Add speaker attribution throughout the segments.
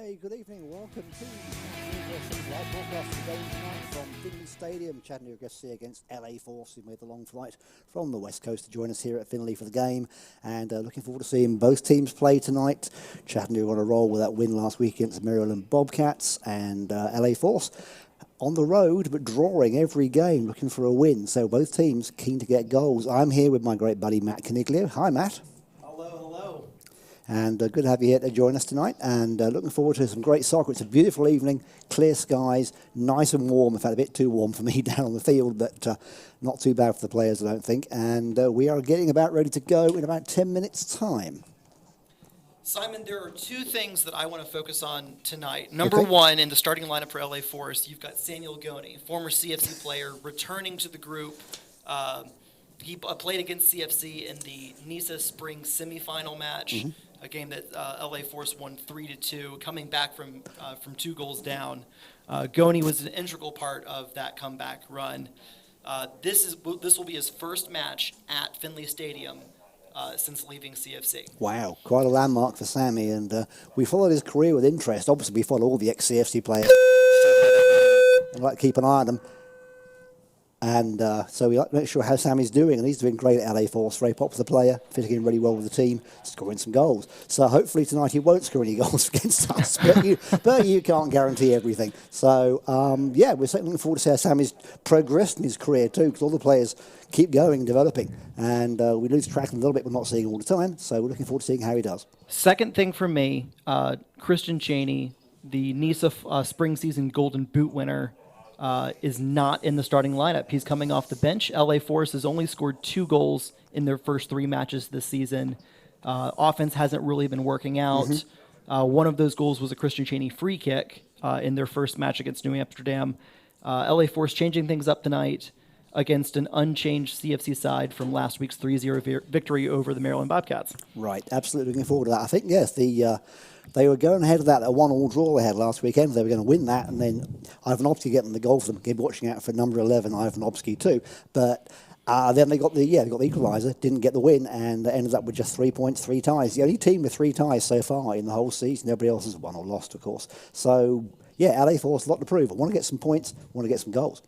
Speaker 1: Hey, good evening. Welcome to the live broadcast of the game tonight from Finley Stadium. Chattanooga FC against LA Force, who made the long flight from the West Coast to join us here at Finley for the game. And looking forward to seeing both teams play tonight. Chattanooga on a roll with that win last week against Maryland Bobcats, and LA Force on the road, but drawing every game, looking for a win. So both teams keen to get goals. I'm here with my great buddy Matt Caniglio. Hi, Matt.
Speaker 2: Hello.
Speaker 1: And good to have you here to join us tonight, and looking forward to some great soccer. It's a beautiful evening, clear skies, nice and warm. In fact, a bit too warm for me down on the field, but not too bad for the players, I don't think. And we are getting about ready to go in about 10 minutes' time.
Speaker 2: Simon, there are two things that I want to focus on tonight. Number one, in the starting lineup for LA Force, you've got Samuel Goni, former CFC player, returning to the group. He played against CFC in the NISA Spring semifinal match, a game that LA Force won 3-2, coming back from 2 goals down. Goni was an integral part of that comeback run. This will be his first match at Finley Stadium since leaving CFC.
Speaker 1: Wow, quite a landmark for Sammy, and we followed his career with interest. Obviously, we follow all the ex-CFC players and like to keep an eye on them. And so we like to make sure how Sammy's doing, and he's doing great at LA Force. Very popular player, fitting in really well with the team, scoring some goals. So hopefully tonight he won't score any goals against us, but you can't guarantee everything. So yeah, we're certainly looking forward to see how Sammy's progressed in his career too, because all the players keep going and developing, and we lose track a little bit. We're not seeing all the time, so we're looking forward to seeing how he does.
Speaker 3: Second thing for me, Christian Chaney, the NISA spring season Golden Boot winner, is not in the starting lineup. He's coming off the bench. LA Force has only scored 2 goals in their first 3 matches this season. Offense hasn't really been working out. One of those goals was a Christian Chaney free kick in their first match against New Amsterdam. LA Force changing things up tonight against an unchanged CFC side from last week's 3-0 victory over the Maryland Bobcats.
Speaker 1: Right, absolutely looking forward to that. I think, yes, they were going ahead of that 1-1 draw they had last weekend. They were going to win that, and then Ivanovsky getting the goal for them. Keep watching out for number 11, Ivanovsky too. But then they got the equaliser, didn't get the win, and ended up with just 3 points, 3 ties. The only team with 3 ties so far in the whole season. Everybody else has won or lost, of course. So yeah, LA Force, a lot to prove. I want to get some points, want to get some goals.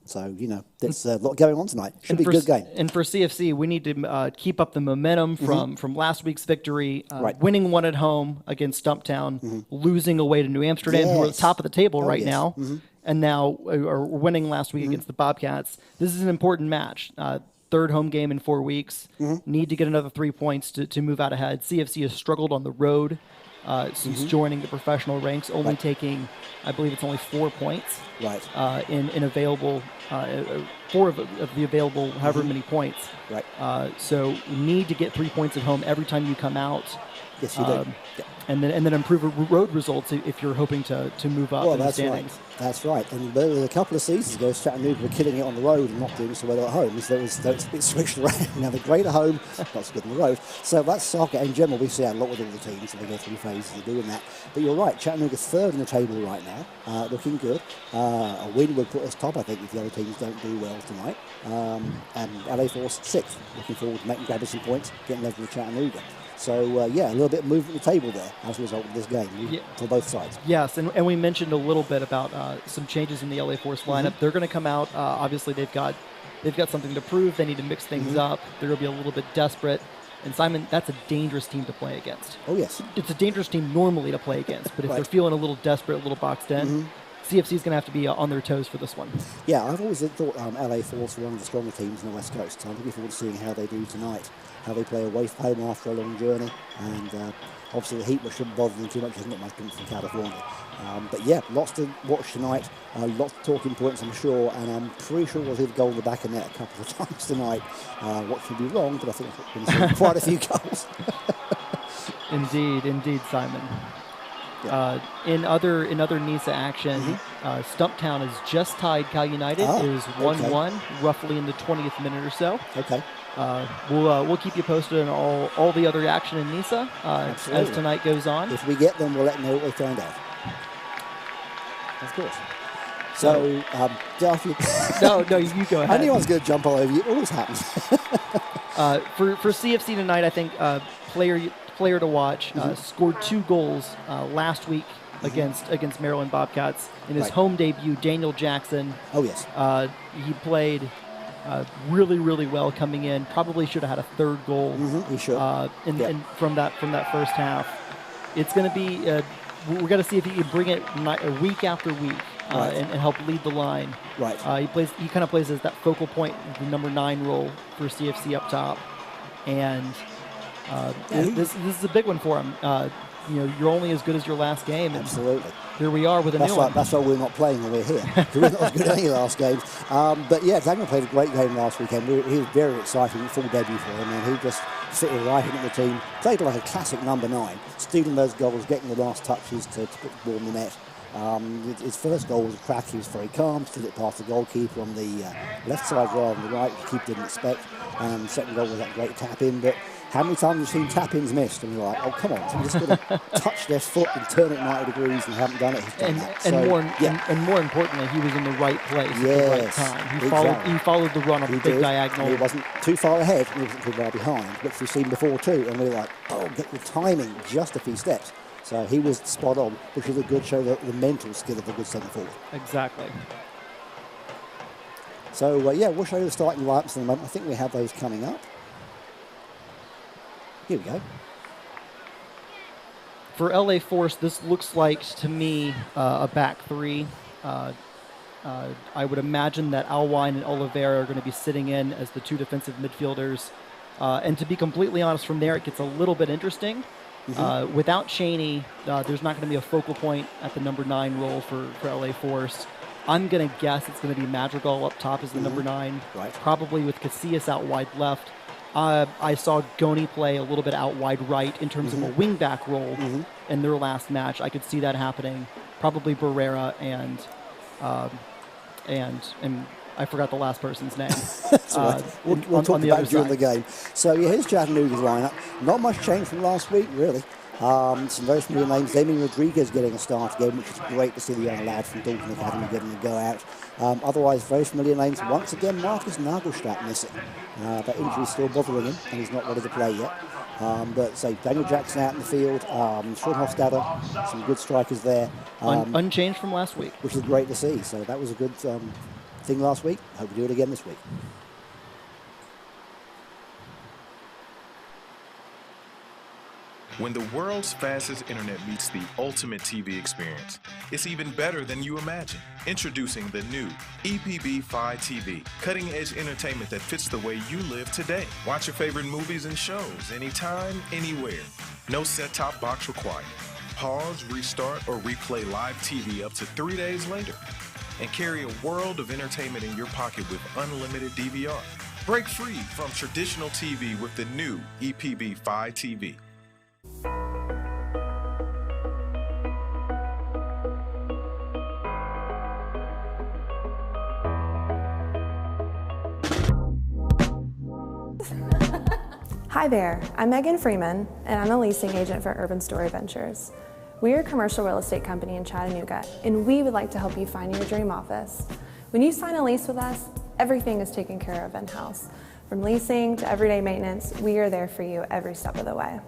Speaker 1: So, there's a lot going on tonight. Should be a good game.
Speaker 3: And for CFC, we need to keep up the momentum from last week's victory, winning 1 at home against Stumptown, losing away to New Amsterdam, who are at the top of the table now, and now are winning last week against the Bobcats. This is an important match. 3rd home game in 4 weeks. Need to get another 3 points to move out ahead. CFC has struggled on the road since joining the professional ranks, only taking, I believe it's only 4 points in available, 4 of the available however many points. So you need to get 3 points at home every time you come out.
Speaker 1: Yes, you do.
Speaker 3: And then improve road results if you're hoping to move up in the standings.
Speaker 1: That's right. And there was a couple of seasons ago, Chattanooga were killing it on the road and not doing so well at home. So it's a bit switched around. Now they're great at home, not so good on the road. So that's soccer in general. We see a lot with all the teams, and they go through phases of doing that. But you're right, Chattanooga's 3rd in the table right now, looking good. A win would put us top, I think, if the other teams don't do well tonight. And LA Force 6th, looking forward to grabbing some points, getting level with Chattanooga. So, yeah, a little bit of movement at the table there as a result of this game for both sides.
Speaker 3: Yes, and we mentioned a little bit about some changes in the LA Force lineup. They're going to come out. Obviously, they've got something to prove. They need to mix things up. They're going to be a little bit desperate. And, Simon, that's a dangerous team to play against.
Speaker 1: Oh, yes.
Speaker 3: It's a dangerous team normally to play against, but if they're feeling a little desperate, a little boxed in, CFC is going to have to be on their toes for this one. Yeah,
Speaker 1: I've always thought LA Force were one of the stronger teams on the West Coast. So I'm looking forward to seeing how they do tonight, how they play away from home after a long journey. And obviously the heat shouldn't bother them too much. There's not much coming from California. But yeah, lots to watch tonight, lots of talking points, I'm sure. And I'm pretty sure we'll see the goal in the back of net a couple of times tonight. What could be wrong, but I think we're going to see quite a few goals.
Speaker 3: Indeed, Simon. In other NISA action, Stumptown has just tied Cal United. It is 1-1, roughly in the 20th minute or so.
Speaker 1: Okay.
Speaker 3: We'll keep you posted on all the other action in NISA as tonight goes on.
Speaker 1: If we get them, we'll let them know what we find out. Of course. So, Duffy.
Speaker 3: No, you go ahead.
Speaker 1: Anyone's going to jump all over you. It always happens.
Speaker 3: For CFC tonight, I think player player to watch. Scored 2 goals last week against Maryland Bobcats. In his home debut, Daniel Jackson.
Speaker 1: Oh, yes.
Speaker 3: He played really, really well coming in. Probably should have had a 3rd goal.
Speaker 1: He should.
Speaker 3: From that first half. It's going to be. We're going to see if he can bring it week after week and help lead the line.
Speaker 1: Right.
Speaker 3: He kind of plays as that focal point, the number 9 role for CFC up top, and this is a big one for him. You're only as good as your last game. And
Speaker 1: absolutely.
Speaker 3: Here we are with a new one.
Speaker 1: That's why we're not playing when we're here. We're not as good as any last games. But yeah, Daniel played a great game last weekend. He was very exciting, full debut for him, and he just fitted right into the team. Played like a classic number 9, stealing those goals, getting the last touches to put the ball in the net. His first goal was a crack. He was very calm, slid it past the goalkeeper on the left side rather than the right, which the keeper didn't expect. Second goal was that great tap-in, but how many times have you seen tap-ins missed? And you're like, oh, come on, someone's just got to touch their foot and turn it 90 degrees and haven't done it. He's done that.
Speaker 3: And more importantly, he was in the right place at the right time. He followed the run on the big diagonal.
Speaker 1: He wasn't too far ahead, and he wasn't too far behind, which we've seen before too. And we're like, oh, get the timing just a few steps. So he was spot on, which is a good show, the mental skill of a good centre forward.
Speaker 3: Exactly.
Speaker 1: So, we'll show you the starting lineups in a moment. I think we have those coming up. Here we go.
Speaker 3: For LA Force, this looks like, to me, a back 3. I would imagine that Alwine and Oliveira are going to be sitting in as the 2 defensive midfielders. And to be completely honest, from there it gets a little bit interesting. Without Cheney, there's not going to be a focal point at the number 9 role for LA Force. I'm going to guess it's going to be Madrigal up top as the number 9, probably with Casillas out wide left. I saw Goni play a little bit out wide right in terms of a wing-back role in their last match. I could see that happening. Probably Barrera and I forgot the last person's name.
Speaker 1: That's right. We'll talk about it during the game. So here's Chattanooga's lineup. Not much change from last week, really. Some very familiar names. Damien Rodriguez getting a start again, which is great to see the young lad from Dalton Academy getting a go out. Otherwise, very familiar names. Once again, Marcus Nagelstadt missing. That injury is still bothering him, and he's not ready to play yet. But say Daniel Jackson out in the field, Sean Hofstadter, some good strikers there.
Speaker 3: Unchanged from last week.
Speaker 1: Which is great to see. So that was a good thing last week. Hope we do it again this week.
Speaker 4: When the world's fastest internet meets the ultimate TV experience, it's even better than you imagine. Introducing the new EPB Fi TV, cutting-edge entertainment that fits the way you live today. Watch your favorite movies and shows anytime, anywhere. No set-top box required. Pause, restart, or replay live TV up to 3 days later. And carry a world of entertainment in your pocket with unlimited DVR. Break free from traditional TV with the new EPB Fi TV.
Speaker 5: Hi there, I'm Megan Freeman, and I'm a leasing agent for Urban Story Ventures. We are a commercial real estate company in Chattanooga, and we would like to help you find your dream office. When you sign a lease with us, everything is taken care of in-house. From leasing to everyday maintenance, we are there for you every step of the way.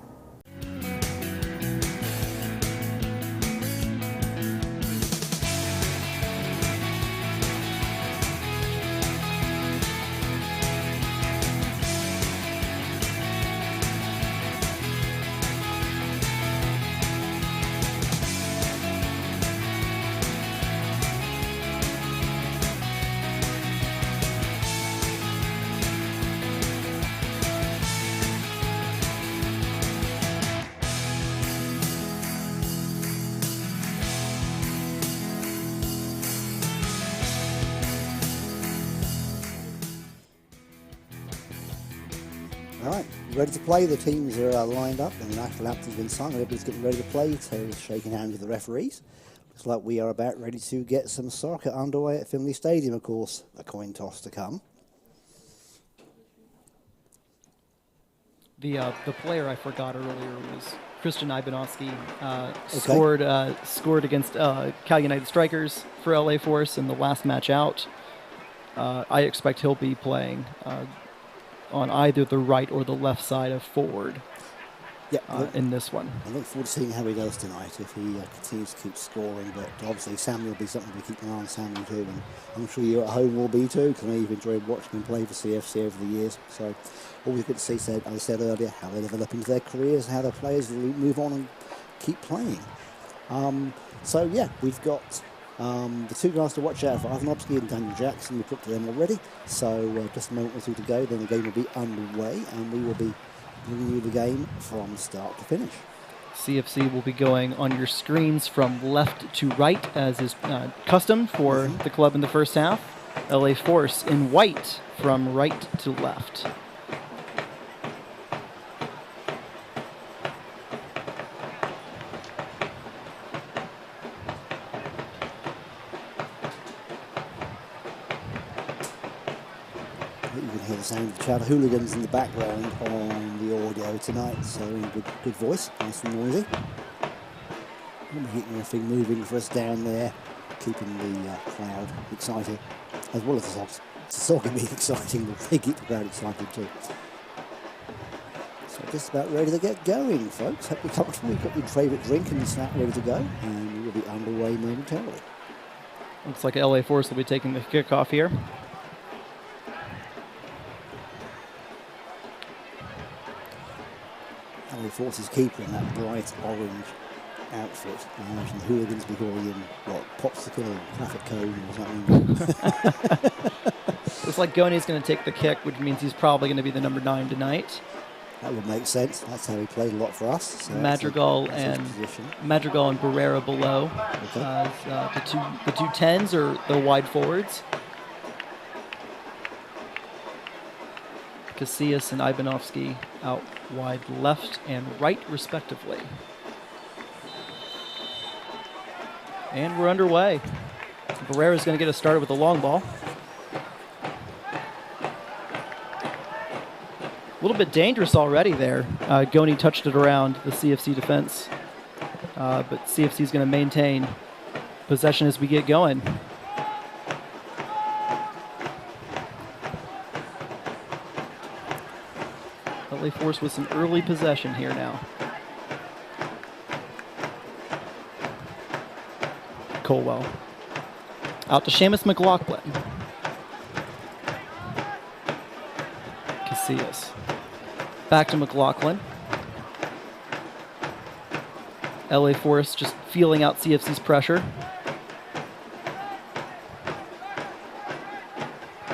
Speaker 1: All right, ready to play. The teams are lined up and the national anthem's been sung. Everybody's getting ready to play. Taylor's shaking hands with the referees. Looks like we are about ready to get some soccer underway at Finley Stadium, of course. A coin toss to come.
Speaker 3: The player I forgot earlier was Christian Ibanovsky. Scored against Cal United Strikers for LA Force in the last match out. I expect he'll be playing on either the right or the left side of forward. in this one.
Speaker 1: I look forward to seeing how he does tonight, if he continues to keep scoring. But obviously Sammy will be something to keep an eye on Sammy too, and I'm sure you at home will be too, because I know you've enjoyed watching him play for CFC over the years. So always good to see, as I said earlier, how they develop into their careers, how their players move on and keep playing. So yeah, we've got the two guys to watch out for, Ivanovsky and Daniel Jackson. We've put to them already. So just a moment or two to go, then the game will be underway, and we will be bringing you the game from start to finish.
Speaker 3: CFC will be going on your screens from left to right, as is custom for the club in the first half. LA Force in white from right to left.
Speaker 1: You can hear the sound of the Chowder Hooligans in the background on the audio tonight, so in good voice, nice and noisy. We'll be getting everything moving for us down there, keeping the crowd excited, as well as the soccer being exciting, but they keep the crowd excited too. So just about ready to get going, folks. Hope you're comfortable, you've got your favourite drink and your snack ready to go, and we will be underway momentarily.
Speaker 3: Looks like LA Force will be taking the kickoff here.
Speaker 1: LA Force's keeper in that bright orange outfit. I imagine the Hooligans be calling him, popsicle or traffic cone or something.
Speaker 3: Looks like Goni's going to take the kick, which means he's probably going to be the number 9 tonight.
Speaker 1: That would make sense. That's how he played a lot for us. So
Speaker 3: Madrigal and Barrera below.
Speaker 1: Okay.
Speaker 3: The two 10s are the wide forwards. Casillas and Ibanovsky out wide left and right, respectively. And we're underway. Barrera's going to get us started with a long ball. A little bit dangerous already there. Goni touched it around the CFC defense. But CFC is going to maintain possession as we get going. LA Force with some early possession here now. Colwell. Out to Seamus McLaughlin. Casillas. Back to McLaughlin. LA Force just feeling out CFC's pressure.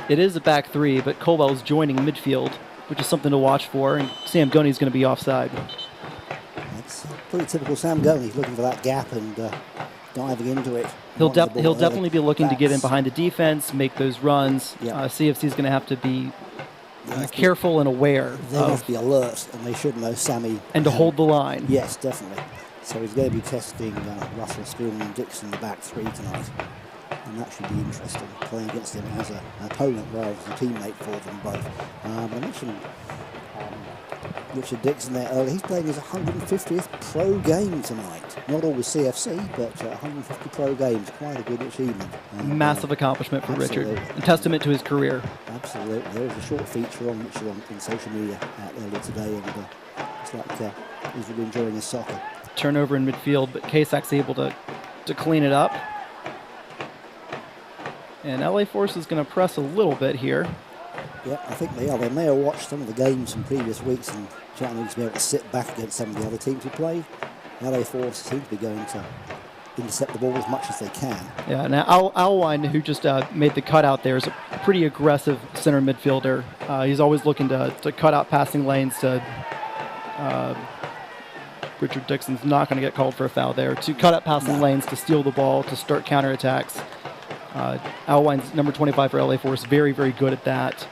Speaker 3: It is a back three, but Colwell's joining midfield, which is something to watch for, and Sam Goni's going to be offside.
Speaker 1: That's pretty typical Sam Goni. He's looking for that gap and diving into it.
Speaker 3: He'll definitely be looking to get in behind the defense, make those runs.
Speaker 1: Yeah.
Speaker 3: CFC's going to have to be careful and aware.
Speaker 1: They must be alert, and they should know Sammy.
Speaker 3: And to hold the line.
Speaker 1: Yes, definitely. So he's going to be testing Russell, Spearman and Dixon, the back three tonight. And that should be interesting, playing against him as an opponent rather than a teammate for them both. I mentioned Richard Dixon there earlier. He's playing his 150th pro game tonight. Not all with CFC, but 150 pro games. Quite a good achievement. And,
Speaker 3: massive accomplishment for
Speaker 1: absolutely.
Speaker 3: Richard. A testament to his career.
Speaker 1: Absolutely. There was a short feature on Richard in social media earlier today, and it's like he's really enjoying his soccer.
Speaker 3: Turnover in midfield, but Kasak's able to clean it up. And LA Force is going to press a little bit here.
Speaker 1: Yeah, I think they are. They may have watched some of the games from previous weeks and Chattanooga's been able to sit back against some of the other teams who play. LA Force seems to be going to intercept the ball as much as they can.
Speaker 3: Yeah, now Alwine, who just made the cutout there, is a pretty aggressive center midfielder. He's always looking to cut out passing lanes to Richard Dixon's not going to get called for a foul there. To cut out passing lanes, to steal the ball, to start counterattacks. Alwine's number 25 for LA Force, very, very good at that.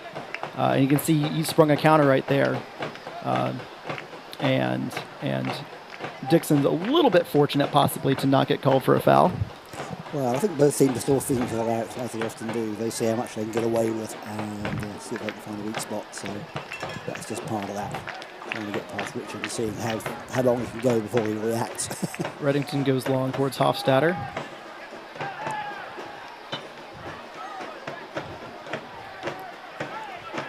Speaker 3: And you can see he sprung a counter right there. And Dixon's a little bit fortunate possibly to not get called for a foul.
Speaker 1: Well, I think both teams are still feeling each other out, as they often do. They see how much they can get away with and see if they can find a weak spot. So that's just part of that. Trying to get past Richard and seeing how long he can go before he reacts.
Speaker 3: Reddington goes long towards Hofstadter.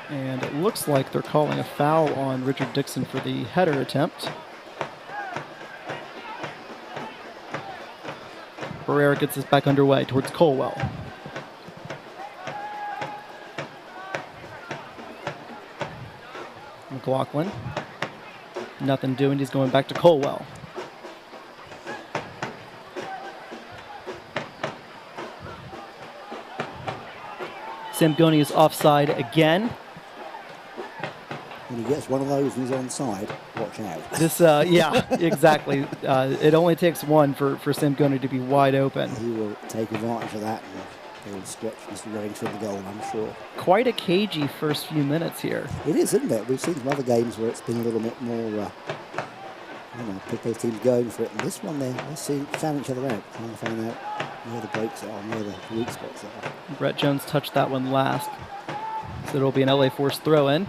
Speaker 3: And it looks like they're calling a foul on Richard Dixon for the header attempt. Barrera gets us back underway towards Colwell. McLaughlin. Nothing doing. He's going back to Colwell. Samgoni is offside again.
Speaker 1: When he gets one of those and he's onside, watch out.
Speaker 3: This, yeah, exactly. It only takes one for Samgoni to be wide open.
Speaker 1: He will take advantage of that and he'll stretch Mr. Redding to the goal, I'm sure.
Speaker 3: Quite a cagey first few minutes here.
Speaker 1: It is, isn't it? We've seen some other games where it's been a little bit more, pick those teams going for it. And this one, they're sound each other out, trying to find out where the breaks are, where the weak spots are.
Speaker 3: Brett Jones touched that one last. So it'll be an LA Force throw-in.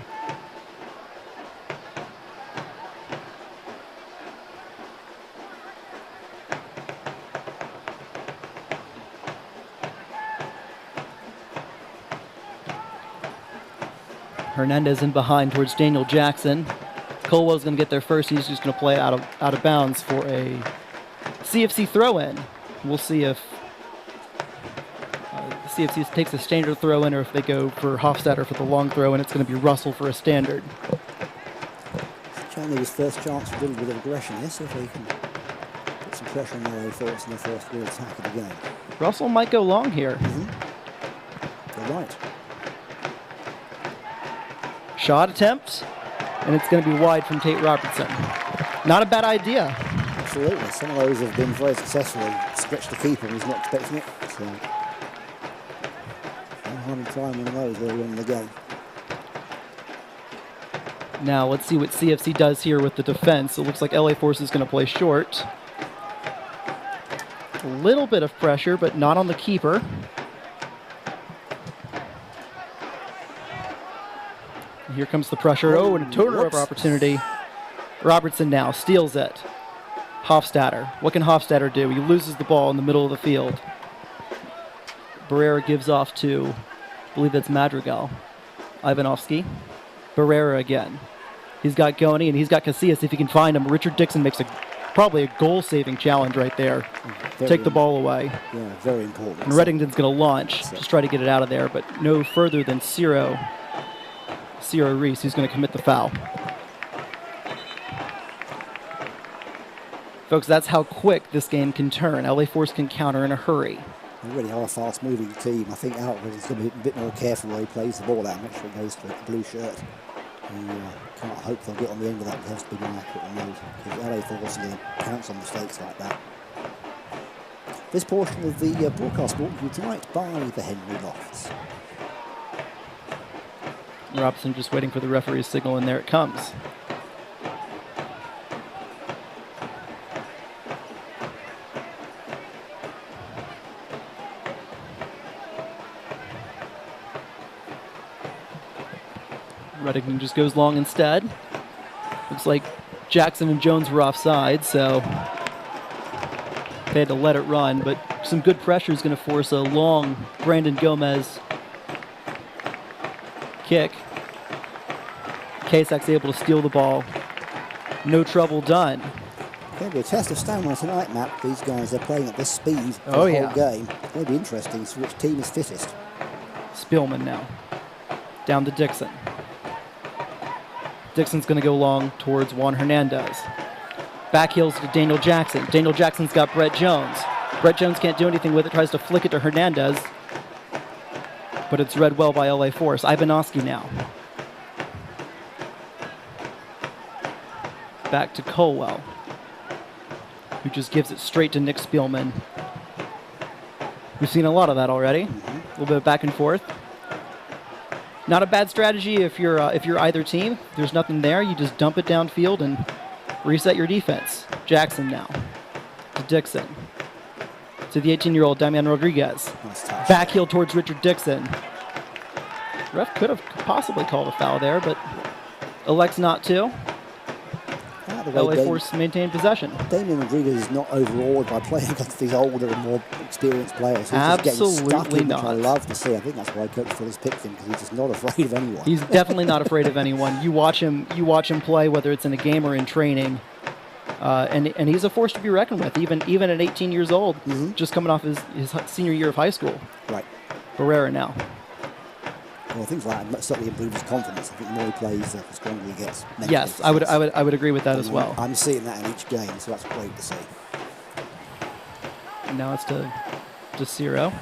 Speaker 3: Hernandez in behind towards Daniel Jackson. Colwell's going to get there first. He's just going to play out of bounds for a CFC throw-in. We'll see if CFC takes a standard throw-in or if they go for Hofstadter for the long throw, and it's going to be Russell for a standard.
Speaker 1: Trying his first chance for a little bit of aggression here, see if he can put some pressure on the Force in the first real attack of the game.
Speaker 3: Russell might go long here.
Speaker 1: You're right.
Speaker 3: Shot attempt, and it's going to be wide from Tate Robertson. Not a bad idea.
Speaker 1: Absolutely. Some of those have been very successfully stretched the keeper and he's not expecting it. So, no harm in trying one of those early on in the game.
Speaker 3: Now let's see what CFC does here with the defense. It looks like LA Force is going to play short. A little bit of pressure, but not on the keeper. Here comes the pressure. Oh, and a turnover opportunity. Robertson now steals it. Hofstadter. What can Hofstadter do? He loses the ball in the middle of the field. Barrera gives off to, I believe that's Madrigal. Ivanovsky. Barrera again. He's got Goni and he's got Casillas if he can find him. Richard Dixon makes probably a goal-saving challenge right there. Take the ball away.
Speaker 1: Yeah, very important.
Speaker 3: And Reddington's going to launch. Just try to get it out of there, but no further than Ciro Reese, who's going to commit the foul. Folks, that's how quick this game can turn. LA Force can counter in a hurry.
Speaker 1: They really are a fast-moving team. I think Outwood is going to be a bit more careful where he plays the ball out. Make sure it goes to the blue shirt. You can't hope they'll get on the end of that. It has to be more accurate than those. Because LA Force are going to pounce on mistakes like that. This portion of the broadcast brought to you tonight by the Henry Lofts.
Speaker 3: Robson just waiting for the referee's signal, and there it comes. Reddington just goes long instead. Looks like Jackson and Jones were offside, so they had to let it run, but some good pressure is going to force a long Brandon Gomez kick. Kasak's able to steal the ball. No trouble done.
Speaker 1: It'll be a test of stamina tonight, Matt. These guys, they're playing at this speed the
Speaker 3: whole
Speaker 1: game. It'll be interesting to see which team is fittest.
Speaker 3: Spielman now. Down to Dixon. Dixon's going to go long towards Juan Hernandez. Back heels to Daniel Jackson. Daniel Jackson's got Brett Jones. Brett Jones can't do anything with it, tries to flick it to Hernandez, but it's read well by LA Force. Ibanovsky now. Back to Colwell, who just gives it straight to Nick Spielman. We've seen a lot of that already. A little bit of back and forth. Not a bad strategy if you're either team. If there's nothing there, you just dump it downfield and reset your defense. Jackson now to Dixon. To the 18-year-old Damian Rodriguez. Back heel towards Richard Dixon. Ref could have possibly called a foul there, but elects not to. LA Force maintained possession.
Speaker 1: Damian Rodriguez is not overawed by playing against these older and more experienced players. He's
Speaker 3: Absolutely
Speaker 1: just getting stuck in,
Speaker 3: not.
Speaker 1: Which I love to see. I think that's why Coach Phil has picked him, because he's just not afraid of anyone.
Speaker 3: He's definitely not afraid of anyone. You watch him play, whether it's in a game or in training. And he's a force to be reckoned with, even at 18 years old, just coming off his senior year of high school.
Speaker 1: Right.
Speaker 3: Barrera now.
Speaker 1: Well, things like that certainly improves his confidence. I think the more he plays, the stronger he gets. Mentally.
Speaker 3: Yes, I would agree with that as well.
Speaker 1: I'm seeing that in each game, so that's great to see.
Speaker 3: And now it's to Ciro.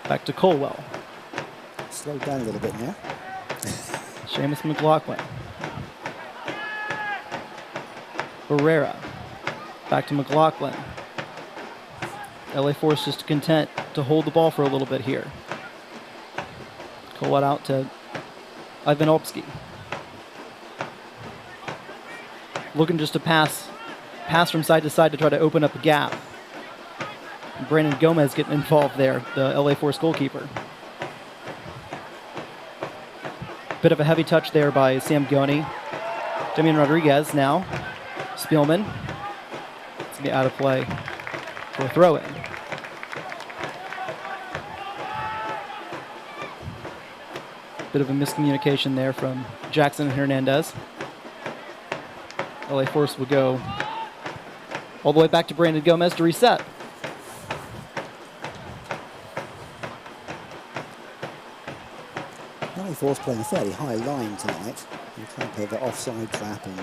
Speaker 3: Back to Colwell.
Speaker 1: Slowed down a little bit now.
Speaker 3: Seamus McLaughlin. Barrera. Back to McLaughlin. LA Force just content to hold the ball for a little bit here. Colwell out to Ivanovsky. Looking just to pass from side to side to try to open up a gap. Brandon Gomez getting involved there, the LA Force goalkeeper. Bit of a heavy touch there by Sam Goni. Damian Rodriguez now. Spielman. It's going to be out of play for a throw-in. Bit of a miscommunication there from Jackson and Hernandez. LA Force will go all the way back to Brandon Gomez to reset.
Speaker 1: LA Force playing a fairly high line tonight. They're trying to play the offside trap and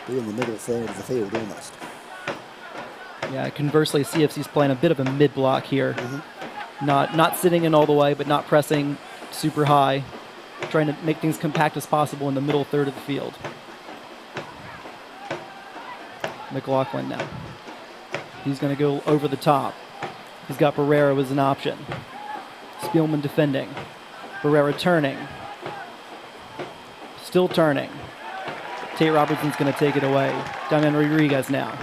Speaker 1: be in the middle third of the field almost.
Speaker 3: Yeah, conversely, CFC's playing a bit of a mid-block here. Not sitting in all the way, but not pressing super high. Trying to make things compact as possible in the middle third of the field. McLaughlin now. He's going to go over the top. He's got Barrera as an option. Spielman defending. Barrera turning. Still turning. Tate Robertson's going to take it away. Damian Rodriguez now.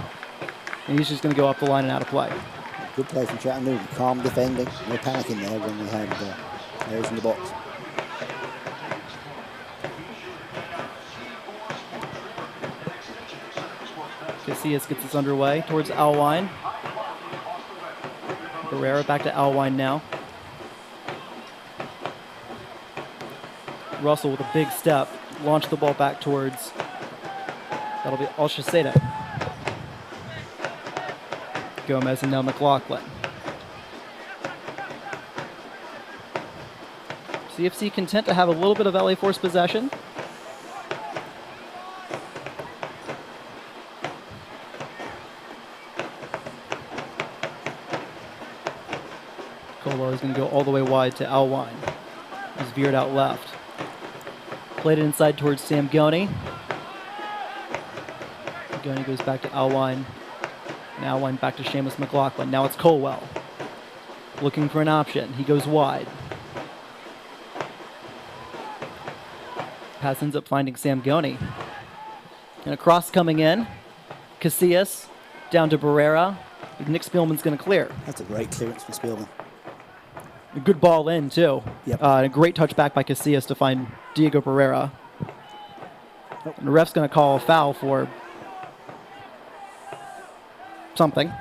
Speaker 3: And he's just going to go up the line and out of play.
Speaker 1: Good play from Chattanooga. Calm defending. No panicking there when we had players in the box.
Speaker 3: Casillas gets us underway towards Alwine. Barrera back to Alwine now. Russell with a big step. Launch the ball back towards, that'll be Alshaceda. Gomez and now McLaughlin. CFC content to have a little bit of LA Force possession. Colwell is going to go all the way wide to Alwine. He's veered out left. Played it inside towards Sam Goni. Goni goes back to Alwine. And Alwine back to Seamus McLaughlin. Now it's Colwell. Looking for an option. He goes wide. Pass ends up finding Sam Goni. And a cross coming in. Casillas down to Barrera. Nick Spielman's going to clear.
Speaker 1: That's a great clearance for Spielman.
Speaker 3: A good ball in, too.
Speaker 1: Yep.
Speaker 3: A great touch back by Casillas to find Diego Barrera.
Speaker 1: Nope.
Speaker 3: And the ref's going to call a foul for something.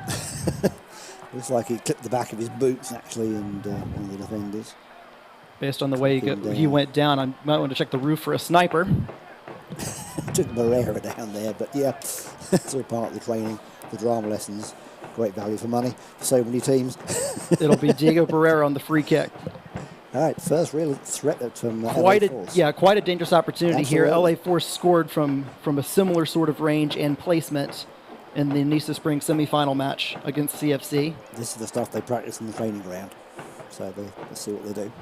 Speaker 1: Looks like he clipped the back of his boots, actually, and one of the defenders.
Speaker 3: Based on the way he went down, I might want to check the roof for a sniper.
Speaker 1: Took Barrera down there, but yeah, it's all part of the training, the drama lessons. Great value for money for so many teams.
Speaker 3: It'll be Diego Barrera on the free kick.
Speaker 1: All right, first real threat from
Speaker 3: quite
Speaker 1: LA Force.
Speaker 3: Quite a dangerous opportunity
Speaker 1: Absolutely.
Speaker 3: here. LA Force scored from a similar sort of range and placement in the NISA Spring semifinal match against CFC.
Speaker 1: This is the stuff they practice in the training ground, so let's see what they do.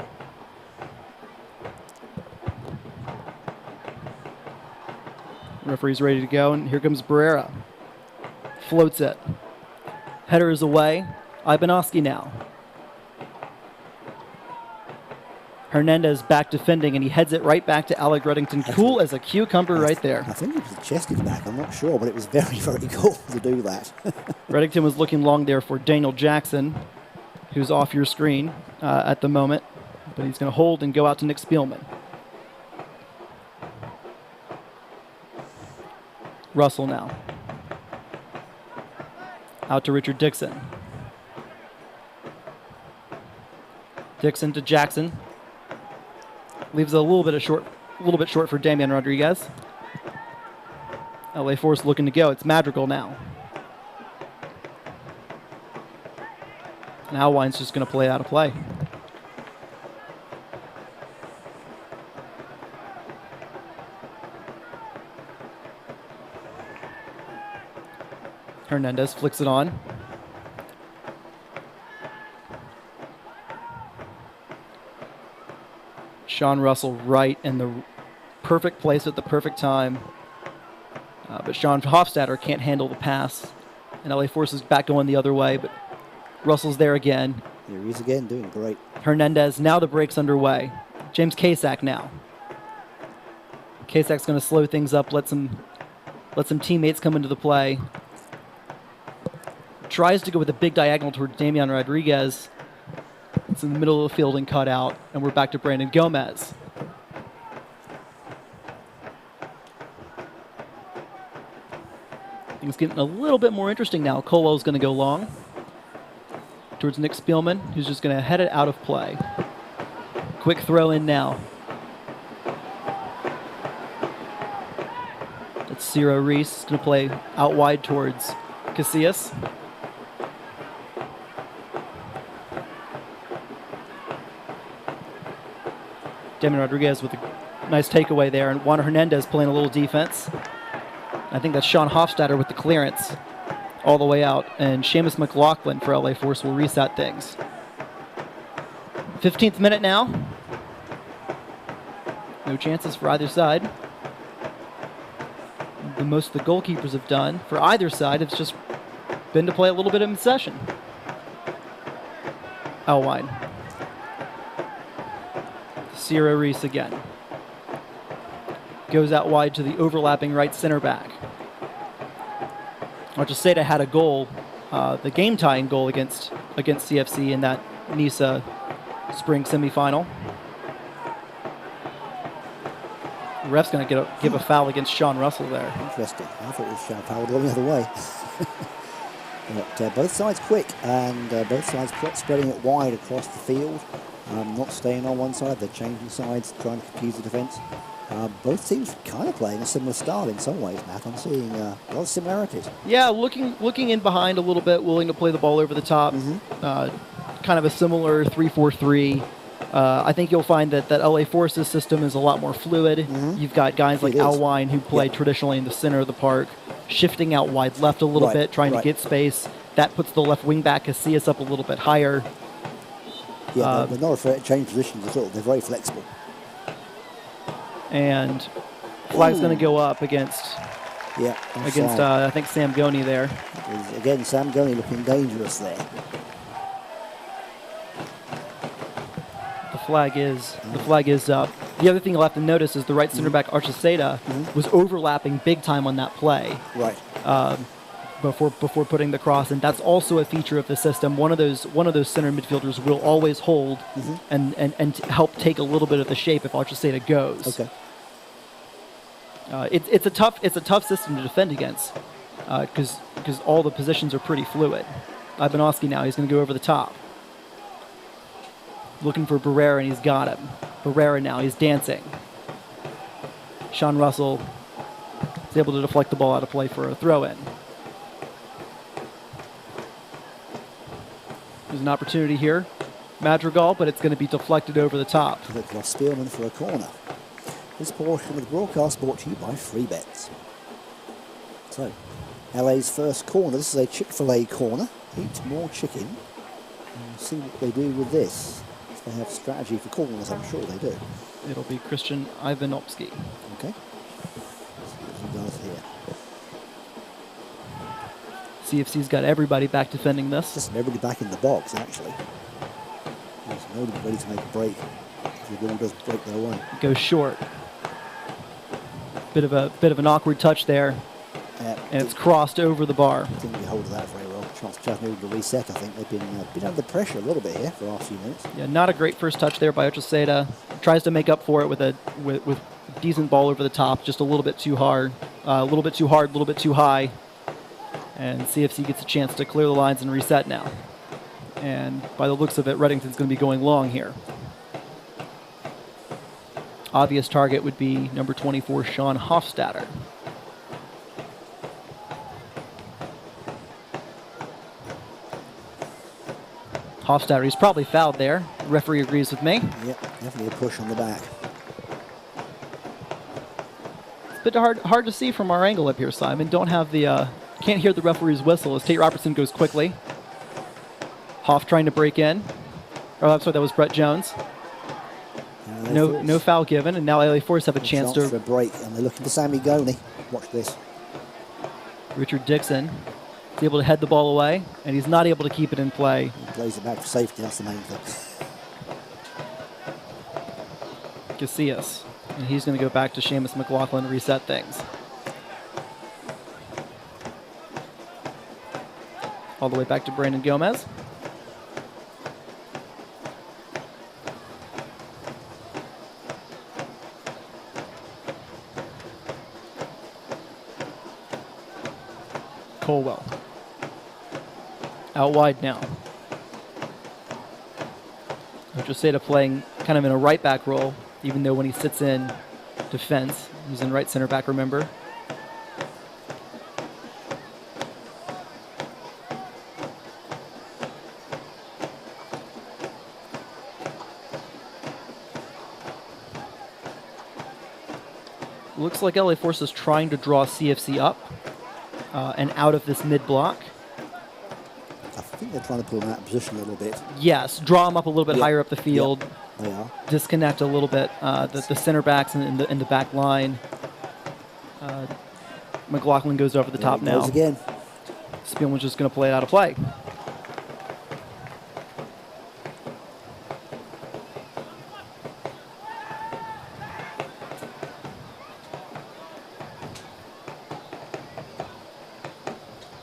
Speaker 3: Referee's ready to go, and here comes Barrera. Floats it. Header is away. Ibanovsky now. Hernandez back defending, and he heads it right back to Alec Reddington. Cool as a cucumber right there.
Speaker 1: I think it was the chested back, I'm not sure, but it was very, very cool to do that.
Speaker 3: Reddington was looking long there for Daniel Jackson, who's off your screen at the moment, but he's going to hold and go out to Nick Spielman. Russell now. Out to Richard Dixon. Dixon to Jackson. Leaves a little bit short for Damian Rodriguez. LA Force looking to go. It's Madrigal now. And Alwine's just going to play out of play. Hernandez flicks it on. Sean Russell right in the perfect place at the perfect time. But Sean Hofstadter can't handle the pass. And LA Force is back going the other way, but Russell's there again.
Speaker 1: Here he is again, doing great.
Speaker 3: Hernandez, now the break's underway. James Kasak now. Kasak's going to slow things up, let some teammates come into the play. Tries to go with a big diagonal toward Damian Rodriguez. It's in the middle of the field and cut out, and we're back to Brandon Gomez. Things getting a little bit more interesting now. Colwell's going to go long towards Nick Spielman, who's just going to head it out of play. Quick throw in now. That's Ciro Reese going to play out wide towards Casillas. Damian Rodriguez with a nice takeaway there, and Juan Hernandez playing a little defense. I think that's Sean Hofstadter with the clearance all the way out, and Seamus McLaughlin for LA Force will reset things. 15th minute now. No chances for either side. The most the goalkeepers have done for either side has just been to play a little bit in session. Alwine. Ciro Reese again. Goes out wide to the overlapping right center back. Archeseta had a goal, the game-tying goal against CFC in that NISA spring semifinal. The ref's going to give a foul against Sean Russell there.
Speaker 1: Interesting. I thought it was Sean foul going the other way. But both sides quick, and both sides spreading it wide across the field. Not staying on one side, they're changing sides, trying to confuse the defence. Both teams kind of playing a similar style in some ways, Matt. I'm seeing a lot of similarities.
Speaker 3: Yeah, looking in behind a little bit, willing to play the ball over the top. Kind of a similar 3-4-3. I think you'll find that LA Force's system is a lot more fluid. You've got guys like Alwine who play traditionally in the center of the park, shifting out wide left a little bit, trying to get space. That puts the left wing back Casillas up a little bit higher.
Speaker 1: Yeah, they're not afraid to change positions at all. They're very flexible.
Speaker 3: And flag's going to go up against I think Sam Goni there.
Speaker 1: Again, Sam Goni looking dangerous there.
Speaker 3: The flag is up. The other thing you'll have to notice is the right center back Archeseta was overlapping big time on that play.
Speaker 1: Right.
Speaker 3: Before putting the cross, and that's also a feature of the system. One of those center midfielders will always hold and help take a little bit of the shape if Archeseta goes.
Speaker 1: Okay.
Speaker 3: It's a tough system to defend against because all the positions are pretty fluid. Ibanovsky now, he's going to go over the top, looking for Barrera, and he's got him. Barrera now, he's dancing. Sean Russell is able to deflect the ball out of play for a throw-in. There's an opportunity here. Madrigal, but it's going to be deflected over the top.
Speaker 1: Look like Spielman for a corner. This portion of the broadcast brought to you by Free Bets. So, LA's first corner. This is a Chick-fil-A corner. Eat more chicken. And see what they do with this. If they have a strategy for corners, I'm sure they do.
Speaker 3: It'll be Christian Ivanovsky.
Speaker 1: Okay. Let's see what he does here.
Speaker 3: CFC's got everybody back defending this.
Speaker 1: Just everybody back in the box, actually. There's nobody ready to make a break if the ball does break their way.
Speaker 3: Goes short. Bit of an awkward touch there, and it's crossed over the bar.
Speaker 1: Didn't get hold of that very well. Chance just able to reset. I think they've been under pressure a little bit here for the last few minutes.
Speaker 3: Yeah, not a great first touch there by Archeseta. Tries to make up for it with a decent ball over the top, just a little bit too hard, a little bit too high. And CFC gets a chance to clear the lines and reset now. And by the looks of it, Reddington's going to be going long here. Obvious target would be number 24, Sean Hofstadter. Hofstadter, he's probably fouled there. Referee agrees with me.
Speaker 1: Yep, definitely a push on the back.
Speaker 3: It's a bit hard to see from our angle up here, Simon. Don't have the, can't hear the referee's whistle as Tate Robertson goes quickly. Hoff trying to break in. Oh, I'm sorry, that was Brett Jones. No foul given, and now LA Force have a chance
Speaker 1: for a break, and they're looking for Sammy Goney. Watch this.
Speaker 3: Richard Dixon is able to head the ball away, and he's not able to keep it in play.
Speaker 1: He plays it back for safety, that's the main thing.
Speaker 3: Casillas, and he's going to go back to Seamus McLaughlin to reset things. All the way back to Brandon Gomez. Colwell. Out wide now. Ojeda playing kind of in a right back role, even though when he sits in defense, he's in right center back, remember. Looks like LA Force is trying to draw CFC up and out of this mid block.
Speaker 1: I think they're trying to pull him out of position a little bit.
Speaker 3: Yes, draw him up a little bit higher up the field.
Speaker 1: They are.
Speaker 3: Disconnect a little bit the center backs in the back line. McLaughlin goes over the top now.
Speaker 1: Again.
Speaker 3: Spielman's just going to play it out of play.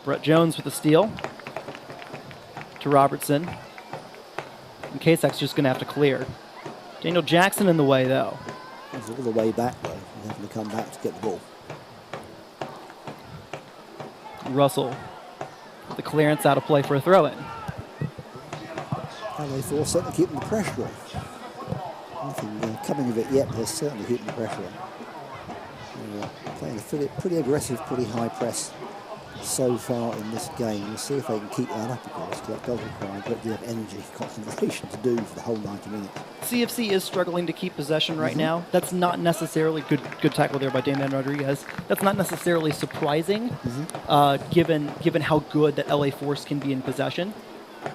Speaker 3: Brett Jones with the steal to Robertson. And Kasak's just going to have to clear. Daniel Jackson in the way, though.
Speaker 1: He's all the way back, though. He's having to come back to get the ball.
Speaker 3: Russell with the clearance out of play for a throw-in.
Speaker 1: LA Force certainly keeping the pressure on. Nothing coming of it yet, but they're certainly keeping the pressure on. Playing a pretty aggressive, pretty high press so far in this game. We'll see if they can keep that up, of course, because that does require a great deal of energy, concentration to do for the whole 90 minutes.
Speaker 3: CFC is struggling to keep possession right now. That's not necessarily good tackle there by Damian Rodriguez. That's not necessarily surprising, given how good that LA Force can be in possession.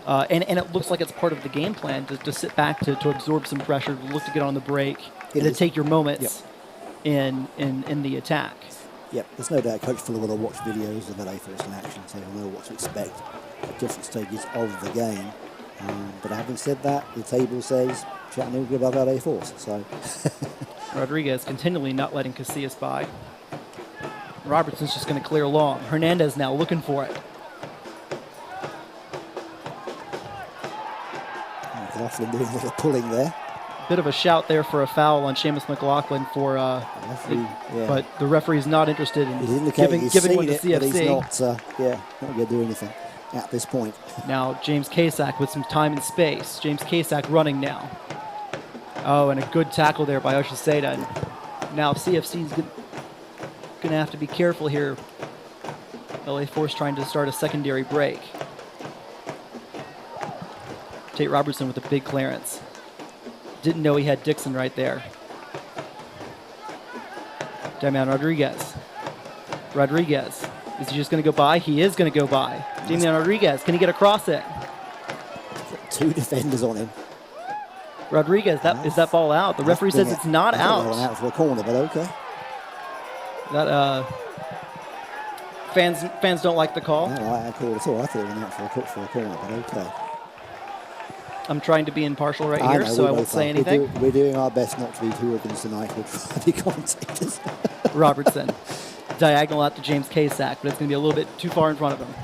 Speaker 3: And it looks like it's part of the game plan to sit back, to absorb some pressure, to look to get on the break, and to take your moments in the attack.
Speaker 1: Yep, there's no doubt Coach Fuller will have watched videos of LA Force in action, so he'll know what to expect at different stages of the game. But having said that, the table says Chattanooga above LA Force. So
Speaker 3: Rodriguez continually not letting Casillas by. Robertson's just going to clear long. Hernandez now looking for it.
Speaker 1: McLaughlin doing a little pulling there.
Speaker 3: Bit of a shout there for a foul on Seamus McLaughlin for, but the referee's not interested in giving one to CFC.
Speaker 1: But he's not going to do anything at this point.
Speaker 3: Now James Kasak with some time and space. James Kasak running now. Oh, and a good tackle there by Ojeda. Now CFC's going to have to be careful here. LA Force trying to start a secondary break. Tate Robertson with a big clearance. Didn't know he had Dixon right there. Damian Rodriguez. Rodriguez. Is he just going to go by? He is going to go by. Damian Rodriguez. Can he get across it?
Speaker 1: Two defenders on him.
Speaker 3: Rodriguez. Is that ball out? The referee says it's not out.
Speaker 1: Out for a corner, but okay.
Speaker 3: That fans don't like the call.
Speaker 1: I don't like that call at all. I thought it went out for a corner, but okay.
Speaker 3: I'm trying to be impartial right here, so I won't say anything.
Speaker 1: We're doing our best not to be hooligans tonight. We'll try to be commentators.
Speaker 3: Robertson. Diagonal out to James Kasak, but it's going to be a little bit too far in front of him.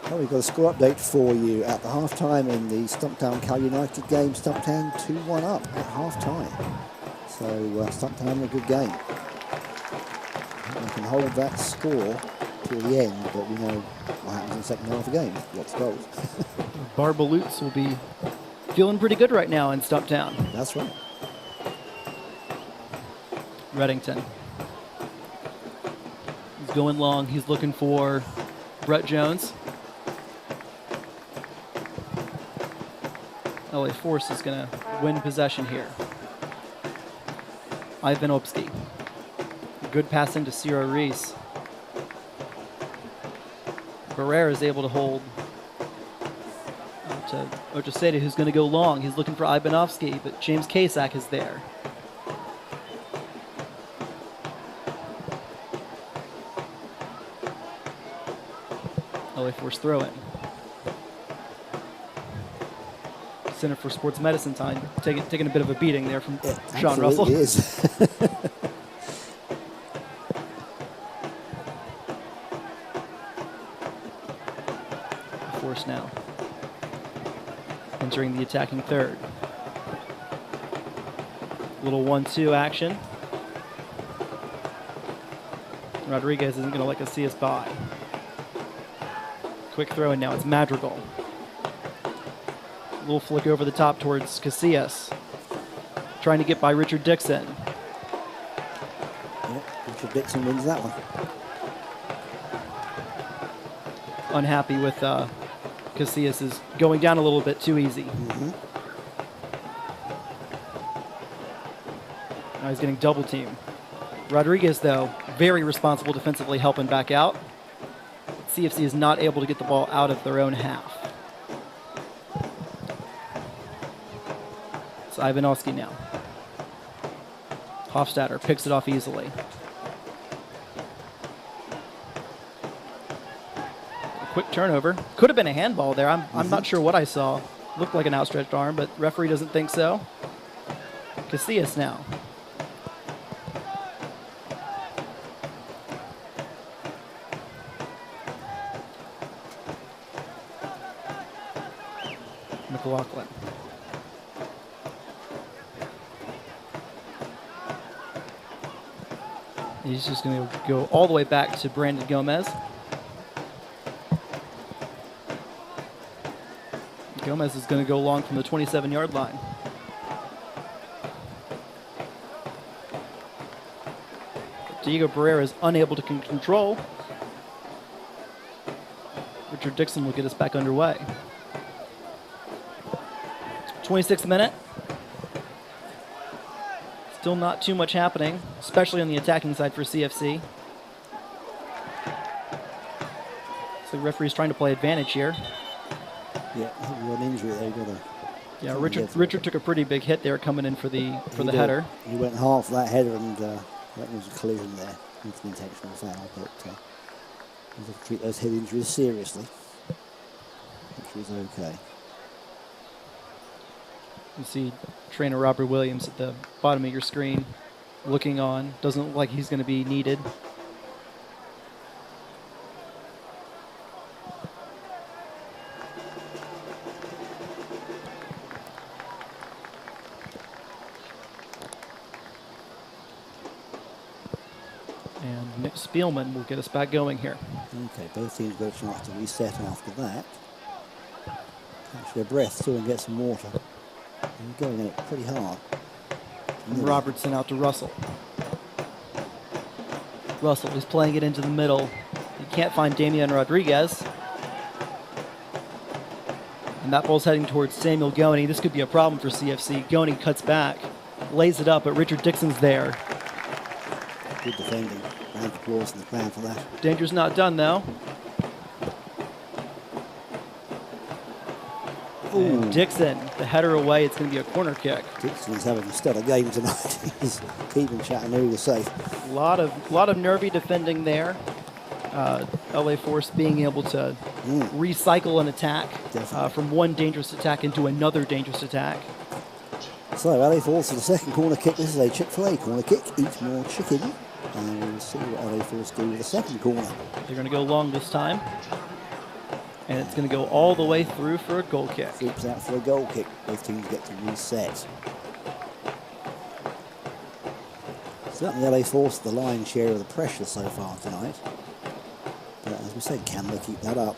Speaker 1: Well, we've got a score update for you at the halftime in the Stumptown Cal United game. Stumptown 2-1 up at halftime. So Stumptown having a good game. We can hold that score till the end, but we know what happens in the second half of the game. Lots of goals.
Speaker 3: Barba Lutz will be feeling pretty good right now in Stumptown.
Speaker 1: That's right.
Speaker 3: Reddington. He's going long. He's looking for Brett Jones. LA Force is going to win possession here. Ivanovsky. Good pass into Ciro Reese. Barrera is able to hold to Ochoseda, who's going to go long. He's looking for Ibanovsky, but James Kasak is there. LA Force throw in. Center for Sports Medicine time, taking a bit of a beating there from Sean Russell.
Speaker 1: Is.
Speaker 3: Force now entering the attacking third. Little 1-2 action. Rodriguez isn't going to let us see us by. Quick throw, and now it's Madrigal. Little flick over the top towards Casillas. Trying to get by Richard Dixon.
Speaker 1: Yep, Richard Dixon wins that one.
Speaker 3: Unhappy with Casillas is going down a little bit too easy. Now he's getting double teamed. Rodriguez, though, very responsible defensively, helping back out. CFC is not able to get the ball out of their own half. It's Ivanovsky now. Hofstadter picks it off easily. A quick turnover. Could have been a handball there. I'm not sure what I saw. Looked like an outstretched arm, but referee doesn't think so. Casillas now. McLaughlin. He's just going to go all the way back to Brandon Gomez. Gomez is going to go long from the 27-yard line. Diego Barrera is unable to control. Richard Dixon will get us back underway. 26th minute. Still not too much happening, especially on the attacking side for CFC. So the referee's trying to play advantage here.
Speaker 1: Yeah, I think we got an injury there.
Speaker 3: Yeah, Richard took a pretty big hit there coming in for the header.
Speaker 1: He went half that header, and that was a collision there. It's an intentional foul, but we have to treat those head injuries seriously. Which was okay.
Speaker 3: You see trainer Robert Williams at the bottom of your screen looking on. Doesn't look like he's going to be needed. And Nick Spielman will get us back going here.
Speaker 1: Okay, both teams got a chance to reset after that. Catch their breath too and get some water. And going at it pretty hard.
Speaker 3: And Robertson out to Russell. Russell is playing it into the middle. He can't find Damian Rodriguez. And that ball's heading towards Samuel Goni. This could be a problem for CFC. Goni cuts back, lays it up, but Richard Dixon's there.
Speaker 1: Good defending. Round of applause in the crowd for that.
Speaker 3: Danger's not done, though. And Dixon, the header away. It's going to be a corner kick.
Speaker 1: Dixon's having a stellar game tonight. He's keeping Chattanooga safe.
Speaker 3: A lot of nervy defending there. LA Force being able to recycle an attack from one dangerous attack into another dangerous attack.
Speaker 1: So LA Force for the second corner kick. This is a Chick-fil-A corner kick. Eat more chicken. And we'll see what LA Force do with the second corner.
Speaker 3: They're going to go long this time. And it's going to go all the way through for a goal kick.
Speaker 1: Sweeps out for a goal kick. Both teams get to reset. Certainly LA Force the lion's share of the pressure so far tonight. But as we said, can they keep that up?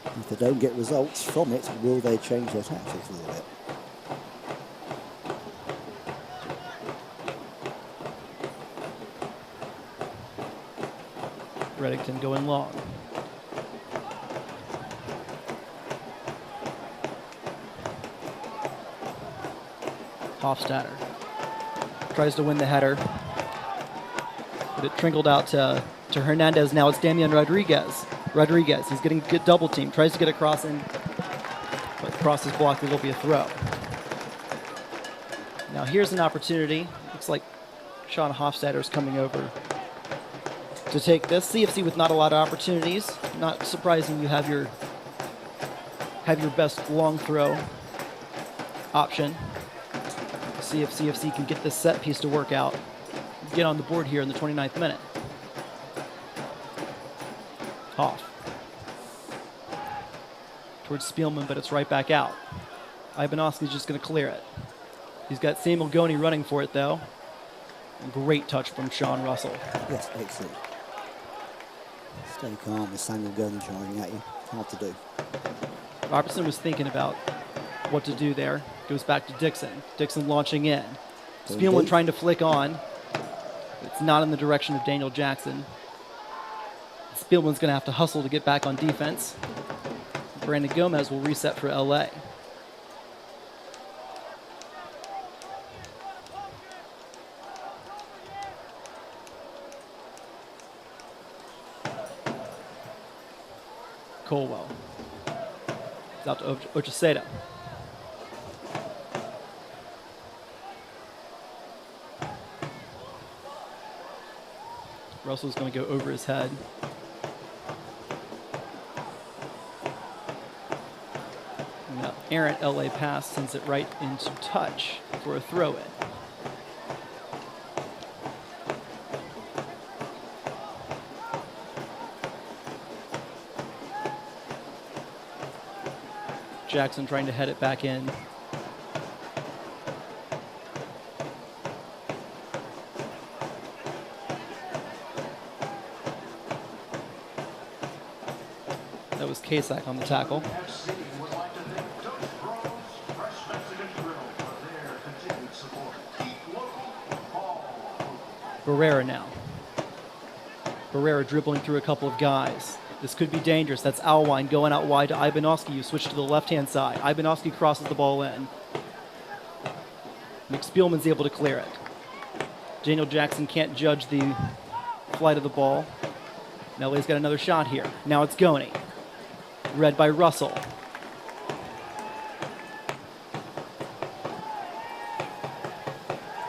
Speaker 1: If they don't get results from it, will they change their tactics a little bit?
Speaker 3: Reddington going long. Hofstadter tries to win the header, but it trickled out to Hernandez. Now it's Damian Rodriguez. He's getting good double team, tries to get across in, but across his block, it'll be a throw. Now here's an opportunity. Looks like Sean Hofstadter's coming over to take this. CFC with not a lot of opportunities. Not surprising you have your best long throw option. See if CFC can get this set piece to work out. Get on the board here in the 29th minute. Hoff. Towards Spielman, but it's right back out. Ibanovsky's just going to clear it. He's got Samuel Goni running for it, though. Great touch from Sean Russell.
Speaker 1: Yes, excellent. Stay calm with Samuel Goni charging at you. Hard to do.
Speaker 3: Robertson was thinking about what to do there. Goes back to Dixon. Dixon launching in. Spielman trying to flick on. It's not in the direction of Daniel Jackson. Spielman's going to have to hustle to get back on defense. Brandon Gomez will reset for LA. Colwell. It's out to Ocheseda. Russell's going to go over his head. Now, errant LA pass sends it right into touch for a throw-in. Jackson trying to head it back in. That was Kasak on the tackle. Barrera now. Barrera dribbling through a couple of guys. This could be dangerous. That's Alwine going out wide to Ibanovsky. You switch to the left-hand side. Ibanovsky crosses the ball in. Nick Spielman's able to clear it. Daniel Jackson can't judge the flight of the ball. LA's got another shot here. Now it's Goni. Read by Russell.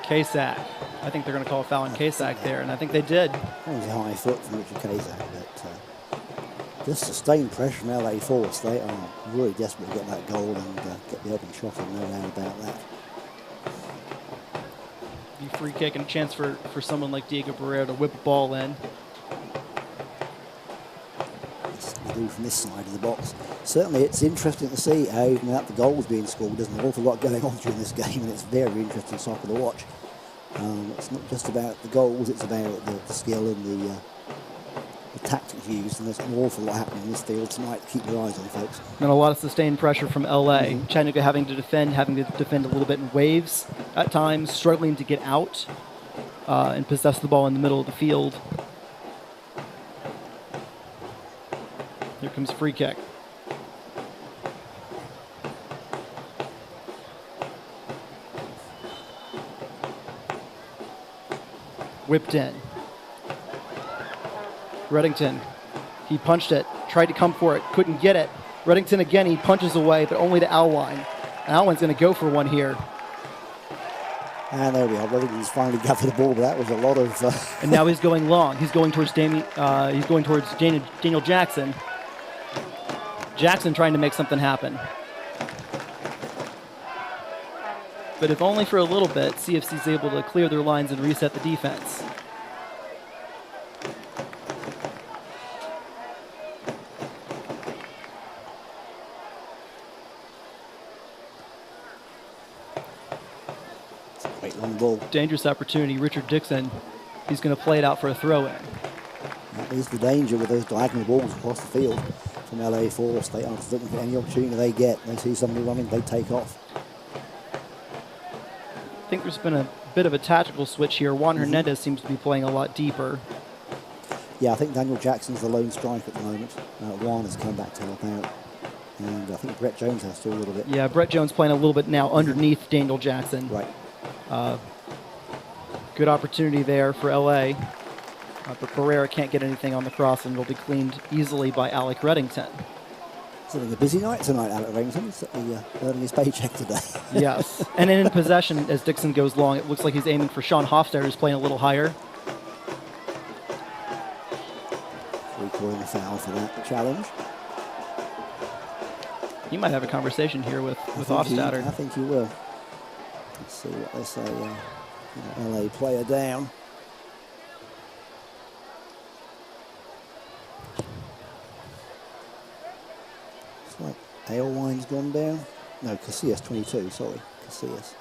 Speaker 3: Kasak. I think they're going to call a foul on Kasak there, and I think they did.
Speaker 1: That was a high foot from Richard Kasak, but just sustained pressure from LA Force. They are really desperate to get that goal and get the open shot in, no doubt about that.
Speaker 3: Be free kick and a chance for someone like Diego Barrera to whip a ball in.
Speaker 1: Do from this side of the box. Certainly it's interesting to see how even without the goals being scored, there's an awful lot going on during this game, and it's very interesting soccer to watch. It's not just about the goals, it's about the skill and the tactics used, and there's an awful lot happening in this field tonight. Keep your eyes on, folks.
Speaker 3: And a lot of sustained pressure from LA. Chattanooga having to defend a little bit in waves at times, struggling to get out and possess the ball in the middle of the field. Here comes free kick. Whipped in. Reddington, he punched it, tried to come for it, couldn't get it. Reddington again, he punches away, but only to Alwine. Alwine's going to go for one here.
Speaker 1: And there we are. Reddington's finally gathered the ball, but that was a lot of...
Speaker 3: And now he's going long. He's going towards Daniel Jackson. Jackson trying to make something happen. But if only for a little bit, CFC's able to clear their lines and reset the defense.
Speaker 1: Great long ball.
Speaker 3: Dangerous opportunity. Richard Dixon, he's going to play it out for a throw-in.
Speaker 1: That is the danger with those diagonal balls across the field from LA Force. They are just looking for any opportunity they get. They see somebody running, they take off.
Speaker 3: I think there's been a bit of a tactical switch here. Juan Hernandez seems to be playing a lot deeper.
Speaker 1: Yeah, I think Daniel Jackson's the lone strike at the moment. Juan has come back to help out. And I think Brett Jones has to a little bit.
Speaker 3: Yeah, Brett Jones playing a little bit now underneath Daniel Jackson.
Speaker 1: Right.
Speaker 3: Good opportunity there for LA. But Barrera can't get anything on the cross, and it'll be cleaned easily by Alec Reddington.
Speaker 1: It's having a busy night tonight, Alec Reddington. He's earning his paycheck today.
Speaker 3: Yes. And then in possession, as Dixon goes long, it looks like he's aiming for Sean Hofstadter, who's playing a little higher.
Speaker 1: We're calling a foul for that challenge.
Speaker 3: He might have a conversation here with Hofstadter.
Speaker 1: I think he will. Let's see what they say. LA player down. It's like Alewine's gone down. No, Casillas 22, sorry. Casillas.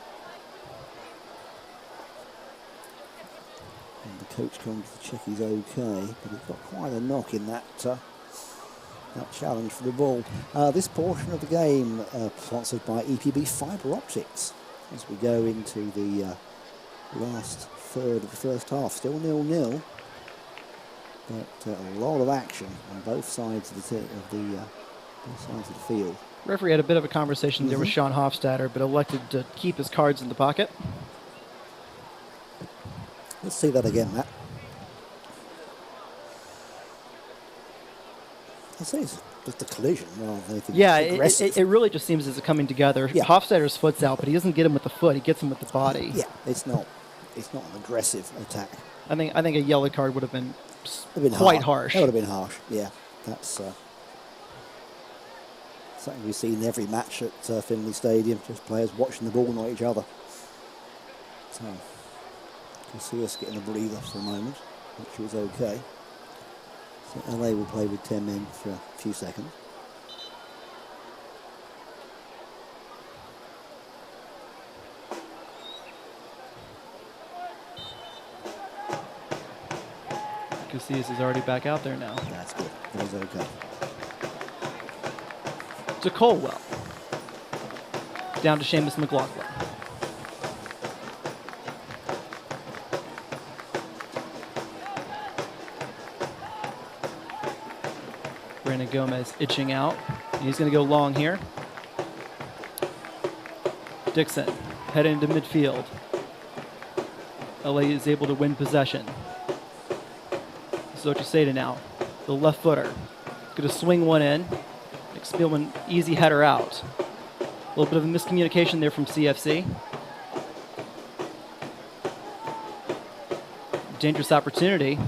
Speaker 1: And the coach comes to check he's okay, but he's got quite a knock in that challenge for the ball. This portion of the game sponsored by EPB Fibre Optics as we go into the last third of the first half. Still 0-0, but a lot of action on both sides of the field.
Speaker 3: Referee had a bit of a conversation there with Sean Hofstadter, but elected to keep his cards in the pocket.
Speaker 1: Let's see that again, Matt. I'd say it's just a collision rather than anything aggressive.
Speaker 3: It really just seems as it's coming together.
Speaker 1: Yeah.
Speaker 3: Hofstadter's foot's out, but he doesn't get him with the foot. He gets him with the body.
Speaker 1: Yeah, it's not an aggressive attack.
Speaker 3: I think a yellow card would have been
Speaker 1: It'd been
Speaker 3: quite harsh.
Speaker 1: That would have been harsh. Yeah, that's something we see in every match at Finley Stadium. Just players watching the ball, not each other. So you can see us getting a breather for a moment, which was okay. So LA will play with 10 men for a few seconds.
Speaker 3: Casillas is already back out there now.
Speaker 1: That's good. That was okay.
Speaker 3: To Colwell. Down to Seamus McLaughlin. Brandon Gomez itching out. He's going to go long here. Dixon heading into midfield. LA is able to win possession. Zocheseda now, the left footer. Going to swing one in. Spielman, easy header out. A little bit of a miscommunication there from CFC. Dangerous opportunity.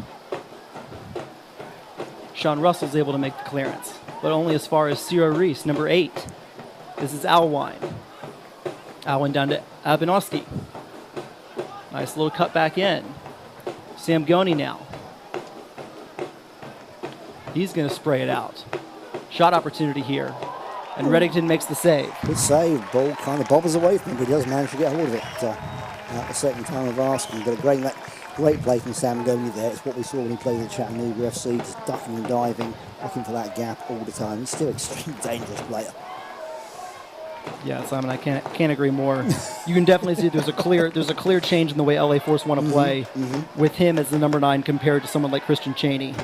Speaker 3: Sean Russell's able to make the clearance, but only as far as Ciro Reese, number 8. This is Alwine. Alwine down to Ibanovsky. Nice little cut back in. Sam Goni now. He's going to spray it out. Shot opportunity here. And Reddington makes the save.
Speaker 1: Good save. Ball kind of bobbles away from him, but he does manage to get hold of it at the second time of asking. Got a great play from Sam Goni there. It's what we saw when he played in Chattanooga FC, just ducking and diving, looking for that gap all the time. He's still an extremely dangerous player.
Speaker 3: Yeah, Simon, I can't agree more. You can definitely see there's a clear change in the way LA Force want to play with him as the number 9 compared to someone like Christian Chaney.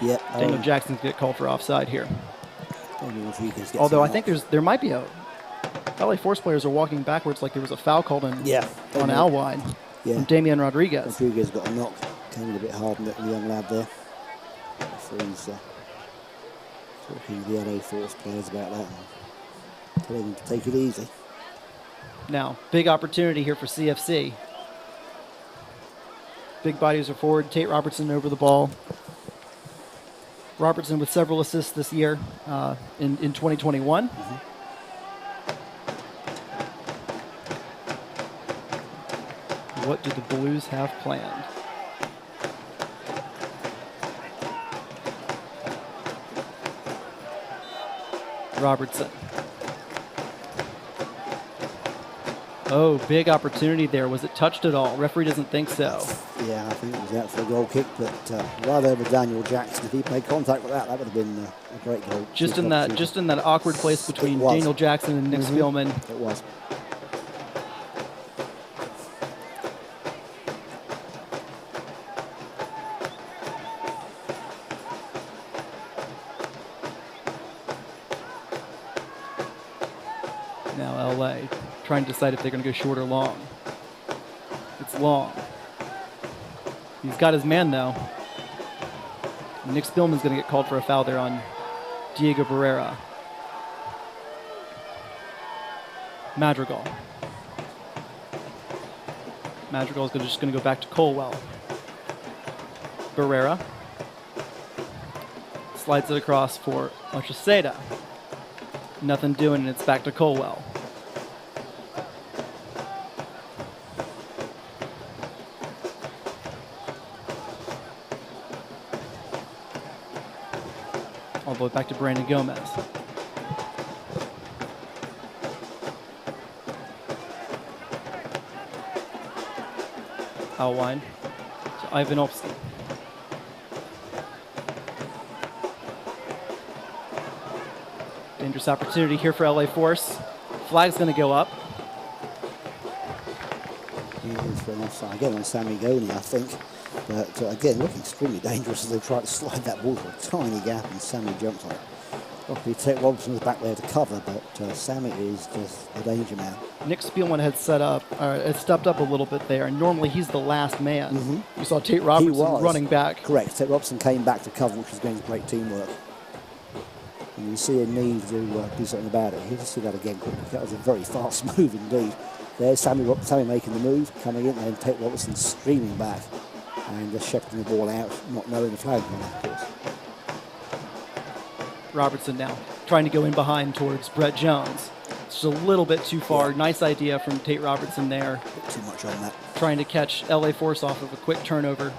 Speaker 1: Yep.
Speaker 3: Daniel Jackson's get called for offside here. Although I think there might be a LA Force players are walking backwards like there was a foul called on Alwine from Damian Rodriguez.
Speaker 1: Rodriguez got a knock. Came in a bit hard on the young lad there. He's talking to the LA Force players about that and telling them to take it easy.
Speaker 3: Now, big opportunity here for CFC. Big bodies are forward. Tate Robertson over the ball. Robertson with several assists this year in 2021. What do the Blues have planned? Robertson. Oh, big opportunity there. Was it touched at all? Referee doesn't think so.
Speaker 1: Yeah, I think it was out for a goal kick, but rather with Daniel Jackson, if he made contact with that would have been a great goal.
Speaker 3: Just in that awkward place between Daniel Jackson and Nick Spielman.
Speaker 1: It was.
Speaker 3: Now LA trying to decide if they're going to go short or long. It's long. He's got his man, though. Nick Spielman's going to get called for a foul there on Diego Barrera. Madrigal. Madrigal is just going to go back to Colwell. Barrera slides it across for Ocheseda. Nothing doing, and it's back to Colwell. All the way back to Brandon Gomez. Alwine to Ivanovsky. Dangerous opportunity here for LA Force. Flag's going to go up.
Speaker 1: He is for an offside again on Sammy Goni, I think. But again, looking extremely dangerous as they try to slide that ball to a tiny gap, and Sammy jumps on it. Luckily, Tate Robertson was back there to cover, but Sammy is just a danger man.
Speaker 3: Nick Spielman had stepped up a little bit there, and normally he's the last man. You saw Tate Robertson running back.
Speaker 1: Correct. Tate Robertson came back to cover, which was going to be great teamwork. And you see a need to do something about it. Here's see that again quickly. That was a very fast move indeed. There's Sammy making the move, coming in, and Tate Robertson streaming back and just shepherding the ball out, not knowing the flag on that, of course.
Speaker 3: Robertson now trying to go in behind towards Brett Jones. It's just a little bit too far.
Speaker 1: Yeah.
Speaker 3: Nice idea from Tate Robertson there.
Speaker 1: A bit too much on that.
Speaker 3: Trying to catch LA Force off of a quick turnover.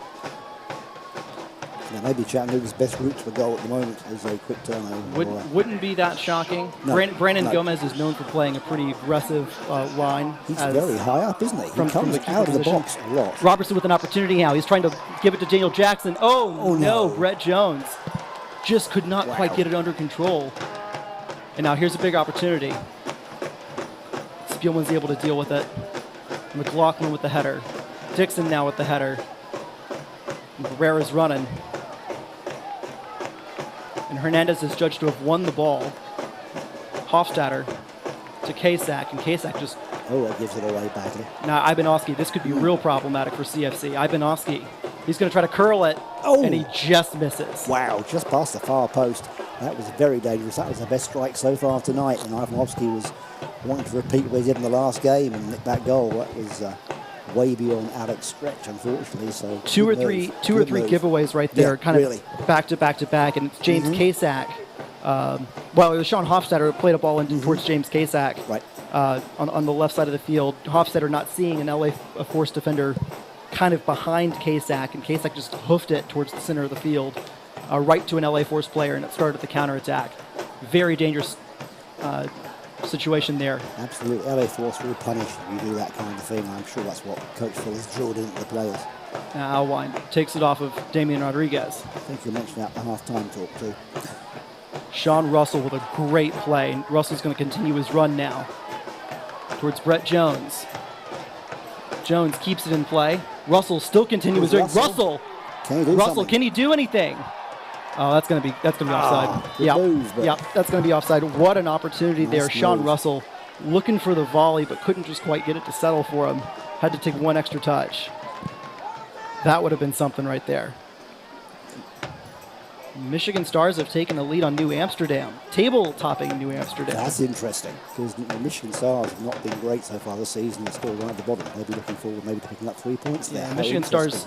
Speaker 1: Yeah, maybe Chattanooga's best route to a goal at the moment is a quick turnover.
Speaker 3: Wouldn't be that shocking.
Speaker 1: No,
Speaker 3: Brandon
Speaker 1: no.
Speaker 3: Gomez is known for playing a pretty aggressive line.
Speaker 1: He's very high up, isn't he?
Speaker 3: From
Speaker 1: He comes
Speaker 3: the keeper
Speaker 1: out of the
Speaker 3: position.
Speaker 1: box a lot.
Speaker 3: Robertson with an opportunity now. He's trying to give it to Daniel Jackson. Oh no,
Speaker 1: no.
Speaker 3: Brett Jones just could not quite get it under control. And now here's a big opportunity. Spielman's able to deal with it. McLaughlin with the header. Dixon now with the header. Barrera's running. And Hernandez is judged to have won the ball. Hofstadter to Kasak, and Kasak just...
Speaker 1: Oh, that gives it away badly.
Speaker 3: Now, Ibanovsky, this could be real problematic for CFC. Ibanovsky, he's going to try to curl it, and he just misses.
Speaker 1: Wow, just past the far post. That was very dangerous. That was the best strike so far tonight, and Ivanovsky was wanting to repeat what he did in the last game and nick that goal. That was way beyond Alex's stretch, unfortunately. So
Speaker 3: two or three giveaways right there, kind of back to back, and it's James Kasak. Well, it was Sean Hofstadter who played a ball in towards James Kasak.
Speaker 1: Right.
Speaker 3: On the left side of the field. Hofstadter not seeing an LA Force defender kind of behind Kasak, and Kasak just hoofed it towards the center of the field, right to an LA Force player, and it started the counterattack. Very dangerous situation there.
Speaker 1: Absolutely. LA Force will punish if you do that kind of thing. I'm sure that's what Coach Phil has drilled into the players.
Speaker 3: Alwine takes it off of Damian Rodriguez.
Speaker 1: I think you mentioned that in the half-time talk too.
Speaker 3: Sean Russell with a great play. And Russell's going to continue his run now towards Brett Jones. Jones keeps it in play. Russell still continues doing. Russell, can he do anything? Oh, that's going to be offside. Yep, that's going to be offside. What an opportunity there.
Speaker 1: Move.
Speaker 3: Sean Russell looking for the volley, but couldn't just quite get it to settle for him. Had to take one extra touch. That would have been something right there. Michigan Stars have taken the lead on New Amsterdam, table-topping New Amsterdam.
Speaker 1: That's interesting, because the Michigan Stars have not been great so far this season. They're still right at the bottom. They'll be looking forward maybe to picking up 3 points there.
Speaker 3: Yeah, Michigan Stars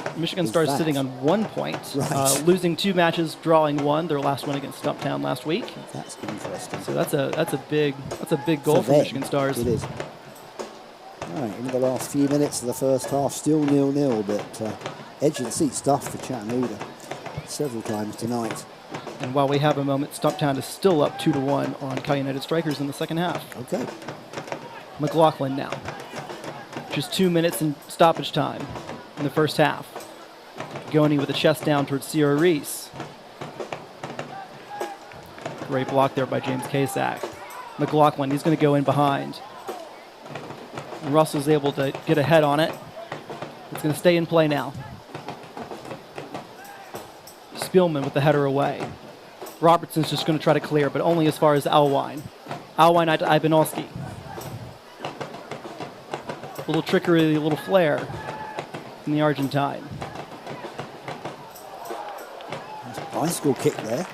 Speaker 3: sitting on 1 point,
Speaker 1: Right.
Speaker 3: losing 2 matches, drawing 1. Their last one against Stumptown last week.
Speaker 1: That's interesting.
Speaker 3: So that's a big goal for Michigan Stars.
Speaker 1: It is. All right, into the last few minutes of the first half, still 0-0, but edge and seat stuff for Chattanooga several times tonight.
Speaker 3: And while we have a moment, Stumptown is still up 2-1 on Cal United Strikers in the second half.
Speaker 1: Okay.
Speaker 3: McLaughlin now. Just 2 minutes in stoppage time in the first half. Goni with a chest down towards Sierra Reese. Great block there by James Kasak. McLaughlin, he's going to go in behind. And Russell's able to get a head on it. It's going to stay in play now. Spielman with the header away. Robertson's just going to try to clear, but only as far as Alwine. Alwine to Ibanovsky. little trickery, a little flair from the Argentine.
Speaker 1: Bicycle kick there.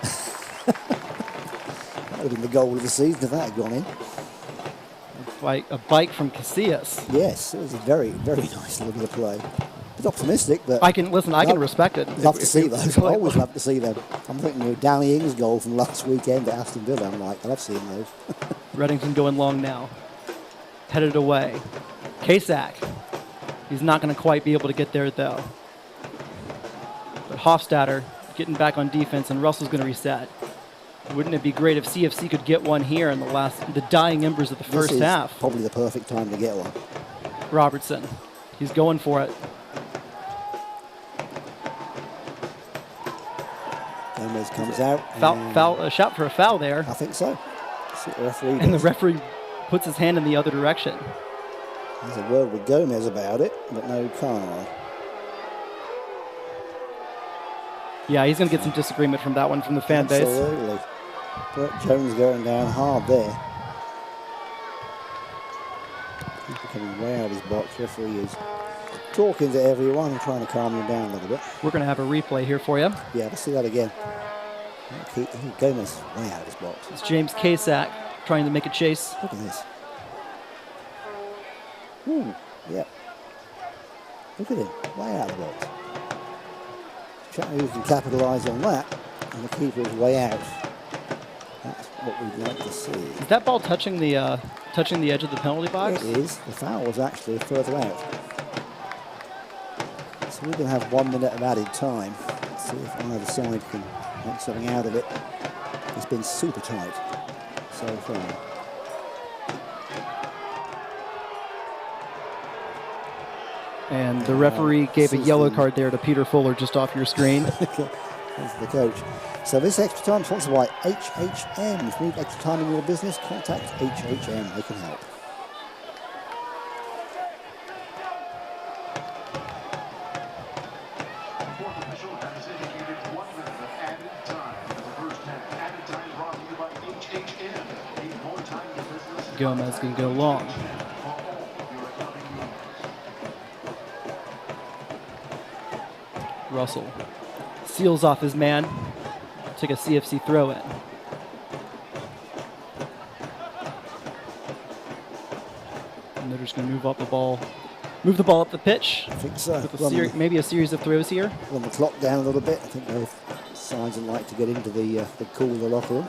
Speaker 1: That would have been the goal of the season if that had gone in.
Speaker 3: A bike from Casillas.
Speaker 1: Yes, it was a very, very nice look at the play. It's optimistic, but
Speaker 3: I can respect it.
Speaker 1: Love to see those. I always love to see them. I'm thinking of Danny Ings' goal from last weekend at Aston Villa. I'm like, I love seeing those.
Speaker 3: Reddington going long now. Headed away. Kasak. He's not going to quite be able to get there, though. But Hofstadter getting back on defense, and Russell's going to reset. Wouldn't it be great if CFC could get one here in the dying embers of the first half?
Speaker 1: Probably the perfect time to get one.
Speaker 3: Robertson. He's going for it.
Speaker 1: Gomez comes out.
Speaker 3: A shot for a foul there.
Speaker 1: I think so. See what the referee does.
Speaker 3: And the referee puts his hand in the other direction.
Speaker 1: There's a word with Gomez about it, but no card.
Speaker 3: Yeah, he's going to get some disagreement from that one from the fan base.
Speaker 1: Absolutely. Burt Jones going down hard there. He's becoming way out of his box. Referee is talking to everyone and trying to calm him down a little bit.
Speaker 3: We're going to have a replay here for you.
Speaker 1: Yeah, let's see that again. Gomez way out of his box.
Speaker 3: It's James Kasak trying to make a chase.
Speaker 1: Look at this. Ooh, yeah. Look at him, way out of the box. Chattanooga can capitalise on that, and the keeper is way out. That's what we'd like to see.
Speaker 3: Is that ball touching the edge of the penalty box?
Speaker 1: It is. The foul was actually further out. So we're going to have 1 minute of added time. Let's see if either side can make something out of it. It's been super tight so far.
Speaker 3: And the referee gave a yellow card there to Peter Fuller just off your screen.
Speaker 1: That's the coach. So this extra time is sponsored by HHM. If you need extra time in your business, contact HHM. They can help.
Speaker 3: Gomez can go long. Russell seals off his man. Take a CFC throw in. And they're just going to move the ball up the pitch.
Speaker 1: I think so.
Speaker 3: With maybe a series of throws here.
Speaker 1: Run the clock down a little bit. I think both sides would like to get into the cool of the locker room.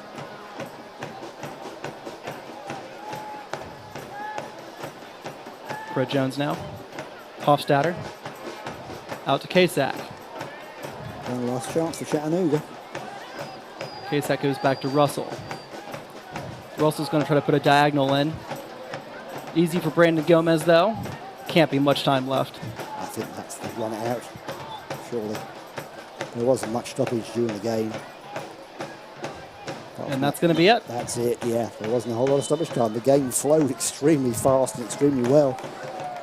Speaker 3: Fred Jones now. Hofstadter. Out to Kasak.
Speaker 1: One last chance for Chattanooga.
Speaker 3: Kasak goes back to Russell. Russell's going to try to put a diagonal in. Easy for Brandon Gomez, though. Can't be much time left.
Speaker 1: I think that's the run it out, surely. There wasn't much stoppage during the game.
Speaker 3: And that's going to be it.
Speaker 1: That's it, yeah. There wasn't a whole lot of stoppage time. The game flowed extremely fast and extremely well.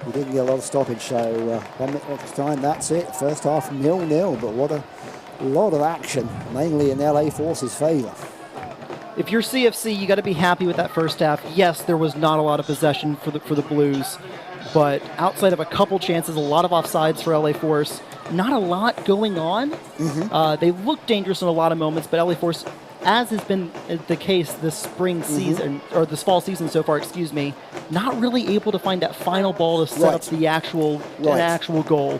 Speaker 1: We didn't get a lot of stoppage, so 1 minute extra time, that's it. First half 0-0, but what a lot of action, mainly in LA Force's favour.
Speaker 3: If you're CFC, you got to be happy with that first half. Yes, there was not a lot of possession for the Blues, but outside of a couple chances, a lot of offsides for LA Force, not a lot going on. Mm-hmm. They looked dangerous in a lot of moments, but LA Force, as has been the case this spring season, or this fall season so far, not really able to find that final ball to set up the actual goal.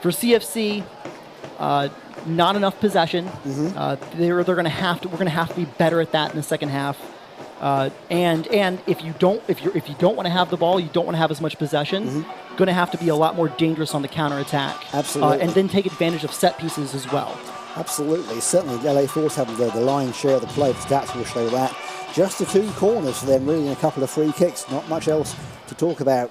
Speaker 3: For CFC, not enough possession. We're going to have to be better at that in the second half. And if you don't want to have the ball, you don't want to have as much possession. Going to have to be a lot more dangerous on the counterattack.
Speaker 1: Absolutely.
Speaker 3: And then take advantage of set pieces as well.
Speaker 1: Absolutely. Certainly, LA Force have the lion's share of the play. The stats will show that. Just the two corners for them, really, and a couple of free kicks. Not much else to talk about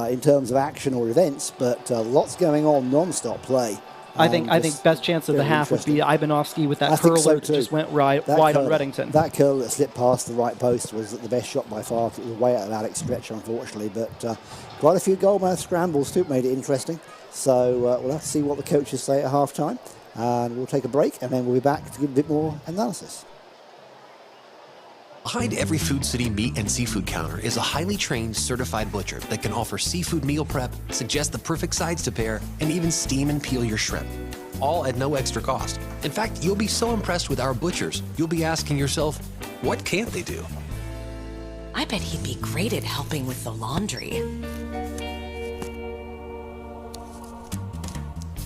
Speaker 1: in terms of action or events, but lots going on, non-stop play.
Speaker 3: I think best chance of the half would be Ibanovsky with that curler that just went wide on Reddington.
Speaker 1: That curler that slipped past the right post was the best shot by far. It was way out of Alex stretch, unfortunately, but quite a few goalmouth scrambles too, made it interesting. So we'll have to see what the coaches say at half-time, and we'll take a break, and then we'll be back to give a bit more analysis.
Speaker 6: Behind every Food City meat and seafood counter is a highly trained, certified butcher that can offer seafood meal prep, suggest the perfect sides to pair, and even steam and peel your shrimp. All at no extra cost. In fact, you'll be so impressed with our butchers, you'll be asking yourself, what can't they do?
Speaker 7: I bet he'd be great at helping with the laundry.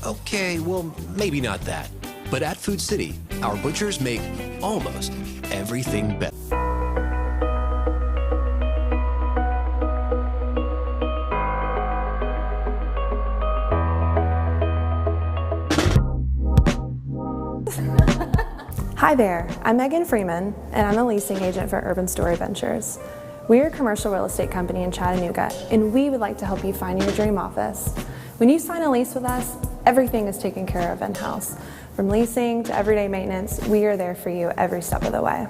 Speaker 6: Okay, well, maybe not that. But at Food City, our butchers make almost everything better.
Speaker 5: Hi there, I'm Megan Freeman, and I'm a leasing agent for Urban Story Ventures. We're a commercial real estate company in Chattanooga, and we would like to help you find your dream office. When you sign a lease with us, everything is taken care of in-house. From leasing to everyday maintenance, we are there for you every step of the way.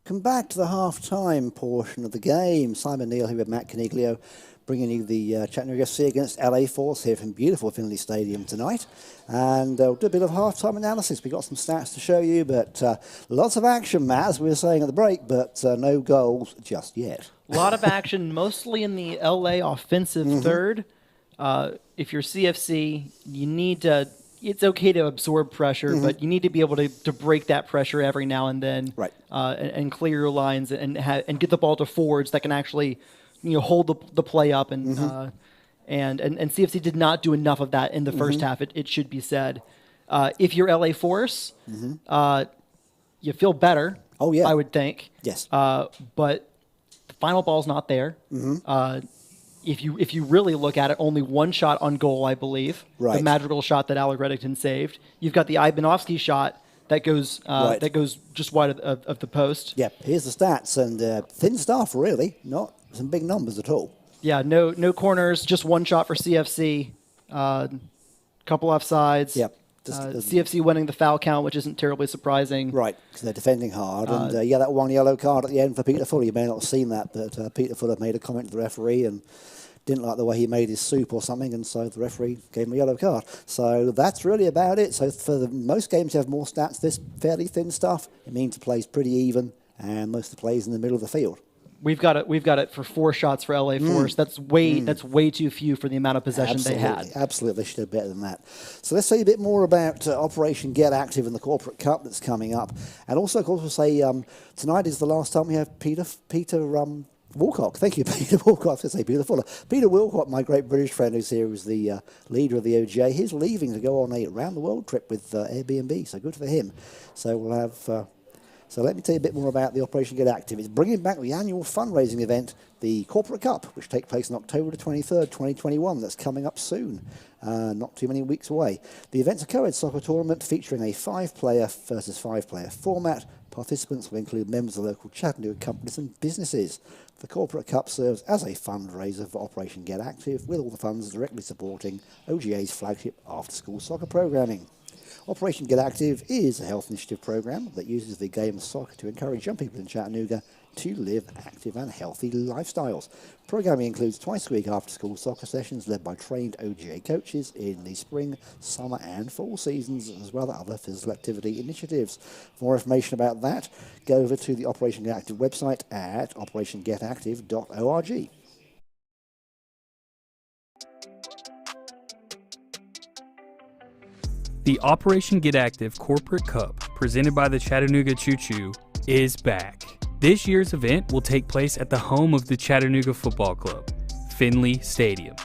Speaker 1: Welcome back to the half-time portion of the game. Simon Neal here with Matt Caniglio, bringing you the Chattanooga FC against LA Force here from beautiful Finley Stadium tonight. And we'll do a bit of half-time analysis. We've got some stats to show you, but lots of action, Matt, as we were saying at the break, but no goals just yet.
Speaker 3: A lot of action, mostly in the LA offensive third. If you're CFC, you need to... It's okay to absorb pressure, but you need to be able to break that pressure every now and then,
Speaker 1: right?
Speaker 3: And clear your lines and get the ball to forwards that can actually, hold the play up and CFC did not do enough of that in the first half. It should be said. If you're LA Force, you feel better.
Speaker 1: Oh yeah,
Speaker 3: I would think.
Speaker 1: Yes,
Speaker 3: but the final ball's not there. If you really look at it, only one shot on goal, I believe.
Speaker 1: Right.
Speaker 3: The magical shot that Alec Reddington saved. You've got the Ibanovsky shot that goes just wide of the post.
Speaker 1: Yeah, here's the stats, and thin stuff, really. Not some big numbers at all.
Speaker 3: Yeah, no corners, just one shot for CFC. Couple offsides.
Speaker 1: Yep.
Speaker 3: CFC winning the foul count, which isn't terribly surprising.
Speaker 1: Right, because they're defending hard. And that one yellow card at the end for Peter Fuller. You may not have seen that, but Peter Fuller made a comment to the referee and didn't like the way he made his soup or something, and so the referee gave him a yellow card. So that's really about it. So for most games to have more stats, this fairly thin stuff, it means the play's pretty even, and most of the play's in the middle of the field.
Speaker 3: We've got it for 4 shots for LA Force. That's way too few for the amount of possession they had.
Speaker 1: Absolutely, they should have better than that. So let's say a bit more about Operation Get Active and the Corporate Cup that's coming up, and also, of course, we'll say tonight is the last time we have Peter Wilcock. Thank you, Peter Wilcock. I was going to say Peter Fuller. Peter Wilcock, my great British friend who's here, is the leader of the OGA. He's leaving to go on a round-the-world trip with Airbnb, so good for him. So we'll have... So let me tell you a bit more about the Operation Get Active. It's bringing back the annual fundraising event, the Corporate Cup, which takes place on October the 23rd, 2021. That's coming up soon, not too many weeks away. The event's a co-ed soccer tournament featuring a 5-player versus 5-player format. Participants will include members of local Chattanooga companies and businesses. The Corporate Cup serves as a fundraiser for Operation Get Active, with all the funds directly supporting OGA's flagship after-school soccer programming. Operation Get Active is a health initiative program that uses the game of soccer to encourage young people in Chattanooga to live active and healthy lifestyles. Programming includes twice a week after-school soccer sessions led by trained OGA coaches in the spring, summer and fall seasons, as well as other physical activity initiatives. For more information about that, go over to the Operation Get Active website at operationgetactive.org.
Speaker 8: The Operation Get Active Corporate Cup, presented by the Chattanooga Choo Choo, is back. This year's event will take place at the home of the Chattanooga Football Club, Finley Stadium.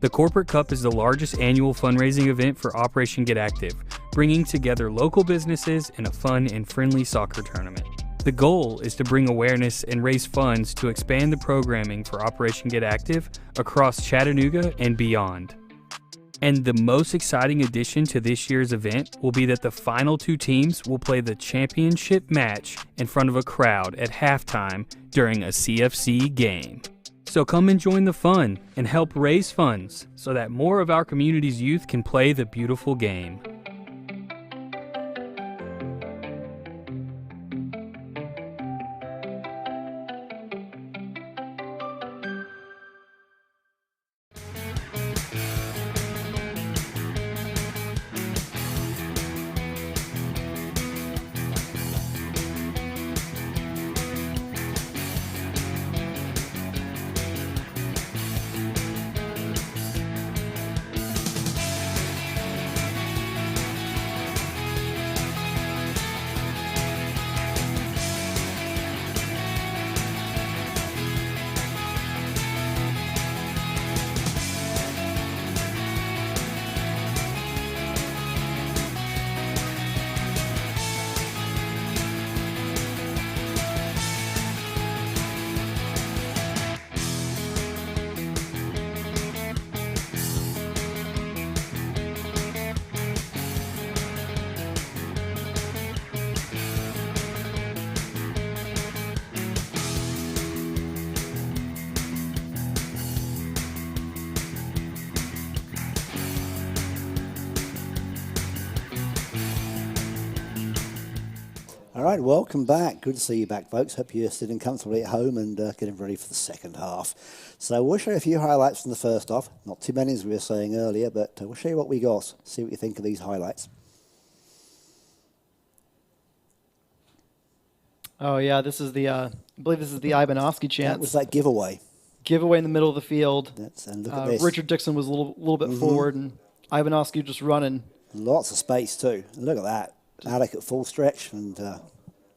Speaker 8: The Corporate Cup is the largest annual fundraising event for Operation Get Active, bringing together local businesses in a fun and friendly soccer tournament. The goal is to bring awareness and raise funds to expand the programming for Operation Get Active across Chattanooga and beyond. And the most exciting addition to this year's event will be that the final 2 teams will play the championship match in front of a crowd at halftime during a CFC game. So come and join the fun and help raise funds so that more of our community's youth can play the beautiful game.
Speaker 1: All right, welcome back. Good to see you back, folks. Hope you're sitting comfortably at home and getting ready for the second half. So we'll show you a few highlights from the first half. Not too many, as we were saying earlier, but we'll show you what we got. See what you think of these highlights.
Speaker 3: Oh, yeah, this is the, I believe this is the Ibanovsky chance.
Speaker 1: That was that giveaway.
Speaker 3: Giveaway in the middle of the field.
Speaker 1: And look at this.
Speaker 3: Richard Dixon was a little bit forward, and Ibanovsky just running.
Speaker 1: Lots of space, too. And look at that. Alec at full stretch, and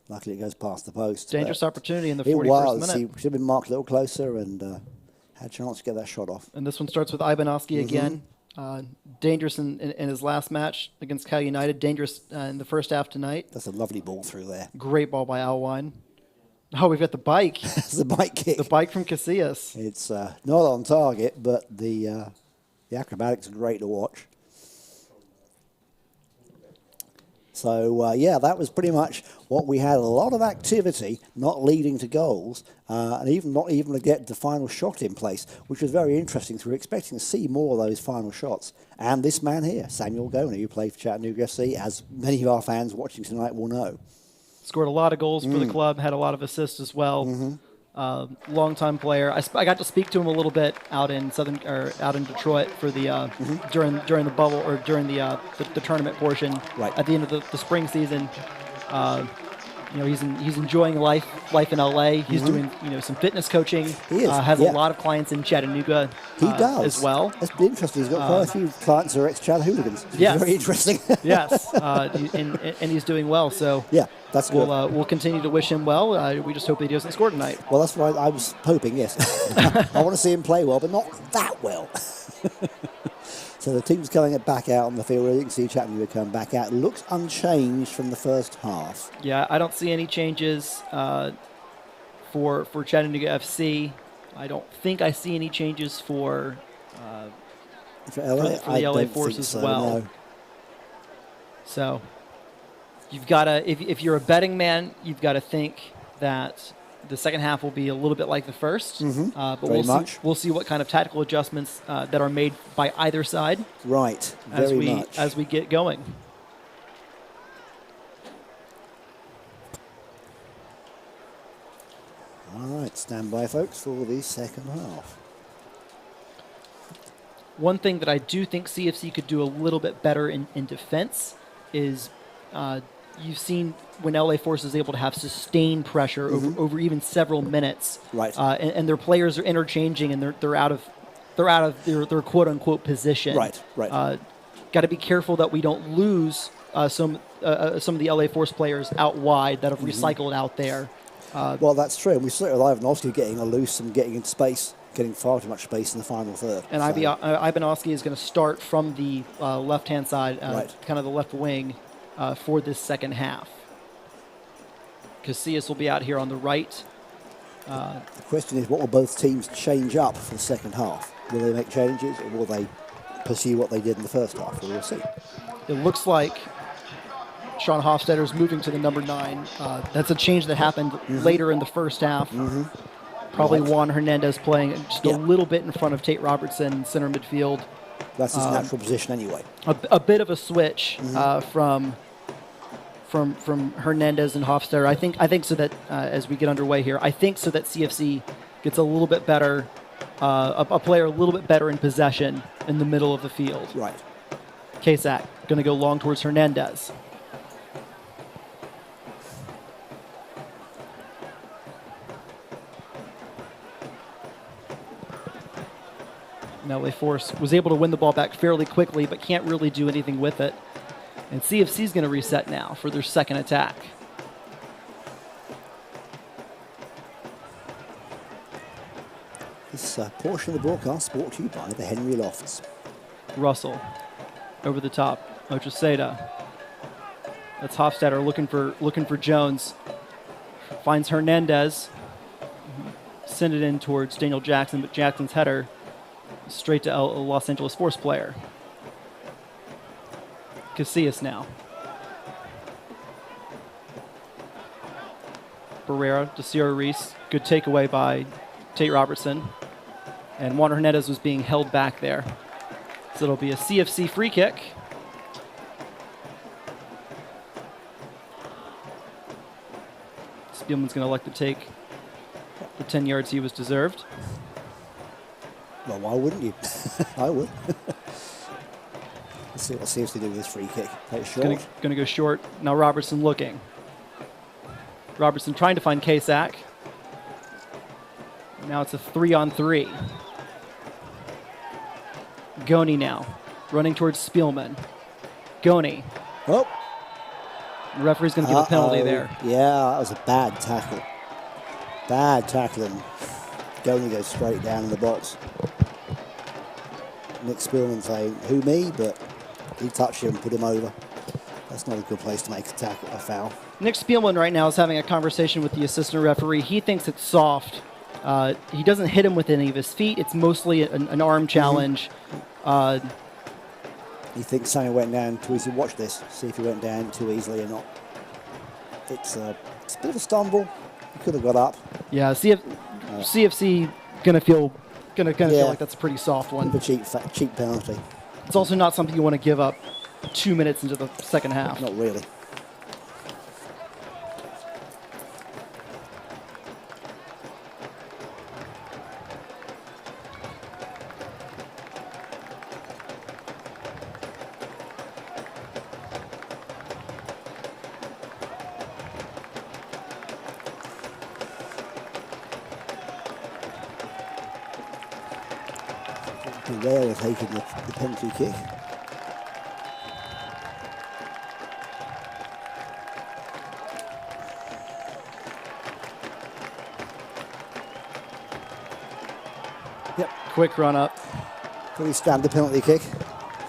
Speaker 1: luckily it goes past the post.
Speaker 3: Dangerous opportunity in the
Speaker 1: 41st
Speaker 3: minute.
Speaker 1: He should have been marked a little closer and had a chance to get that shot off.
Speaker 3: And this one starts with Ibanovsky again. Dangerous in his last match against Cal United. Dangerous in the first half tonight.
Speaker 1: That's a lovely ball through there.
Speaker 3: Great ball by Alwine. Oh, we've got the bike.
Speaker 1: It's the bike kick.
Speaker 3: The bike from Casillas.
Speaker 1: It's not on target, but the acrobatics are great to watch. So, yeah, that was pretty much what we had. A lot of activity, not leading to goals, and not even to get the final shot in place, which was very interesting. So we're expecting to see more of those final shots. And this man here, Samuel Gona, who played for Chattanooga FC, as many of our fans watching tonight will know.
Speaker 3: Scored a lot of goals for the club, had a lot of assists as well. Long-time player. I got to speak to him a little bit out in Detroit for the during the bubble or during the tournament portion.
Speaker 1: Right.
Speaker 3: At the end of the spring season. He's enjoying life in LA. He's doing some fitness coaching.
Speaker 1: He is.
Speaker 3: Has a lot of clients in Chattanooga.
Speaker 1: He does
Speaker 3: as well.
Speaker 1: That's been interesting. He's got quite a few clients who are ex-Chat hooligans.
Speaker 3: Yes.
Speaker 1: Very interesting.
Speaker 3: Yes, and he's doing well. So
Speaker 1: yeah, that's good.
Speaker 3: We'll continue to wish him well. We just hope that he doesn't score tonight.
Speaker 1: Well, that's what I was hoping. Yes, I want to see him play well, but not that well. So the team's coming back out on the field. You can see Chattanooga come back out. It looks unchanged from the first half.
Speaker 3: Yeah, I don't see any changes for Chattanooga FC. I don't think I see any changes for
Speaker 1: LA,
Speaker 3: for the LA Force as well. No. So you've got to, if you're a betting man, you've got to think that the second half will be a little bit like the first, but we'll see what kind of tactical adjustments that are made by either side.
Speaker 1: Right,
Speaker 3: as we get going.
Speaker 1: All right, stand by, folks, for the second half.
Speaker 3: One thing that I do think CFC could do a little bit better in defense is you've seen when LA Force is able to have sustained pressure over even several minutes,
Speaker 1: right?
Speaker 3: And their players are interchanging and they're out of their quote unquote position,
Speaker 1: right.
Speaker 3: Got to be careful that we don't lose some of the LA Force players out wide that have recycled out there.
Speaker 1: Well, that's true. We saw Ibanovsky getting loose and getting into space, getting far too much space in the final third.
Speaker 3: And so. Ibanovsky is going to start from the left-hand side, kind of the left wing, for this second half. Casillas will be out here on the right.
Speaker 1: The question is, what will both teams change up for the second half? Will they make changes, or will they pursue what they did in the first half? We'll see.
Speaker 3: It looks like Sean Hofstadter's moving to the number 9. That's a change that happened later in the first half. Probably Juan Hernandez playing just a little bit in front of Tate Robertson, center midfield.
Speaker 1: That's his natural position anyway.
Speaker 3: A bit of a switch from Hernandez and Hofstadter. I think so that as we get underway here, I think so that CFC gets a little bit better, a player a little bit better in possession in the middle of the field.
Speaker 1: Right.
Speaker 3: Kasak going to go long towards Hernandez. LA Force was able to win the ball back fairly quickly, but can't really do anything with it. And CFC is going to reset now for their second attack.
Speaker 1: This portion of the broadcast brought to you by the Henry Lofts.
Speaker 3: Russell over the top. Ocheseda. That's Hofstadter looking for Jones. Finds Hernandez. Send it in towards Daniel Jackson, but Jackson's header straight to a Los Angeles Force player. Casillas now. Barrera to Sierra Reese. Good takeaway by Tate Robertson. And Juan Hernandez was being held back there. So it'll be a CFC free kick. Spielman's going to elect to take the 10 yards he was deserved.
Speaker 1: Well, why wouldn't you? I would. Let's see what CFC do with this free kick. Take it short.
Speaker 3: Going to go short. Now Robertson looking. Robertson trying to find Kasak. Now it's a 3-on-3. Goni now, running towards Spielman. Goni.
Speaker 1: Oh.
Speaker 3: The referee's going to give a penalty there.
Speaker 1: Yeah, that was a bad tackle. Bad tackling. Goni goes straight down in the box. Nick Spielman saying, who, me? But he touched him, put him over. That's not a good place to make a foul.
Speaker 3: Nick Spielman right now is having a conversation with the assistant referee. He thinks it's soft. He doesn't hit him with any of his feet. It's mostly an arm challenge.
Speaker 1: He thinks Samuel went down too easily. Watch this. See if he went down too easily or not. It's a bit of a stumble. He could have got up.
Speaker 3: Yeah, CFC gonna feel like that's a pretty soft one.
Speaker 1: A cheap penalty.
Speaker 3: It's also not something you want to give up 2 minutes into the second half.
Speaker 1: Not really. Rare taking the penalty kick. Yep.
Speaker 3: Quick run up.
Speaker 1: Pretty standard penalty kick.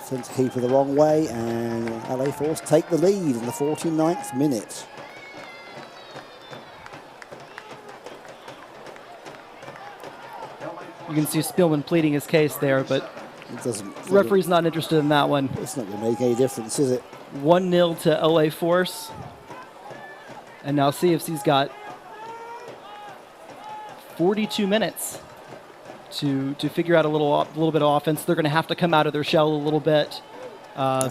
Speaker 1: Sends the keeper the wrong way, and LA Force take the lead in the 49th minute.
Speaker 3: You can see Spielman pleading his case there, but
Speaker 1: the
Speaker 3: referee's not interested in that one.
Speaker 1: It's not going to make any difference, is it?
Speaker 3: 1-0 to LA Force. And now CFC's got 42 minutes to figure out a little bit of offense. They're going to have to come out of their shell a little bit.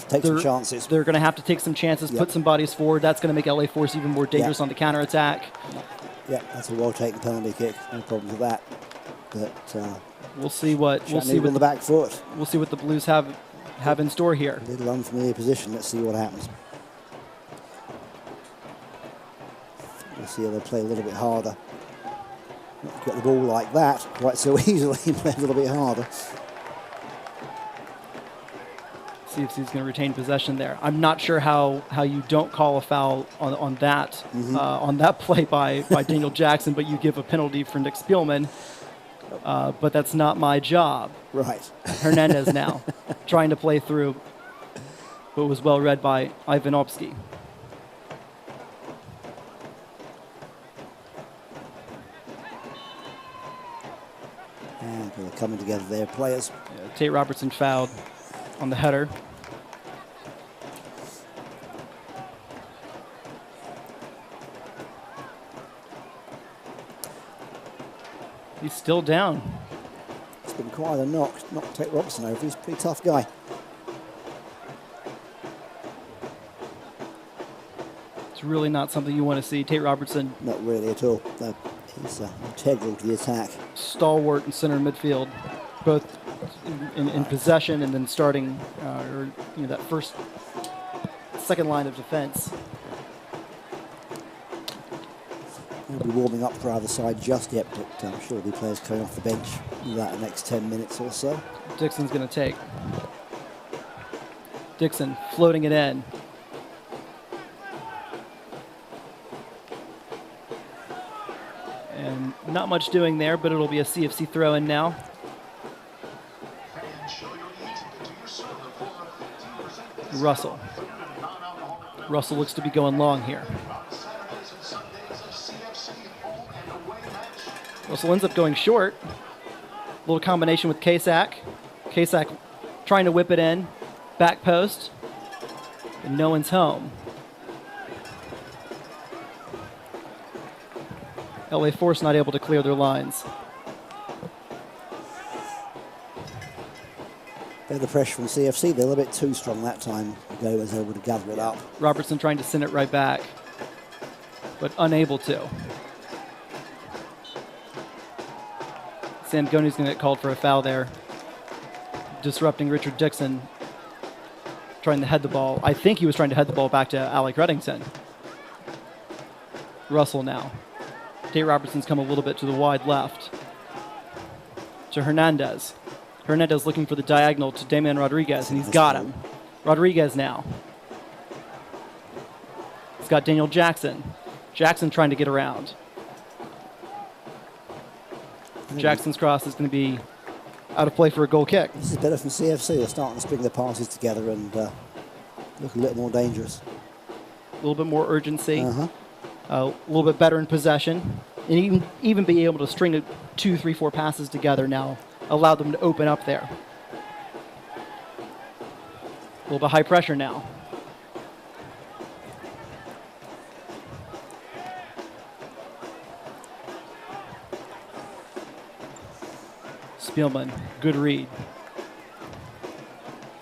Speaker 1: Take some chances.
Speaker 3: They're going to have to take some chances, put some bodies forward. That's going to make LA Force even more dangerous on the counterattack.
Speaker 1: Yeah, that's a well-taken penalty kick. No problems with that. But
Speaker 3: we'll see what
Speaker 1: on the back foot.
Speaker 3: We'll see what the Blues have in store here.
Speaker 1: A little unfamiliar position. Let's see what happens. We'll see how they play a little bit harder. Not get the ball like that quite so easily. Play a little bit harder.
Speaker 3: CFC's going to retain possession there. I'm not sure how you don't call a foul on that play by Daniel Jackson, but you give a penalty for Nick Spielman. But that's not my job.
Speaker 1: Right.
Speaker 3: Hernandez now trying to play through, but was well read by Ivanovsky.
Speaker 1: And they're coming together there, players.
Speaker 3: Yeah, Tate Robertson fouled on the header. He's still down.
Speaker 1: It's been quite a knock Tate Robertson over. He's a pretty tough guy.
Speaker 3: It's really not something you want to see. Tate Robertson.
Speaker 1: Not really at all. No, he's integral to the attack.
Speaker 3: Stalwart in center midfield, both in possession and then starting, that second line of defense.
Speaker 1: He'll be warming up for either side just yet, but I'm sure there'll be players coming off the bench in the next 10 minutes or so.
Speaker 3: Dixon's going to take. Dixon floating it in. And not much doing there, but it'll be a CFC throw in now. Russell. Russell looks to be going long here. Russell ends up going short. A little combination with Kasak. Kasak trying to whip it in. Back post. And no one's home. LA Force not able to clear their lines.
Speaker 1: They're the pressure from CFC. They're a little bit too strong that time. Gomez able to gather it up.
Speaker 3: Robertson trying to send it right back, but unable to. Sam Goni's going to get called for a foul there, disrupting Richard Dixon, trying to head the ball. I think he was trying to head the ball back to Alec Reddington. Russell now. Tate Robertson's come a little bit to the wide left. To Hernandez. Hernandez looking for the diagonal to Damian Rodriguez, and he's got him. Rodriguez now. He's got Daniel Jackson. Jackson trying to get around. Jackson's cross is going to be out of play for a goal kick.
Speaker 1: This is better from CFC. They're starting to string their passes together and look a little more dangerous.
Speaker 3: A little bit more urgency. A little bit better in possession. And even be able to string 2, 3, 4 passes together now allowed them to open up there. A little bit high pressure now. Spielman, good read.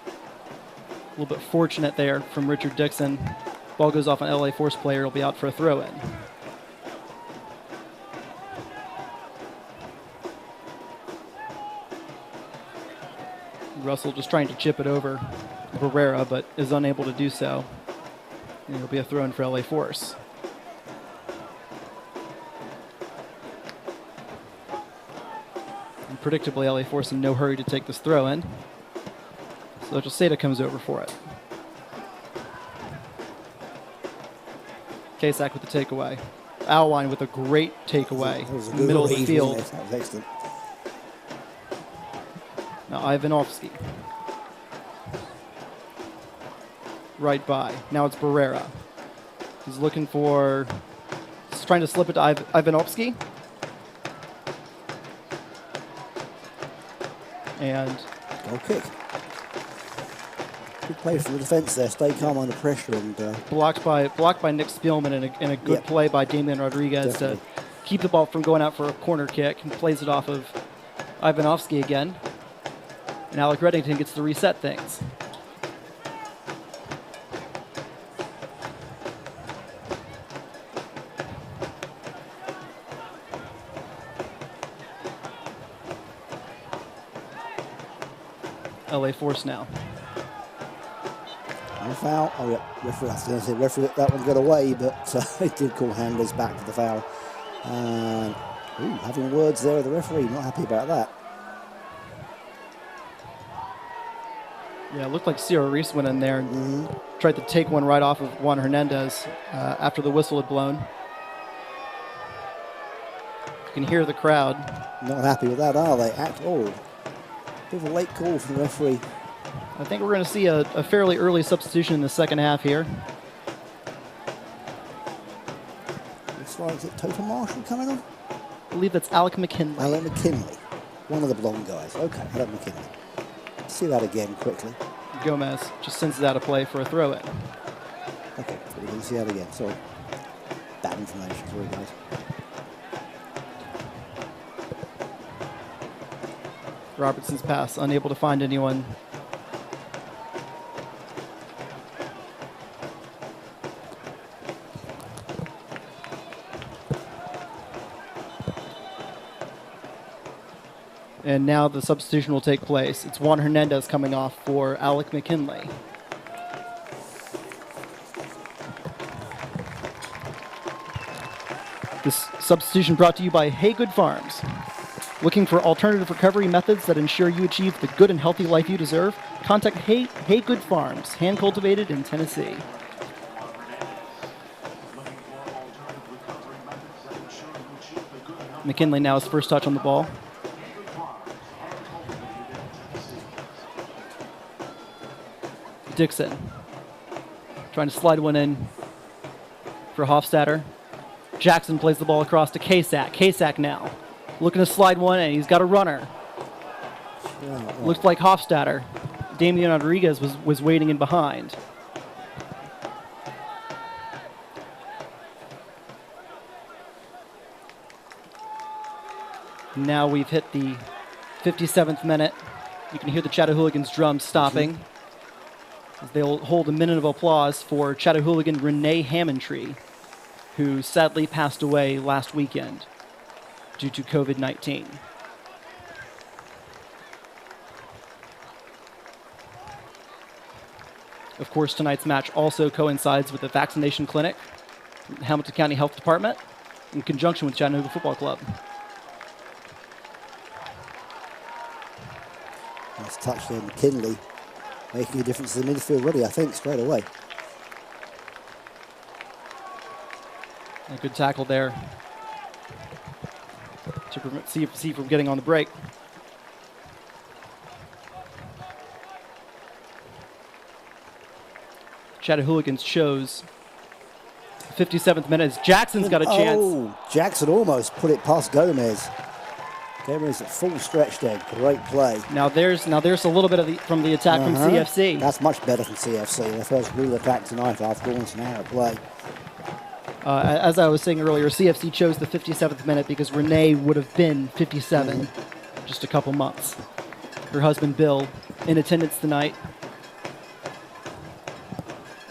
Speaker 3: A little bit fortunate there from Richard Dixon. Ball goes off an LA Force player. It'll be out for a throw-in. Russell just trying to chip it over Barrera, but is unable to do so. And it'll be a throw-in for LA Force. And predictably, LA Force in no hurry to take this throw-in. So Joseda comes over for it. Kasak with the takeaway. Alwine with a great takeaway. In the middle of the field.
Speaker 1: That was excellent.
Speaker 3: Now Ivanovsky. Right by. Now it's Barrera. He's looking for... He's trying to slip it to Ivanovsky. And...
Speaker 1: Goal kick. Good play from the defence there. Stay calm under pressure and...
Speaker 3: blocked by Nick Spielman and a good play by Damian Rodriguez
Speaker 1: Definitely.
Speaker 3: to keep the ball from going out for a corner kick, and plays it off of Ivanovsky again. And Alec Reddington gets to reset things. LA Force now.
Speaker 1: And a foul. Oh, yeah. Referee, I was going to say, referee let that one get away, but he did call handlers back for the foul. Having words there with the referee. Not happy about that.
Speaker 3: Yeah, it looked like Ciro Reese went in there and tried to take one right off of Juan Hernandez after the whistle had blown. You can hear the crowd.
Speaker 1: Not happy with that, are they? Bit of a late call from the referee.
Speaker 3: I think we're going to see a fairly early substitution in the second half here.
Speaker 1: Looks like, is it Total Marshall coming on?
Speaker 3: I believe that's Alec McKinley.
Speaker 1: Alec McKinley. One of the blonde guys. Okay, Alec McKinley. See that again quickly.
Speaker 3: Gomez just sends it out of play for a throw-in.
Speaker 1: Okay, we're going to see that again. Sorry. Bad information. Sorry, guys.
Speaker 3: Robertson's pass, unable to find anyone. And now the substitution will take place. It's Juan Hernandez coming off for Alec McKinley. This substitution brought to you by Hey Good Farms. Looking for alternative recovery methods that ensure you achieve the good and healthy life you deserve? Contact Hey Good Farms, hand cultivated in Tennessee. McKinley now his first touch on the ball. Dixon trying to slide one in for Hofstadter. Jackson plays the ball across to Kasak. Kasak now looking to slide one, and he's got a runner. Looks like Hofstadter. Damian Rodriguez was waiting in behind. Now we've hit the 57th minute. You can hear the Chattahooligans drums stopping. As they'll hold a minute of applause for Chattahooligan Renee Hammondtree, who sadly passed away last weekend due to COVID-19. Of course, tonight's match also coincides with the vaccination clinic from the Hamilton County Health Department in conjunction with Chattanooga Football Club.
Speaker 1: Nice touch there, McKinley, making a difference in the midfield already, I think, straight away.
Speaker 3: A good tackle there to prevent CFC from getting on the break. Chattanooga chose 57th minute. Jackson's got a chance.
Speaker 1: Oh, Jackson almost put it past Gomez. Gomez at full stretch there. Great play.
Speaker 3: Now there's a little bit from the attack from CFC.
Speaker 1: That's much better from CFC. Their first real attack tonight after almost an hour of play.
Speaker 3: As I was saying earlier, CFC chose the 57th minute because Renee would have been 57 just a couple months. Her husband Bill in attendance tonight.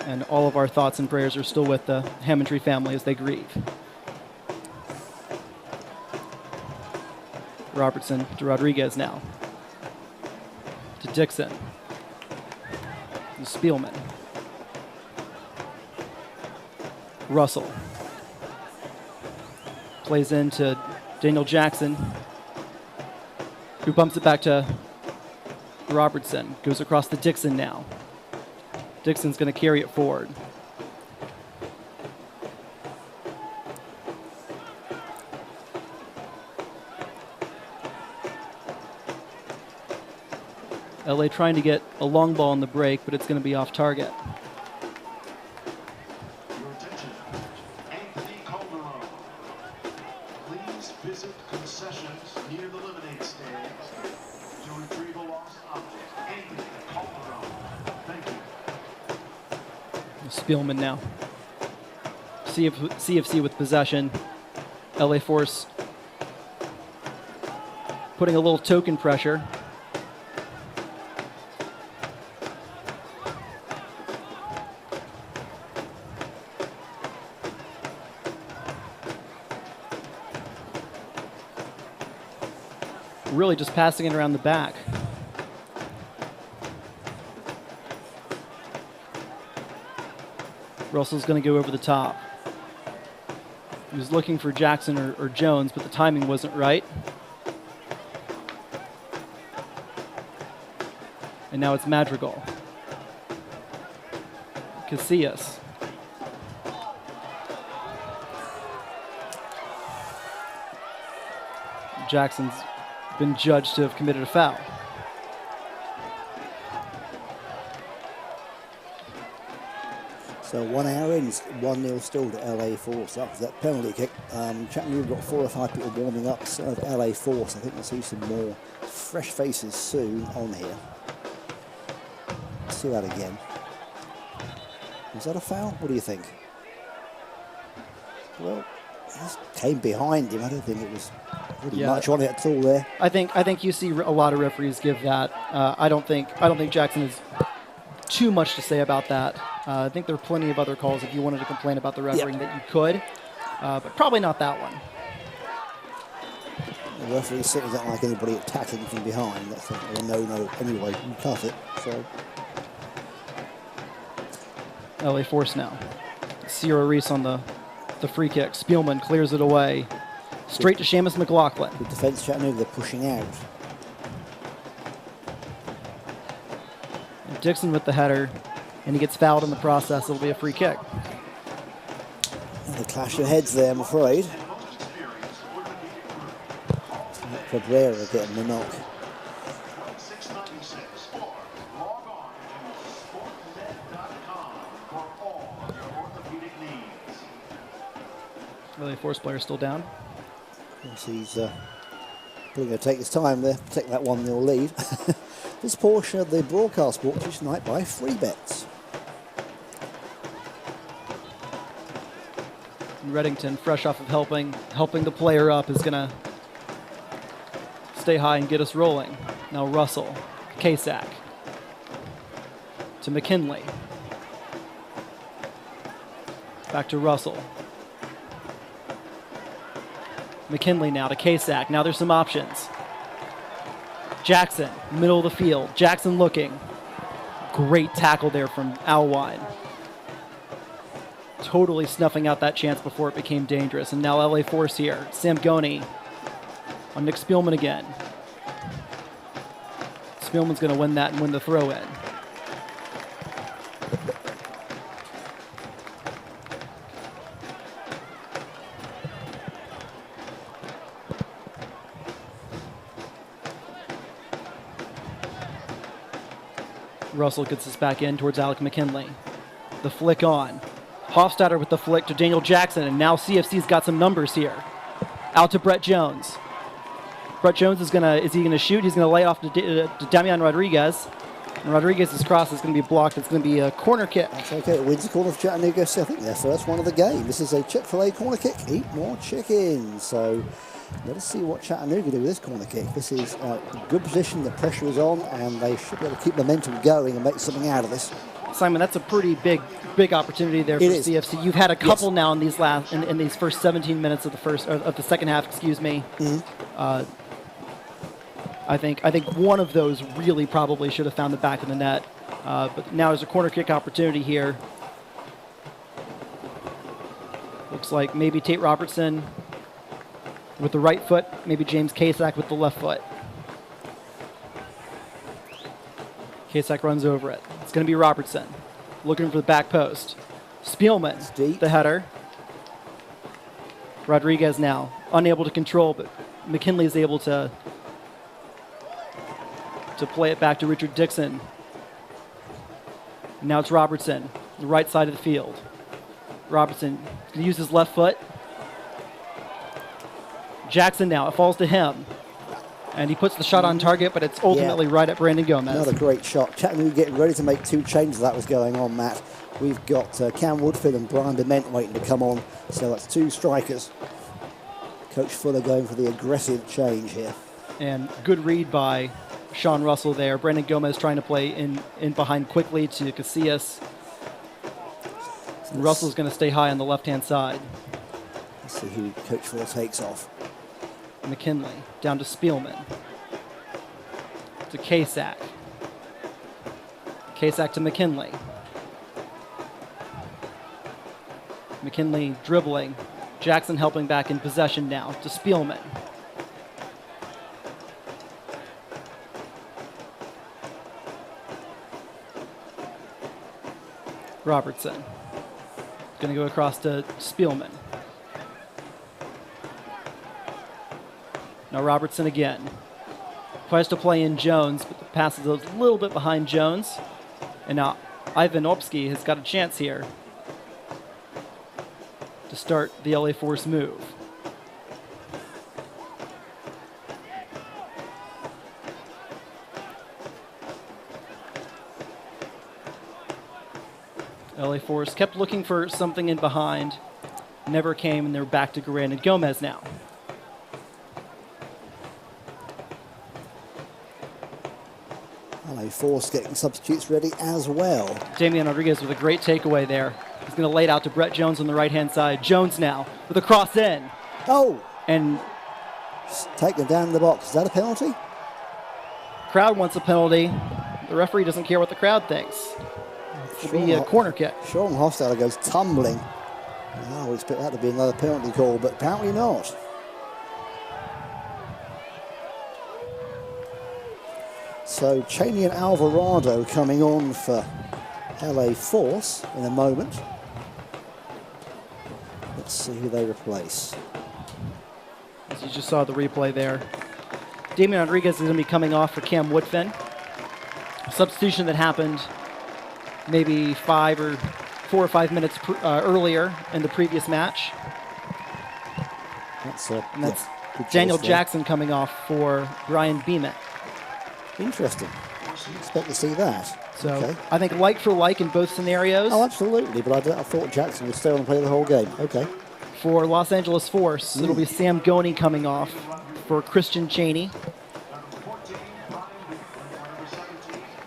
Speaker 3: And all of our thoughts and prayers are still with the Hammondtree family as they grieve. Robertson to Rodriguez now. To Dixon. To Spielman. Russell. Plays into Daniel Jackson, who bumps it back to Robertson. Goes across to Dixon now. Dixon's going to carry it forward. LA trying to get a long ball on the break, but it's going to be off target.
Speaker 9: Your attention, Anthony Calderon. Please visit concessions near the lemonade stand to retrieve a lost object. Anthony Calderon. Thank you.
Speaker 3: Spielman now. CFC with possession. LA Force putting a little token pressure. Really just passing it around the back. Russell's going to go over the top. He was looking for Jackson or Jones, but the timing wasn't right. And now it's Madrigal. Casillas. Jackson's been judged to have committed a foul.
Speaker 1: So 1 hour in, 1-0 still to LA Force. That was that penalty kick. Chattanooga got 4 or 5 people warming up. So LA Force, I think we'll see some more fresh faces soon on here. Let's see that again. Was that a foul? What do you think? Well, he just came behind him. I don't think it was really much on it at all there.
Speaker 3: I think you see a lot of referees give that. I don't think Jackson has too much to say about that. I think there are plenty of other calls if you wanted to complain about the refereeing that you could, but probably not that one.
Speaker 1: The referee certainly don't like anybody attacking from behind. That's a no-no anyway. You cut it. So
Speaker 3: LA Force now. Sierra Reese on the free kick. Spielman clears it away. Straight to Seamus McLaughlin.
Speaker 1: Good defense, Chattanooga. They're pushing out.
Speaker 3: And Dixon with the header, and he gets fouled in the process. It'll be a free kick.
Speaker 1: And a clash of heads there, I'm afraid. Cabrera getting the knock.
Speaker 3: LA Force player still down.
Speaker 1: Yes, he's going to take his time there, take that 1-0 lead. This portion of the broadcast brought to you tonight by Free Bets.
Speaker 3: And Reddington, fresh off of helping the player up, is going to stay high and get us rolling. Now Russell, Kasak, to McKinley. Back to Russell. McKinley now to Kasak. Now there's some options. Jackson, middle of the field. Jackson looking. Great tackle there from Alwine. Totally snuffing out that chance before it became dangerous. And now LA Force here. Sam Goni on Nick Spielman again. Spielman's going to win that and win the throw-in. Russell gets us back in towards Alec McKinley. The flick on. Hofstadter with the flick to Daniel Jackson, and now CFC's got some numbers here. Out to Brett Jones. Brett Jones is he gonna shoot? He's gonna lay off to Damian Rodriguez. And Rodriguez's cross is gonna be blocked. It's gonna be a corner kick.
Speaker 1: That's okay. It wins the corner for Chattanooga. So I think their first one of the game. This is a Chick-fil-A corner kick. Eat more chicken. So let us see what Chattanooga do with this corner kick. This is a good position. The pressure is on, and they should be able to keep momentum going and make something out of this.
Speaker 3: Simon, that's a pretty big opportunity there for CFC. You've had a couple now in these in these first 17 minutes of the second half. Excuse me. Mm-hmm. I think one of those really probably should have found the back of the net. But now there's a corner kick opportunity here. Looks like maybe Tate Robertson with the right foot, maybe James Kasak with the left foot. Kasak runs over it. It's going to be Robertson looking for the back post. Spielman, the header. Rodriguez now unable to control, but McKinley is able to play it back to Richard Dixon. Now it's Robertson, the right side of the field. Robertson going to use his left foot. Jackson now, it falls to him. And he puts the shot on target, but it's ultimately right at Brandon Gomez.
Speaker 1: Not a great shot. Chattanooga getting ready to make two changes. That was going on, Matt. We've got Cam Woodford and Brian Bement waiting to come on. So that's two strikers. Coach Fuller going for the aggressive change here.
Speaker 3: And good read by Sean Russell there. Brandon Gomez trying to play in behind quickly to Casillas. Russell's going to stay high on the left-hand side.
Speaker 1: Let's see who Coach Fuller takes off.
Speaker 3: McKinley down to Spielman. To Kasak. Kasak to McKinley. McKinley dribbling. Jackson helping back in possession now to Spielman. Robertson. Going to go across to Spielman. Now Robertson again. Tries to play in Jones, but the pass is a little bit behind Jones. And now Ivanovsky has got a chance here to start the LA Force move. LA Force kept looking for something in behind. Never came, and they're back to Brandon Gomez now.
Speaker 1: LA Force getting substitutes ready as well.
Speaker 3: Damian Rodriguez with a great takeaway there. He's going to lay it out to Brett Jones on the right-hand side. Jones now with a cross in.
Speaker 1: Oh!
Speaker 3: And
Speaker 1: take them down in the box. Is that a penalty?
Speaker 3: Crowd wants a penalty. The referee doesn't care what the crowd thinks. It'll be a corner kick.
Speaker 1: Sean Hofstadter goes tumbling. I would expect that to be another penalty call, but apparently not. So Cheney and Alvarado coming on for LA Force in a moment. Let's see who they replace.
Speaker 3: As you just saw the replay there. Damian Rodriguez is going to be coming off for Cam Woodfin. A substitution that happened maybe 4 or 5 minutes earlier in the previous match. That's Daniel Jackson coming off for Brian Beeman.
Speaker 1: Interesting. Didn't expect to see that.
Speaker 3: So okay. I think like for like in both scenarios.
Speaker 1: Oh, absolutely. But I thought Jackson would stay on and play the whole game. Okay.
Speaker 3: For Los Angeles Force, it'll be Sam Goni coming off for Christian Cheney.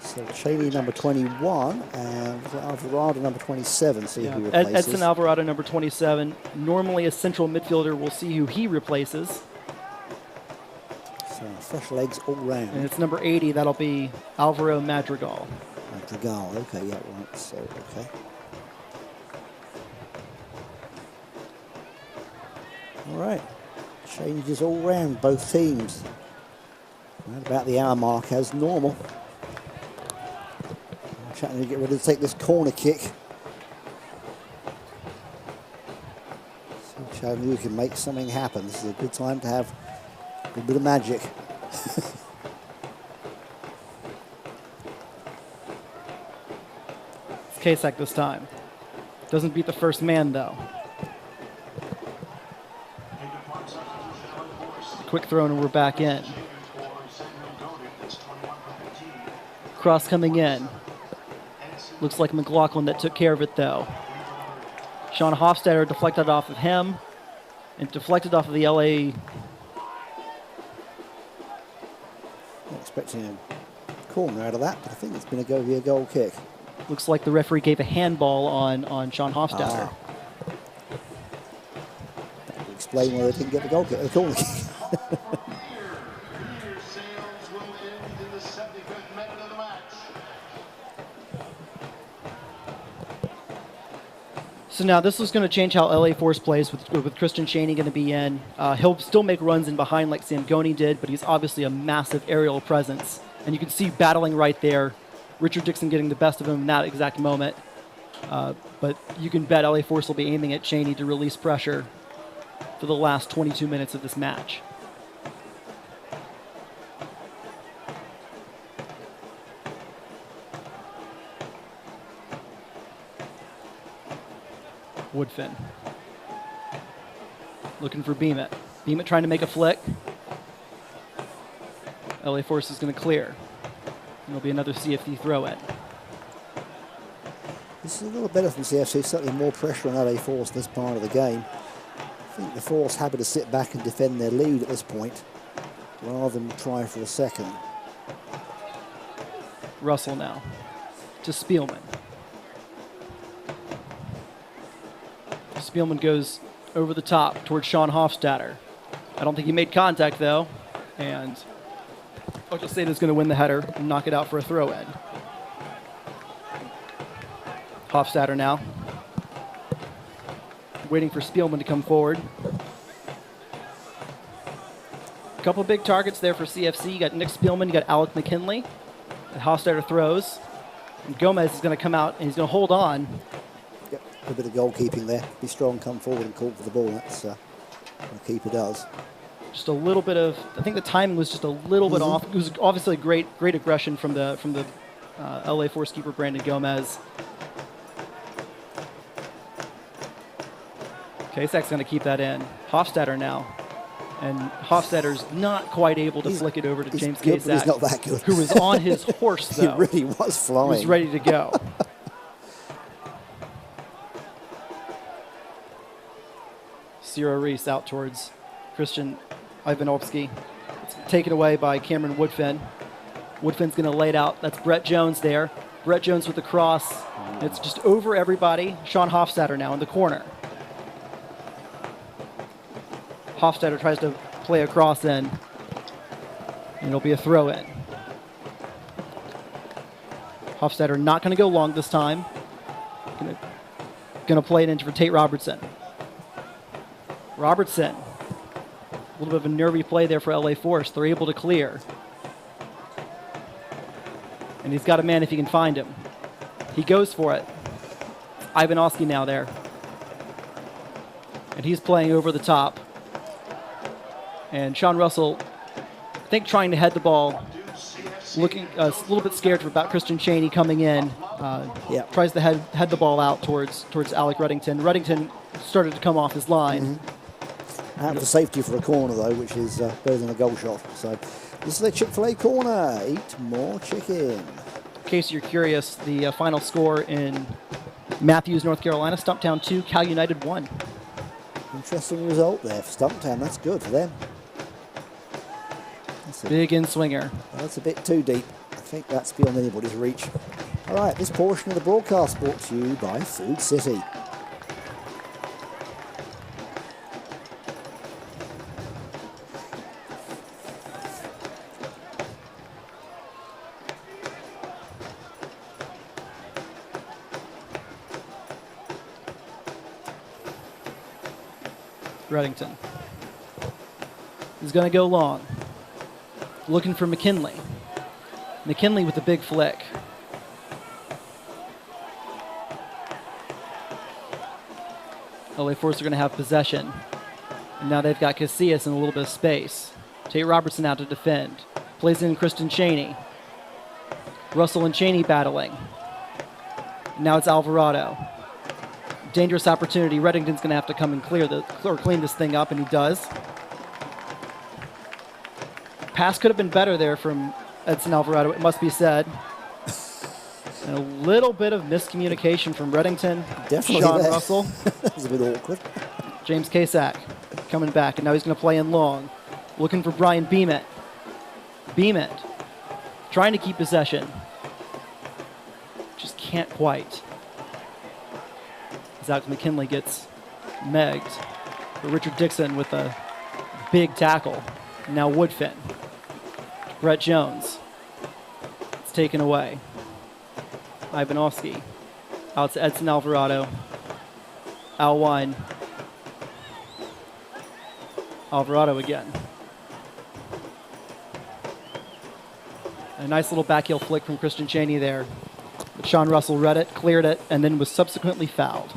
Speaker 1: So Cheney number 21 and Alvarado number 27. See who replaces.
Speaker 3: Edson Alvarado number 27. Normally a central midfielder. We'll see who he replaces.
Speaker 1: So fresh legs all round.
Speaker 3: And it's number 80. That'll be Alvaro Madrigal.
Speaker 1: Dragal, okay, yeah, right, so, okay. All right, changes all round, both teams. Right about the hour mark as normal. Chattanooga get ready to take this corner kick. So Chattanooga can make something happen. This is a good time to have a little bit of magic.
Speaker 3: It's Kasek this time. Doesn't beat the first man, though. Quick throw, and we're back in. Cross coming in. Looks like McLaughlin that took care of it, though. Sean Hofstadter deflected off of him and deflected off of the LA.
Speaker 1: Not expecting a corner out of that, but I think it's going to be a goal kick.
Speaker 3: Looks like the referee gave a handball on Sean Hofstadter.
Speaker 1: That would explain why they didn't get the goal kick, the corner kick.
Speaker 3: So now this is going to change how LA Force plays with Christian Chaney going to be in. He'll still make runs in behind like Samgoni did, but he's obviously a massive aerial presence. And you can see battling right there. Richard Dixon getting the best of him in that exact moment. But you can bet LA Force will be aiming at Chaney to release pressure for the last 22 minutes of this match. Woodfin. Looking for Beamit. Beamit trying to make a flick. LA Force is going to clear. And there'll be another CFC throw-in.
Speaker 1: This is a little better from CFC, certainly more pressure on LA Force this part of the game. I think the Force happy to sit back and defend their lead at this point, rather than try for a second.
Speaker 3: Russell now to Spielman. Spielman goes over the top towards Sean Hofstadter. I don't think he made contact, though. And Oklahoma is going to win the header and knock it out for a throw-in. Hofstadter now. Waiting for Spielman to come forward. A couple big targets there for CFC. You got Nick Spielman, you got Alec McKinley. And Hofstadter throws. And Gomez is going to come out, and he's going to hold on.
Speaker 1: Yep, a bit of goalkeeping there. Be strong, come forward and call for the ball. That's what the keeper does.
Speaker 3: Just a little bit of, I think the timing was just a little bit off. It was obviously great aggression from the LA Force keeper Brandon Gomez. Kasek's going to keep that in. Hofstadter now. And Hofstadter's not quite able to flick it over to James
Speaker 1: good,
Speaker 3: Kasek.
Speaker 1: but he's not that good.
Speaker 3: Who was on his horse, though.
Speaker 1: He really was flying.
Speaker 3: He was ready to go. Ciro Reese out towards Christian Ivanovsky. It's taken away by Cameron Woodfin. Woodfin's going to lay it out. That's Brett Jones there. Brett Jones with the cross. It's just over everybody. Sean Hofstadter now in the corner. Hofstadter tries to play a cross in, and it'll be a throw in. Hofstadter not going to go long this time. Going to play it in for Tate Robertson. Robertson. A little bit of a nervy play there for LA Force. They're able to clear. And he's got a man if he can find him. He goes for it. Ibanovsky now there. And he's playing over the top. And Sean Russell, I think, trying to head the ball, looking a little bit scared about Christian Chaney coming in. Tries to head the ball out towards Alec Reddington. Reddington started to come off his line.
Speaker 1: Out of the safety for a corner, though, which is better than a goal shot. So this is a Chick-fil-A corner. Eat more chicken.
Speaker 3: In case you're curious, the final score in Matthews, North Carolina, Stumptown 2, Cal United 1.
Speaker 1: Interesting result there for Stumptown. That's good for them.
Speaker 3: Big in-swinger.
Speaker 1: That's a bit too deep. I think that's beyond anybody's reach. All right, this portion of the broadcast brought to you by Food City.
Speaker 3: Reddington. He's going to go long. Looking for McKinley. McKinley with the big flick. LA Force are going to have possession. And now they've got Casillas in a little bit of space. Tate Robertson out to defend. Plays in Kristen Cheney. Russell and Cheney battling. Now it's Alvarado. Dangerous opportunity. Reddington's going to have to come and clean this thing up, and he does. Pass could have been better there from Edson Alvarado, it must be said. And a little bit of miscommunication from Reddington.
Speaker 1: Definitely
Speaker 3: Sean
Speaker 1: there.
Speaker 3: Russell.
Speaker 1: That was a bit awkward.
Speaker 3: James Kasak coming back, and now he's going to play in long. Looking for Brian Beamont. Beamont trying to keep possession. Just can't quite. Zach McKinley gets megged. But Richard Dixon with a big tackle. Now Woodfin. Brett Jones. It's taken away. Ibanovsky. Out to Edson Alvarado. Al Wine. Alvarado again. A nice little back heel flick from Kristen Cheney there. But Sean Russell read it, cleared it, and then was subsequently fouled.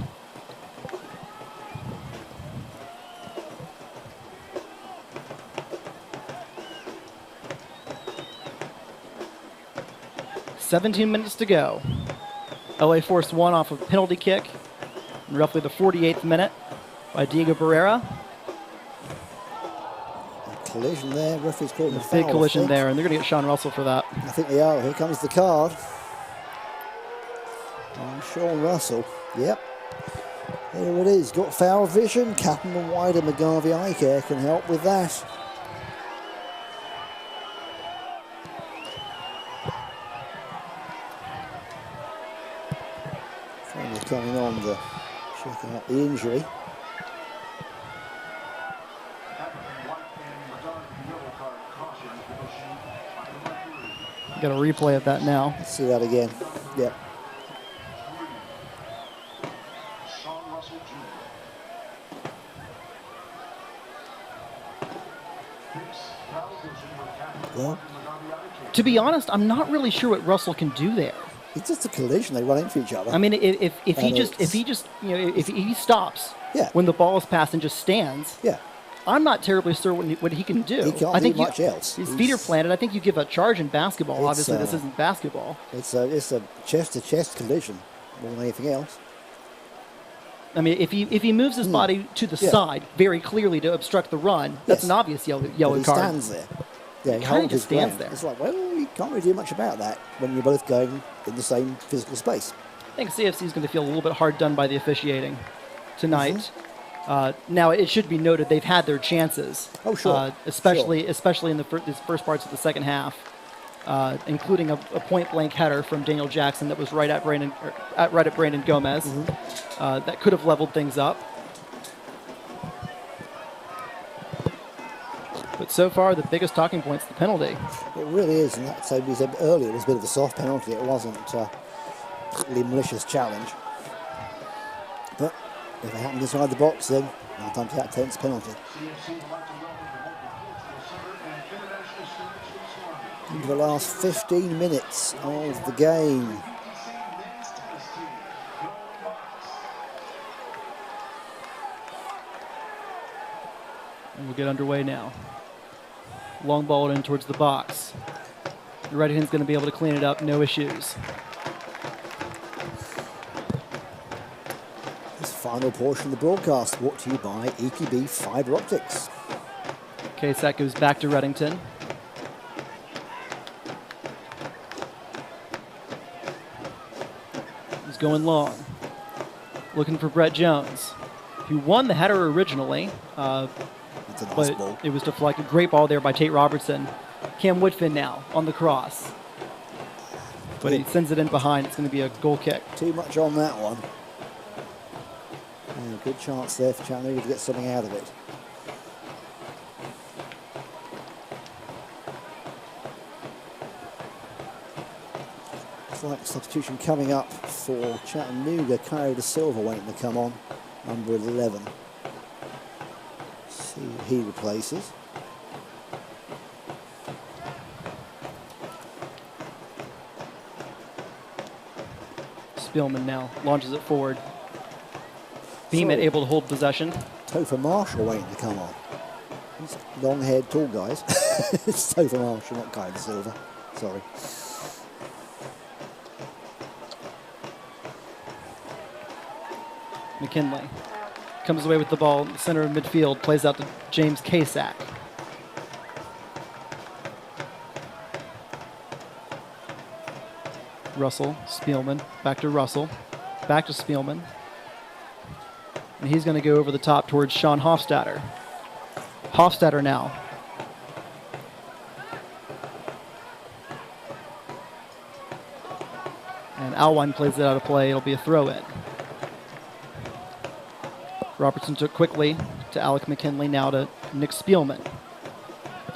Speaker 3: "17 minutes to go. LA Force won off a penalty kick in roughly the 48th minute by Diego Barrera.
Speaker 1: Collision there. Referee's calling a foul.
Speaker 3: Big collision there, and they're going to get Sean Russell for that.
Speaker 1: I think they are. Here comes the card. And Sean Russell. Yep. There it is. Got foul vision. Captain Wider McGarvey Eye Care can help with that. Finally coming on to checking out the injury.
Speaker 3: Got a replay of that now.
Speaker 1: Let's see that again. Yep. Well,
Speaker 3: to be honest, I'm not really sure what Russell can do there.
Speaker 1: it's just a collision. They run into each other.
Speaker 3: I mean, if he stops when the ball is passed and just stands, I'm not terribly sure what he can do.
Speaker 1: He can't
Speaker 3: I think
Speaker 1: do much else.
Speaker 3: His feet are planted. I think you give a charge in basketball. Obviously, this isn't basketball.
Speaker 1: It's a chest-to-chest collision more than anything else.
Speaker 3: I mean, if he moves his body to the side very clearly to obstruct the run, that's an obvious yellow
Speaker 1: But he
Speaker 3: card.
Speaker 1: stands there. Yeah, he
Speaker 3: Kind of
Speaker 1: holds
Speaker 3: just
Speaker 1: his
Speaker 3: stands
Speaker 1: ground.
Speaker 3: there.
Speaker 1: It's like, well, you can't really do much about that when you're both going in the same physical space.
Speaker 3: I think CFC is going to feel a little bit hard done by the officiating tonight. Now, it should be noted they've had their chances.
Speaker 1: Oh, sure.
Speaker 3: Especially in the these first parts of the second half, including a point-blank header from Daniel Jackson that was right at Brandon Gomez. That could have leveled things up. But so far, the biggest talking point is the penalty.
Speaker 1: It really is, and that's we said earlier, it was a bit of a soft penalty. It wasn't a really malicious challenge. But if it happened inside the box, then 9 times out of 10 it's a penalty. Into the last 15 minutes of the game.
Speaker 3: And we'll get underway now. Long ball in towards the box. Reddington's going to be able to clean it up, no issues.
Speaker 1: This final portion of the broadcast brought to you by EPB Fiber Optics.
Speaker 3: Okay, so that goes back to Reddington. He's going long. Looking for Brett Jones, who won the header originally.
Speaker 1: It's a nice
Speaker 3: But
Speaker 1: ball.
Speaker 3: it was deflected. Great ball there by Tate Robertson. Cam Woodfin now on the cross. But he sends it in behind. It's going to be a goal kick.
Speaker 1: Too much on that one. And a good chance there for Chattanooga to get something out of it. Looks like substitution coming up for Chattanooga. Cairo De Silva waiting to come on. Number 11. He replaces.
Speaker 3: Spielman now launches it forward. Beeman able to hold possession.
Speaker 1: Topher Marshall waiting to come on. These long-haired tall guys. It's Topher Marshall, not Kyler Silver. Sorry.
Speaker 3: McKinley comes away with the ball in the center of midfield, plays out to James Kasak. Russell, Spielman, back to Russell, back to Spielman. And he's going to go over the top towards Sean Hofstadter. Hofstadter now. And Alwine plays it out of play. It'll be a throw-in. Robertson took quickly to Alec McKinley, now to Nick Spielman.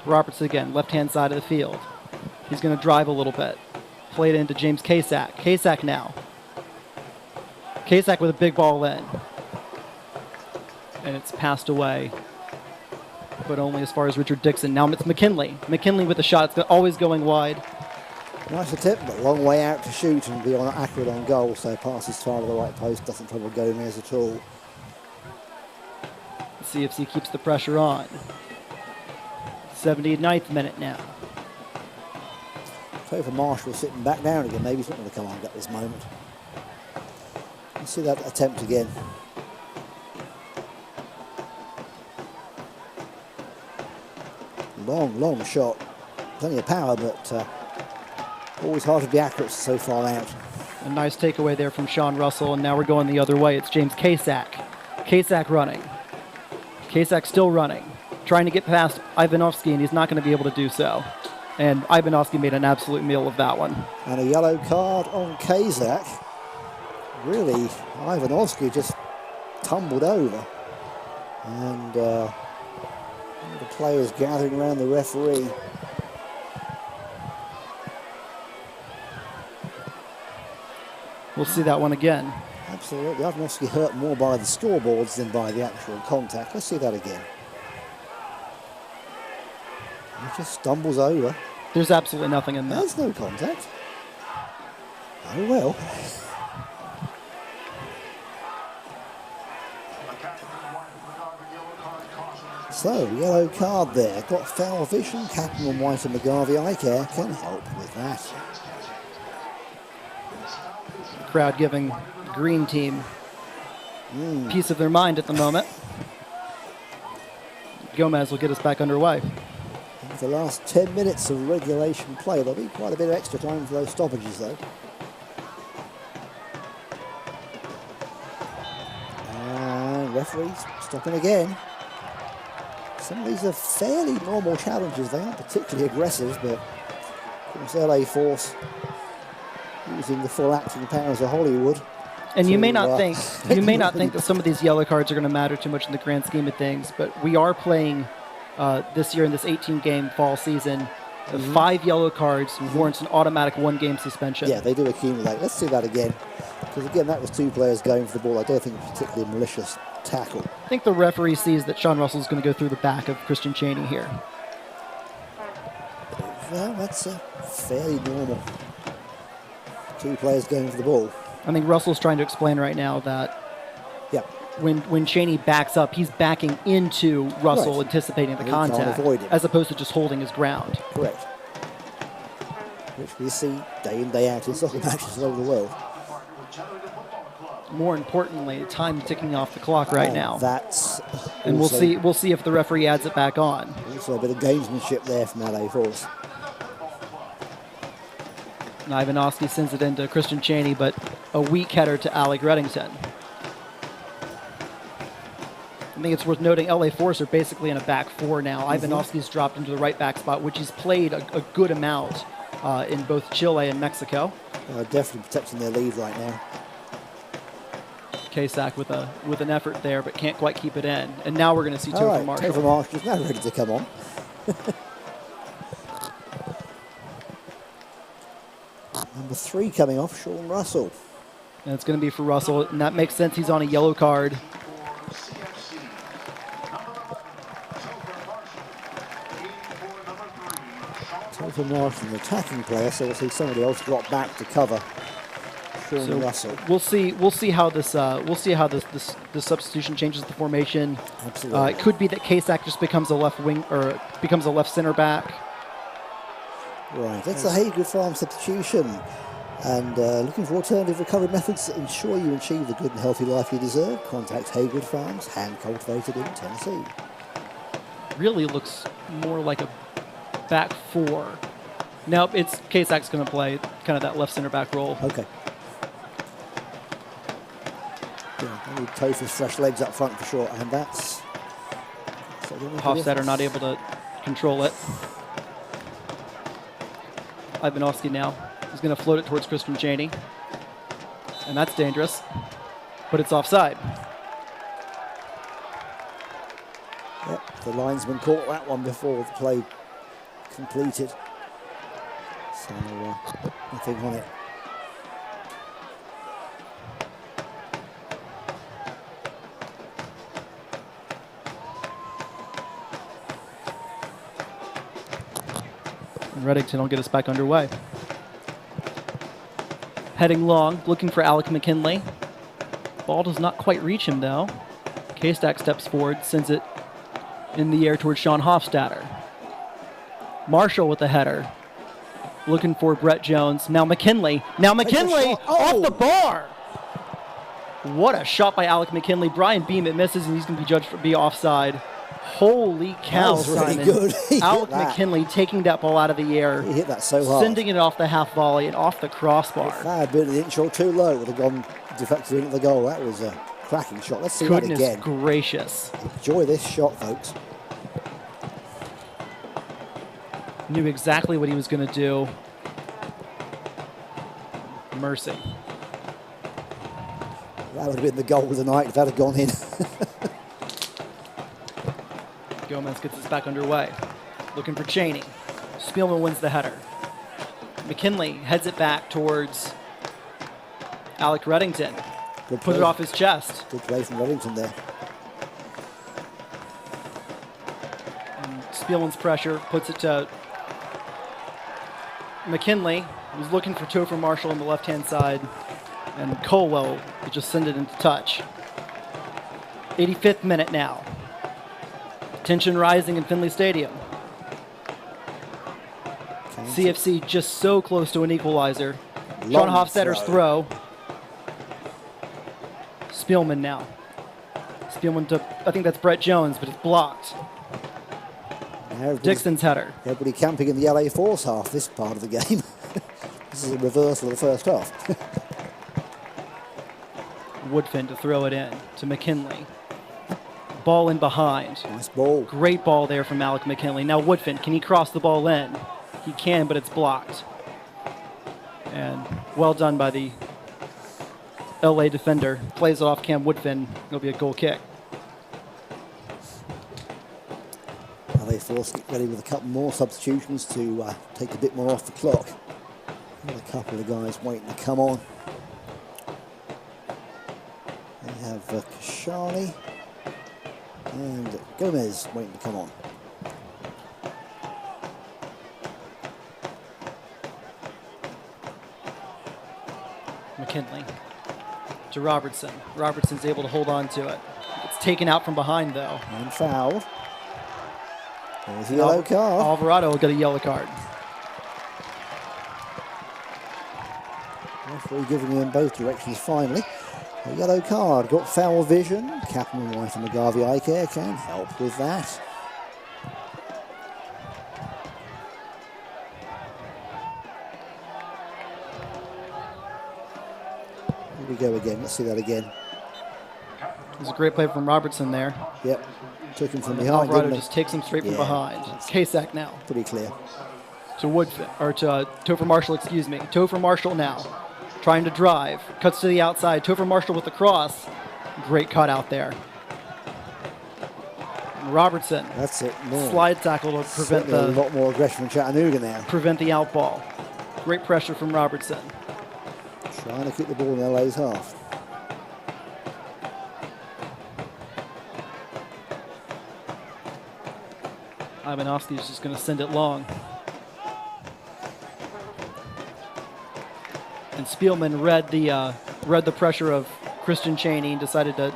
Speaker 3: Robertson again, left-hand side of the field. He's going to drive a little bit. Play it into James Kasak. Kasak now. Kasak with a big ball in. And it's passed away, but only as far as Richard Dixon. Now it's McKinley. McKinley with the shot. It's always going wide.
Speaker 1: Nice attempt, but a long way out to shoot and be accurate on goal, so passes far to the right post, doesn't trouble Gomez at all.
Speaker 3: CFC keeps the pressure on. 79th minute now.
Speaker 1: Topher Marshall sitting back down again. Maybe he's not going to come on at this moment. Let's see that attempt again. Long shot. Plenty of power, but always hard to be accurate so far out.
Speaker 3: A nice takeaway there from Sean Russell, and now we're going the other way. It's James Kasak. Kasak running. Kasak still running. Trying to get past Ivanovsky, and he's not going to be able to do so. And Ivanovsky made an absolute meal of that one.
Speaker 1: And a yellow card on Kasak. Really, Ivanovsky just tumbled over. And the players gathering around the referee.
Speaker 3: We'll see that one again.
Speaker 1: Absolutely. Ivanovsky hurt more by the scoreboards than by the actual contact. Let's see that again. He just stumbles over.
Speaker 3: There's absolutely nothing in that.
Speaker 1: There's no contact. Oh well. So, yellow card there. Got foul vision. Captain on White and McGarvey eye care can help with that.
Speaker 3: Crowd giving the green team piece of their mind at the moment. Gomez will get us back underway.
Speaker 1: In the last 10 minutes of regulation play, there'll be quite a bit of extra time for those stoppages though. And referees stopping again. Some of these are fairly normal challenges. They aren't particularly aggressive, but of course LA Force using the full acting powers of Hollywood.
Speaker 3: And you may not think that some of these yellow cards are going to matter too much in the grand scheme of things, but we are playing this year in this 18-game fall season. 5 yellow cards warrants an automatic 1-game suspension.
Speaker 1: Yeah, they do accumulate. Let's see that again. Because again, that was 2 players going for the ball. I don't think it was particularly a malicious tackle.
Speaker 3: I think the referee sees that Sean Russell is going to go through the back of Christian Chaney here.
Speaker 1: Well, that's fairly normal. 2 players going for the ball.
Speaker 3: I think Russell's trying to explain right now that when Chaney backs up, he's backing into Russell, anticipating the contact, as opposed to just holding his ground.
Speaker 1: Correct. Which we see day in, day out in soccer matches all over the world.
Speaker 3: More importantly, time ticking off the clock right now.
Speaker 1: That's
Speaker 3: and we'll see if the referee adds it back on.
Speaker 1: Also a bit of gamesmanship there from LA Force.
Speaker 3: Ivanovsky sends it into Christian Chaney, but a weak header to Alec Reddington. I think it's worth noting LA Force are basically in a back 4 now. Ivanovsky's dropped into the right back spot, which he's played a good amount in both Chile and Mexico.
Speaker 1: Definitely protecting their lead right now.
Speaker 3: Kasak with an effort there, but can't quite keep it in. And now we're going to see Topher Marshall.
Speaker 1: Topher Marshall's now ready to come on. Number 3 coming off, Sean Russell.
Speaker 3: And it's going to be for Russell, and that makes sense. He's on a yellow card.
Speaker 1: Topher Martin, the attacking player, so we'll see somebody else drop back to cover Sean Russell.
Speaker 3: We'll see how this substitution changes the formation.
Speaker 1: Absolutely.
Speaker 3: It could be that Kasak just becomes a left wing or becomes a left center back.
Speaker 1: Right, that's a Haygood Farm substitution. And looking for alternative recovery methods that ensure you achieve the good and healthy life you deserve, contact Haygood Farms, hand cultivated in Tennessee.
Speaker 3: Really looks more like a back four. Nope, it's Kasak's going to play kind of that left center back role.
Speaker 1: Okay. Yeah, I need Topher's fresh legs up front for sure, and that's...
Speaker 3: Hofstadter not able to control it. Ivanovsky now. He's going to float it towards Christian Cheney. And that's dangerous. But it's offside.
Speaker 1: Yep, the linesman caught that one before the play completed. So nothing on it.
Speaker 3: And Reddington will get us back underway. Heading long, looking for Alec McKinley. Ball does not quite reach him, though. K-Stack steps forward, sends it in the air towards Sean Hofstadter. Marshall with the header. Looking for Brett Jones. Now McKinley. Now McKinley off the bar. What a shot by Alec McKinley. Brian Beam, it misses, and he's going to be judged to be offside. Holy cow,
Speaker 1: that was really
Speaker 3: Simon.
Speaker 1: good.
Speaker 3: Alec McKinley taking that ball out of the air.
Speaker 1: He hit that so hard.
Speaker 3: Sending it off the half volley and off the crossbar.
Speaker 1: If that had been an inch or two low, it would have gone deflected into the goal. That was a cracking shot. Let's see that again.
Speaker 3: Goodness gracious.
Speaker 1: Enjoy this shot, folks.
Speaker 3: Knew exactly what he was going to do. Mercy.
Speaker 1: That would have been the goal of the night if that had gone in.
Speaker 3: Gomez gets us back underway. Looking for Cheney. Spielman wins the header. McKinley heads it back towards Alec Reddington.
Speaker 1: Good
Speaker 3: Put
Speaker 1: play.
Speaker 3: it off his chest.
Speaker 1: Good play from Reddington there.
Speaker 3: And Spielman's pressure puts it to McKinley, who's looking for Topher Marshall on the left-hand side. And Colwell will just send it into touch. 85th minute now. Tension rising in Finley Stadium. CFC just so close to an equalizer. Sean Hofstadter's throw. Spielman now. Spielman to, I think that's Brett Jones, but it's blocked. Dixon's header.
Speaker 1: Everybody camping in the LA Force half this part of the game. This is a reversal of the first half.
Speaker 3: Woodfin to throw it in to McKinley. Ball in behind.
Speaker 1: Nice ball.
Speaker 3: Great ball there from Alec McKinley. Now Woodfin, can he cross the ball in? He can, but it's blocked. And well done by the LA defender. Plays it off Cam Woodfin. It'll be a goal kick.
Speaker 1: LA Force get ready with a couple more substitutions to take a bit more off the clock. And a couple of guys waiting to come on. They have Kashani and Gomez waiting to come on.
Speaker 3: McKinley to Robertson. Robertson's able to hold on to it. It's taken out from behind, though.
Speaker 1: And fouled. There's a yellow card.
Speaker 3: Alvarado will get a yellow card.
Speaker 1: Referee giving you in both directions finally. A yellow card. Got foul vision. Captain White and McGarvey Eye Care can help with that. Here we go again. Let's see that again.
Speaker 3: It was a great play from Robertson there.
Speaker 1: Yep. Took him from behind.
Speaker 3: Alvarado
Speaker 1: didn't
Speaker 3: just takes him straight from behind. Kasak now.
Speaker 1: Pretty clear.
Speaker 3: To Woodfin, or to Topher Marshall, excuse me. Topher Marshall now. Trying to drive. Cuts to the outside. Topher Marshall with the cross. Great cut out there. And Robertson.
Speaker 1: That's it. More.
Speaker 3: Slide tackle to prevent
Speaker 1: a lot more aggression from Chattanooga now.
Speaker 3: Prevent the out ball. Great pressure from Robertson.
Speaker 1: Trying to keep the ball in LA's half.
Speaker 3: Ibanovsky is just going to send it long. And Spielman read the pressure of Christian Chaney and decided to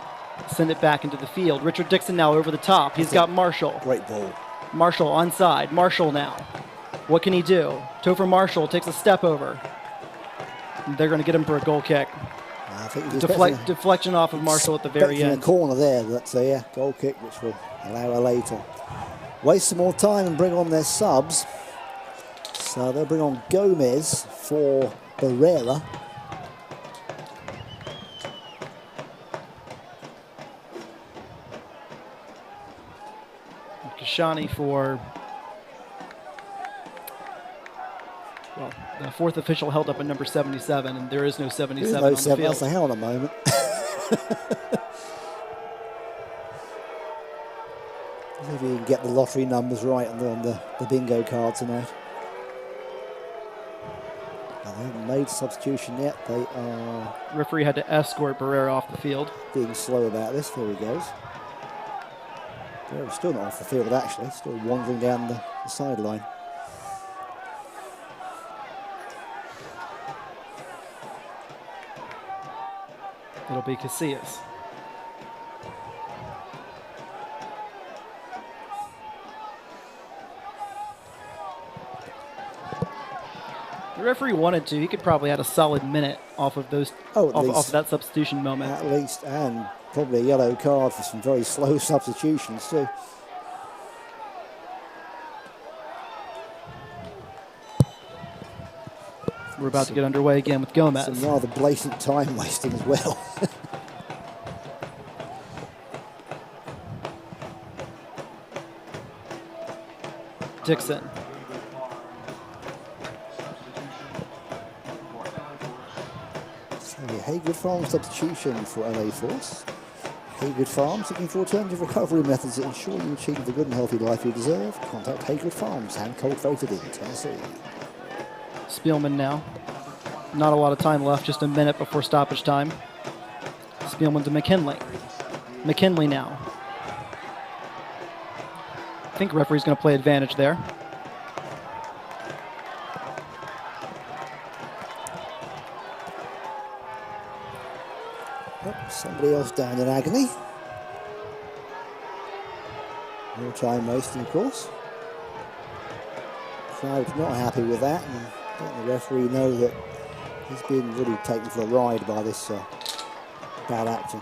Speaker 3: send it back into the field. Richard Dixon now over the top. He's got Marshall.
Speaker 1: Great ball.
Speaker 3: Marshall onside. Marshall now. What can he do? Topher Marshall takes a step over. And they're going to get him for a goal kick.
Speaker 1: I think
Speaker 3: Deflection off of Marshall at the very end.
Speaker 1: In the corner there, that's a goal kick, which will allow LA to waste some more time and bring on their subs. So they'll bring on Gomez for Barrera.
Speaker 3: Kashani for, well, the fourth official held up at number 77, and there is no 77 on the field.
Speaker 1: That's the hell in a moment. See if you can get the lottery numbers right on the bingo card tonight. They haven't made substitution yet. They are...
Speaker 3: Referee had to escort Barrera off the field.
Speaker 1: Being slow about this. There he goes. Barrera's still not off the field, actually. Still wandering down the sideline.
Speaker 3: It'll be Casillas. The referee wanted to. He could probably add a solid minute off of those, off of that substitution moment.
Speaker 1: At least, and probably a yellow card for some very slow substitutions too.
Speaker 3: We're about to get underway again with Gomez.
Speaker 1: Some rather blatant time wasting as well.
Speaker 3: Dixon.
Speaker 1: Haygood Farms substitution for LA Force. Haygood Farms, looking for alternative recovery methods that ensure you achieve the good and healthy life you deserve. Contact Haygood Farms, hand cultivated in Tennessee.
Speaker 3: Spielman now. Not a lot of time left, just a minute before stoppage time. Spielman to McKinley. McKinley now. I think referee's going to play advantage there.
Speaker 1: Somebody else down in agony. More time wasting, of course. Crowd's not happy with that, and letting the referee know that he's been really taken for a ride by this bad action.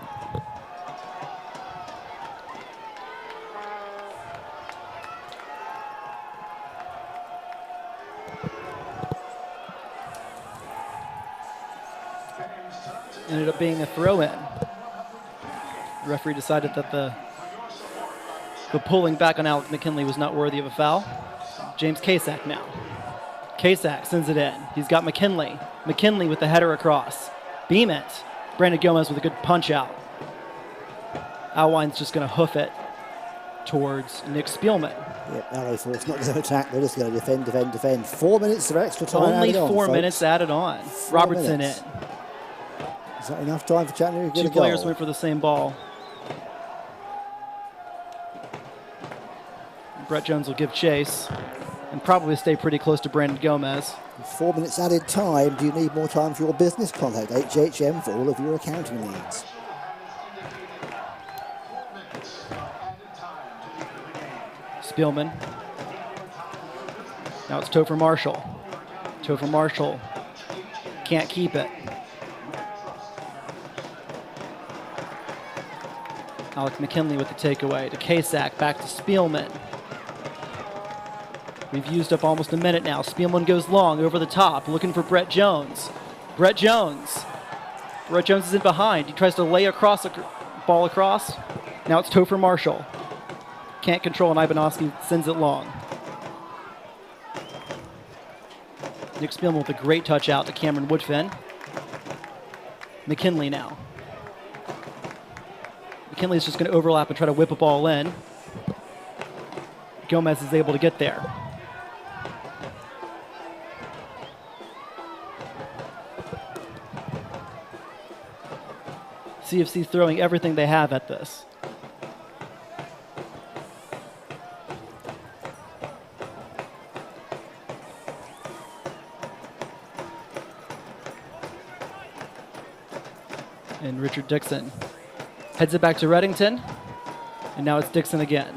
Speaker 3: Ended up being a throw-in. The referee decided that the pulling back on Alec McKinley was not worthy of a foul. James Casack now. Casack sends it in. He's got McKinley. McKinley with the header across. Beam it. Brandon Gomez with a good punch out. Alwine's just going to hoof it towards Nick Spielman.
Speaker 1: Yep, LA Force not going to attack. They're just going to defend. 4 minutes of extra time.
Speaker 3: Only 4 minutes added on. Robertson in.
Speaker 1: Is that enough time for Chattanooga to get a goal?
Speaker 3: Two players went for the same ball. Brett Jones will give chase and probably stay pretty close to Brandon Gomez.
Speaker 1: 4 minutes added time. Do you need more time for your business? Contact HHM for all of your accounting needs.
Speaker 3: Spielman. Now it's Topher Marshall. Topher Marshall can't keep it. Alec McKinley with the takeaway to Casack, back to Spielman. We've used up almost a minute now. Spielman goes long, over the top, looking for Brett Jones. Brett Jones is in behind. He tries to lay across ball across. Now it's Topher Marshall. Can't control, and Ibanovsky sends it long. Nick Spielman with a great touch out to Cameron Woodfin. McKinley now. McKinley's just going to overlap and try to whip a ball in. Gomez is able to get there. CFC throwing everything they have at this. And Richard Dixon heads it back to Reddington. And now it's Dixon again.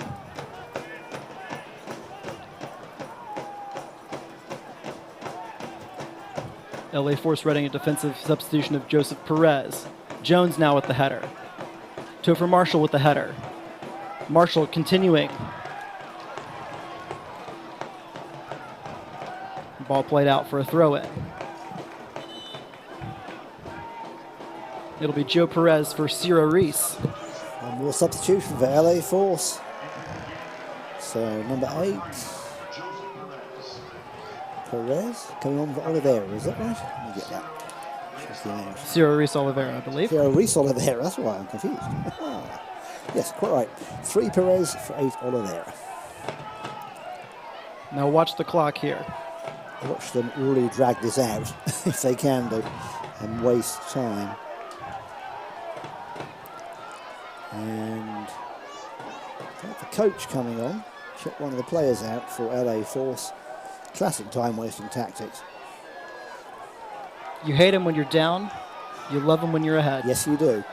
Speaker 3: LA forced Reading a defensive substitution of Joseph Perez. Jones now with the header. Topher Marshall with the header. Marshall continuing. Ball played out for a throw-in. It'll be Joe Perez for Ciro Reese.
Speaker 1: One more substitution for LA Force. So number 8. Perez coming on for Oliveira, is that right? Let me get that.
Speaker 3: Ciro Reese Oliveira, I believe.
Speaker 1: Ciro Reese Oliveira, that's why I'm confused. Yes, quite right. 3 Perez for 8 Oliveira.
Speaker 3: Now watch the clock here.
Speaker 1: Watch them really drag this out, if they can do, and waste time. And got the coach coming on. Check one of the players out for LA Force. Classic time-wasting tactics.
Speaker 3: You hate him when you're down. You love him when you're ahead.
Speaker 1: Yes, you do.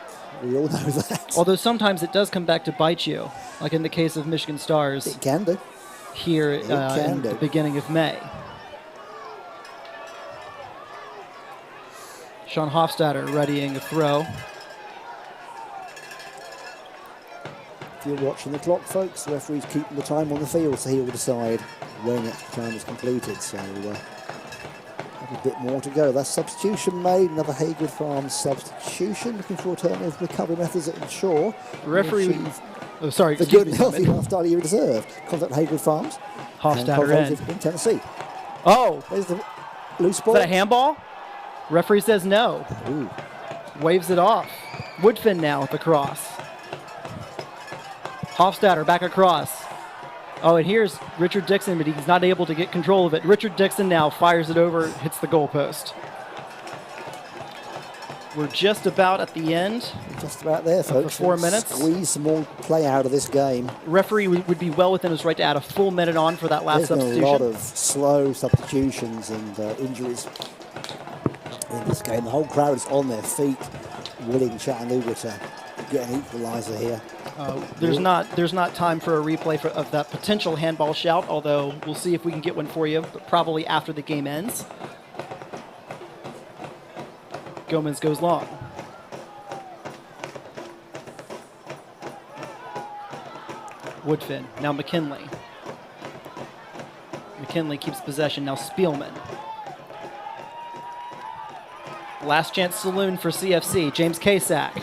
Speaker 1: We all know that.
Speaker 3: Although sometimes it does come back to bite you, like in the case of Michigan Stars.
Speaker 1: It can do.
Speaker 3: Here in the beginning of May. Sean Hofstadter readying a throw.
Speaker 1: If you're watching the clock, folks, the referee's keeping the time on the field, so he will decide when extra time is completed. So a bit more to go. That's substitution made. Another Haygood Farms substitution. Looking for alternative recovery methods that ensure
Speaker 3: the referee.
Speaker 1: The good and healthy lifestyle you deserve. Contact Haygood Farms.
Speaker 3: Hofstadter
Speaker 1: in Tennessee.
Speaker 3: Oh,
Speaker 1: there's the loose ball.
Speaker 3: Is that a handball? Referee says no.
Speaker 1: Ooh.
Speaker 3: Waves it off. Woodfin now at the cross. Hofstadter back across. Oh, and here's Richard Dixon, but he's not able to get control of it. Richard Dixon now fires it over, hits the goalpost. We're just about at the end.
Speaker 1: Just about there, folks.
Speaker 3: For 4 minutes.
Speaker 1: Squeeze some more play out of this game.
Speaker 3: Referee would be well within his right to add a full minute on for that last substitution.
Speaker 1: There's been a lot of slow substitutions and injuries in this game. The whole crowd is on their feet, willing Chattanooga to get an equaliser here.
Speaker 3: There's not time for a replay of that potential handball shout, although we'll see if we can get one for you, but probably after the game ends. Gomez goes long. Woodfin, now McKinley. McKinley keeps possession, now Spielman. Last chance saloon for CFC, James Kasak.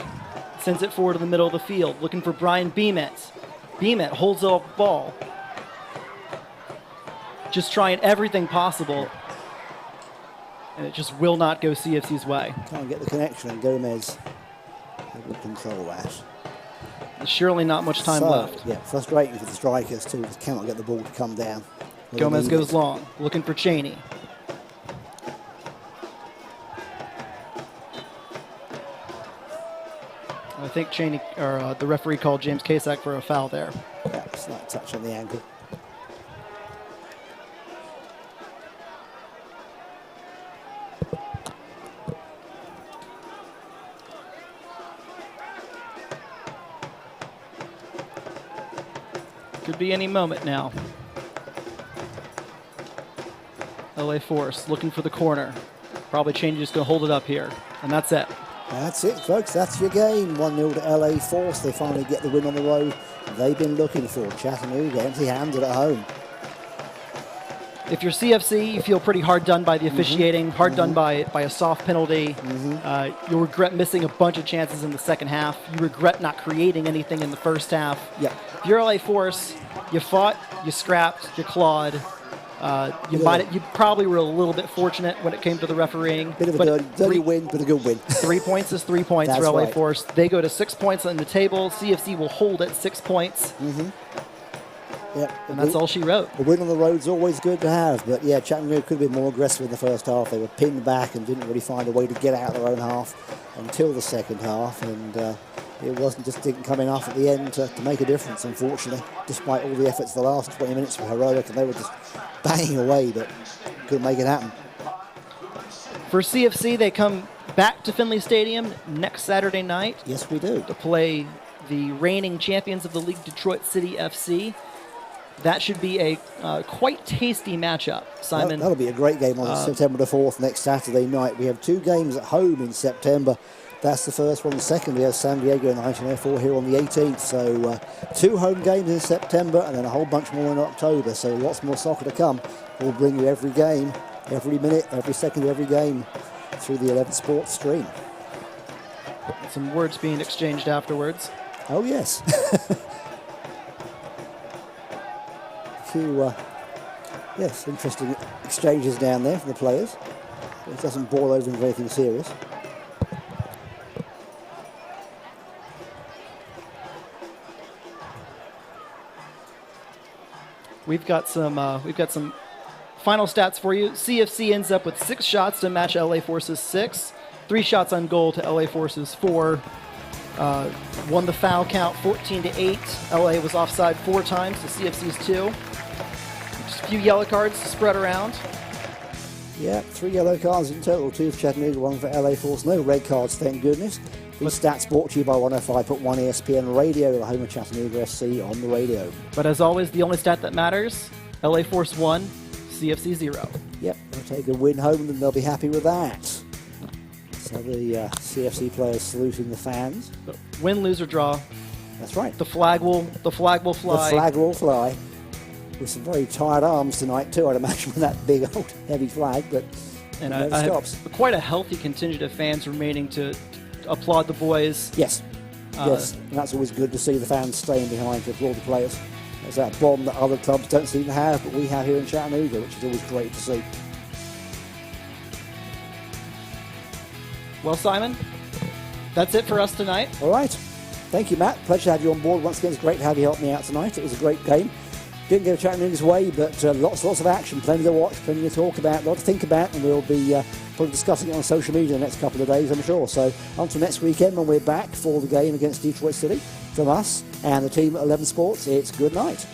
Speaker 3: Sends it forward to the middle of the field, looking for Brian Beemet. Beemet holds off the ball. Just trying everything possible. And it just will not go CFC's way.
Speaker 1: Can't get the connection, and Gomez will control that.
Speaker 3: There's surely not much time left.
Speaker 1: Yeah, frustrating for the strikers too, because cannot get the ball to come down.
Speaker 3: Gomez goes long, looking for Cheney. I think Cheney, or the referee called James Kasak for a foul there.
Speaker 1: Yeah, slight touch on the ankle.
Speaker 3: Could be any moment now. LA Force looking for the corner. Probably Cheney just going to hold it up here, and that's it.
Speaker 1: That's it, folks. That's your game. 1-0 to LA Force. They finally get the win on the road they've been looking for. Chattanooga empty-handed at home.
Speaker 3: If you're CFC, you feel pretty hard done by the officiating, hard done by a soft penalty. You'll regret missing a bunch of chances in the second half. You regret not creating anything in the first half.
Speaker 1: Yeah.
Speaker 3: If you're LA Force, you fought, you scrapped, you clawed. You probably were a little bit fortunate when it came to the refereeing.
Speaker 1: Bit of a dirty win, but a good win.
Speaker 3: 3 points is 3 points for LA Force. They go to 6 points on the table. CFC will hold at 6 points.
Speaker 1: Yep.
Speaker 3: And that's all she wrote.
Speaker 1: The win on the road's always good to have, but yeah, Chattanooga could have been more aggressive in the first half. They were pinned back and didn't really find a way to get out of their own half until the second half, and it didn't come enough at the end to make a difference, unfortunately, despite all the efforts. The last 20 minutes were heroic, and they were just banging away, but couldn't make it happen.
Speaker 3: For CFC, they come back to Finley Stadium next Saturday night.
Speaker 1: Yes, we do.
Speaker 3: To play the reigning champions of the league, Detroit City FC. That should be a quite tasty matchup, Simon.
Speaker 1: That'll be a great game on September the 4th, next Saturday night. We have 2 games at home in September. That's the first one. The second, we have San Diego in 1904 here on the 18th. So 2 home games in September and then a whole bunch more in October. So lots more soccer to come. We'll bring you every game, every minute, every second of every game through the 11 Sports stream.
Speaker 3: Some words being exchanged afterwards.
Speaker 1: Oh, yes. Few, yes, interesting exchanges down there from the players. It doesn't boil over into anything serious.
Speaker 3: We've got some final stats for you. CFC ends up with 6 shots to match LA Force's 6, 3 shots on goal to LA Force's 4. Won the foul count 14-8. LA was offside 4 times to CFC's 2. Just a few yellow cards to spread around.
Speaker 1: Yeah, 3 yellow cards in total, 2 for Chattanooga, 1 for LA Force. No red cards, thank goodness. These stats brought to you by 105.1 ESPN Radio, the home of Chattanooga SC on the radio.
Speaker 3: But as always, the only stat that matters, LA Force 1, CFC 0.
Speaker 1: Yep, they'll take a win home and they'll be happy with that. So the CFC players saluting the fans.
Speaker 3: But win, lose, or draw.
Speaker 1: That's right.
Speaker 3: The flag will fly.
Speaker 1: The flag will fly. With some very tired arms tonight too, I'd imagine, with that big old heavy flag, but it never stops.
Speaker 3: Quite a healthy contingent of fans remaining to applaud the boys.
Speaker 1: Yes, yes, and that's always good to see the fans staying behind to applaud the players. There's that bond that other clubs don't seem to have, but we have here in Chattanooga, which is always great to see.
Speaker 3: Well, Simon, that's it for us tonight.
Speaker 1: All right. Thank you, Matt. Pleasure to have you on board. Once again, it's great to have you help me out tonight. It was a great game. Didn't go Chattanooga's way, but lots of action, plenty to watch, plenty to talk about, a lot to think about, and we'll be probably discussing it on social media the next couple of days, I'm sure. So until next weekend when we're back for the game against Detroit City, from us and the team at 11 Sports, it's good night.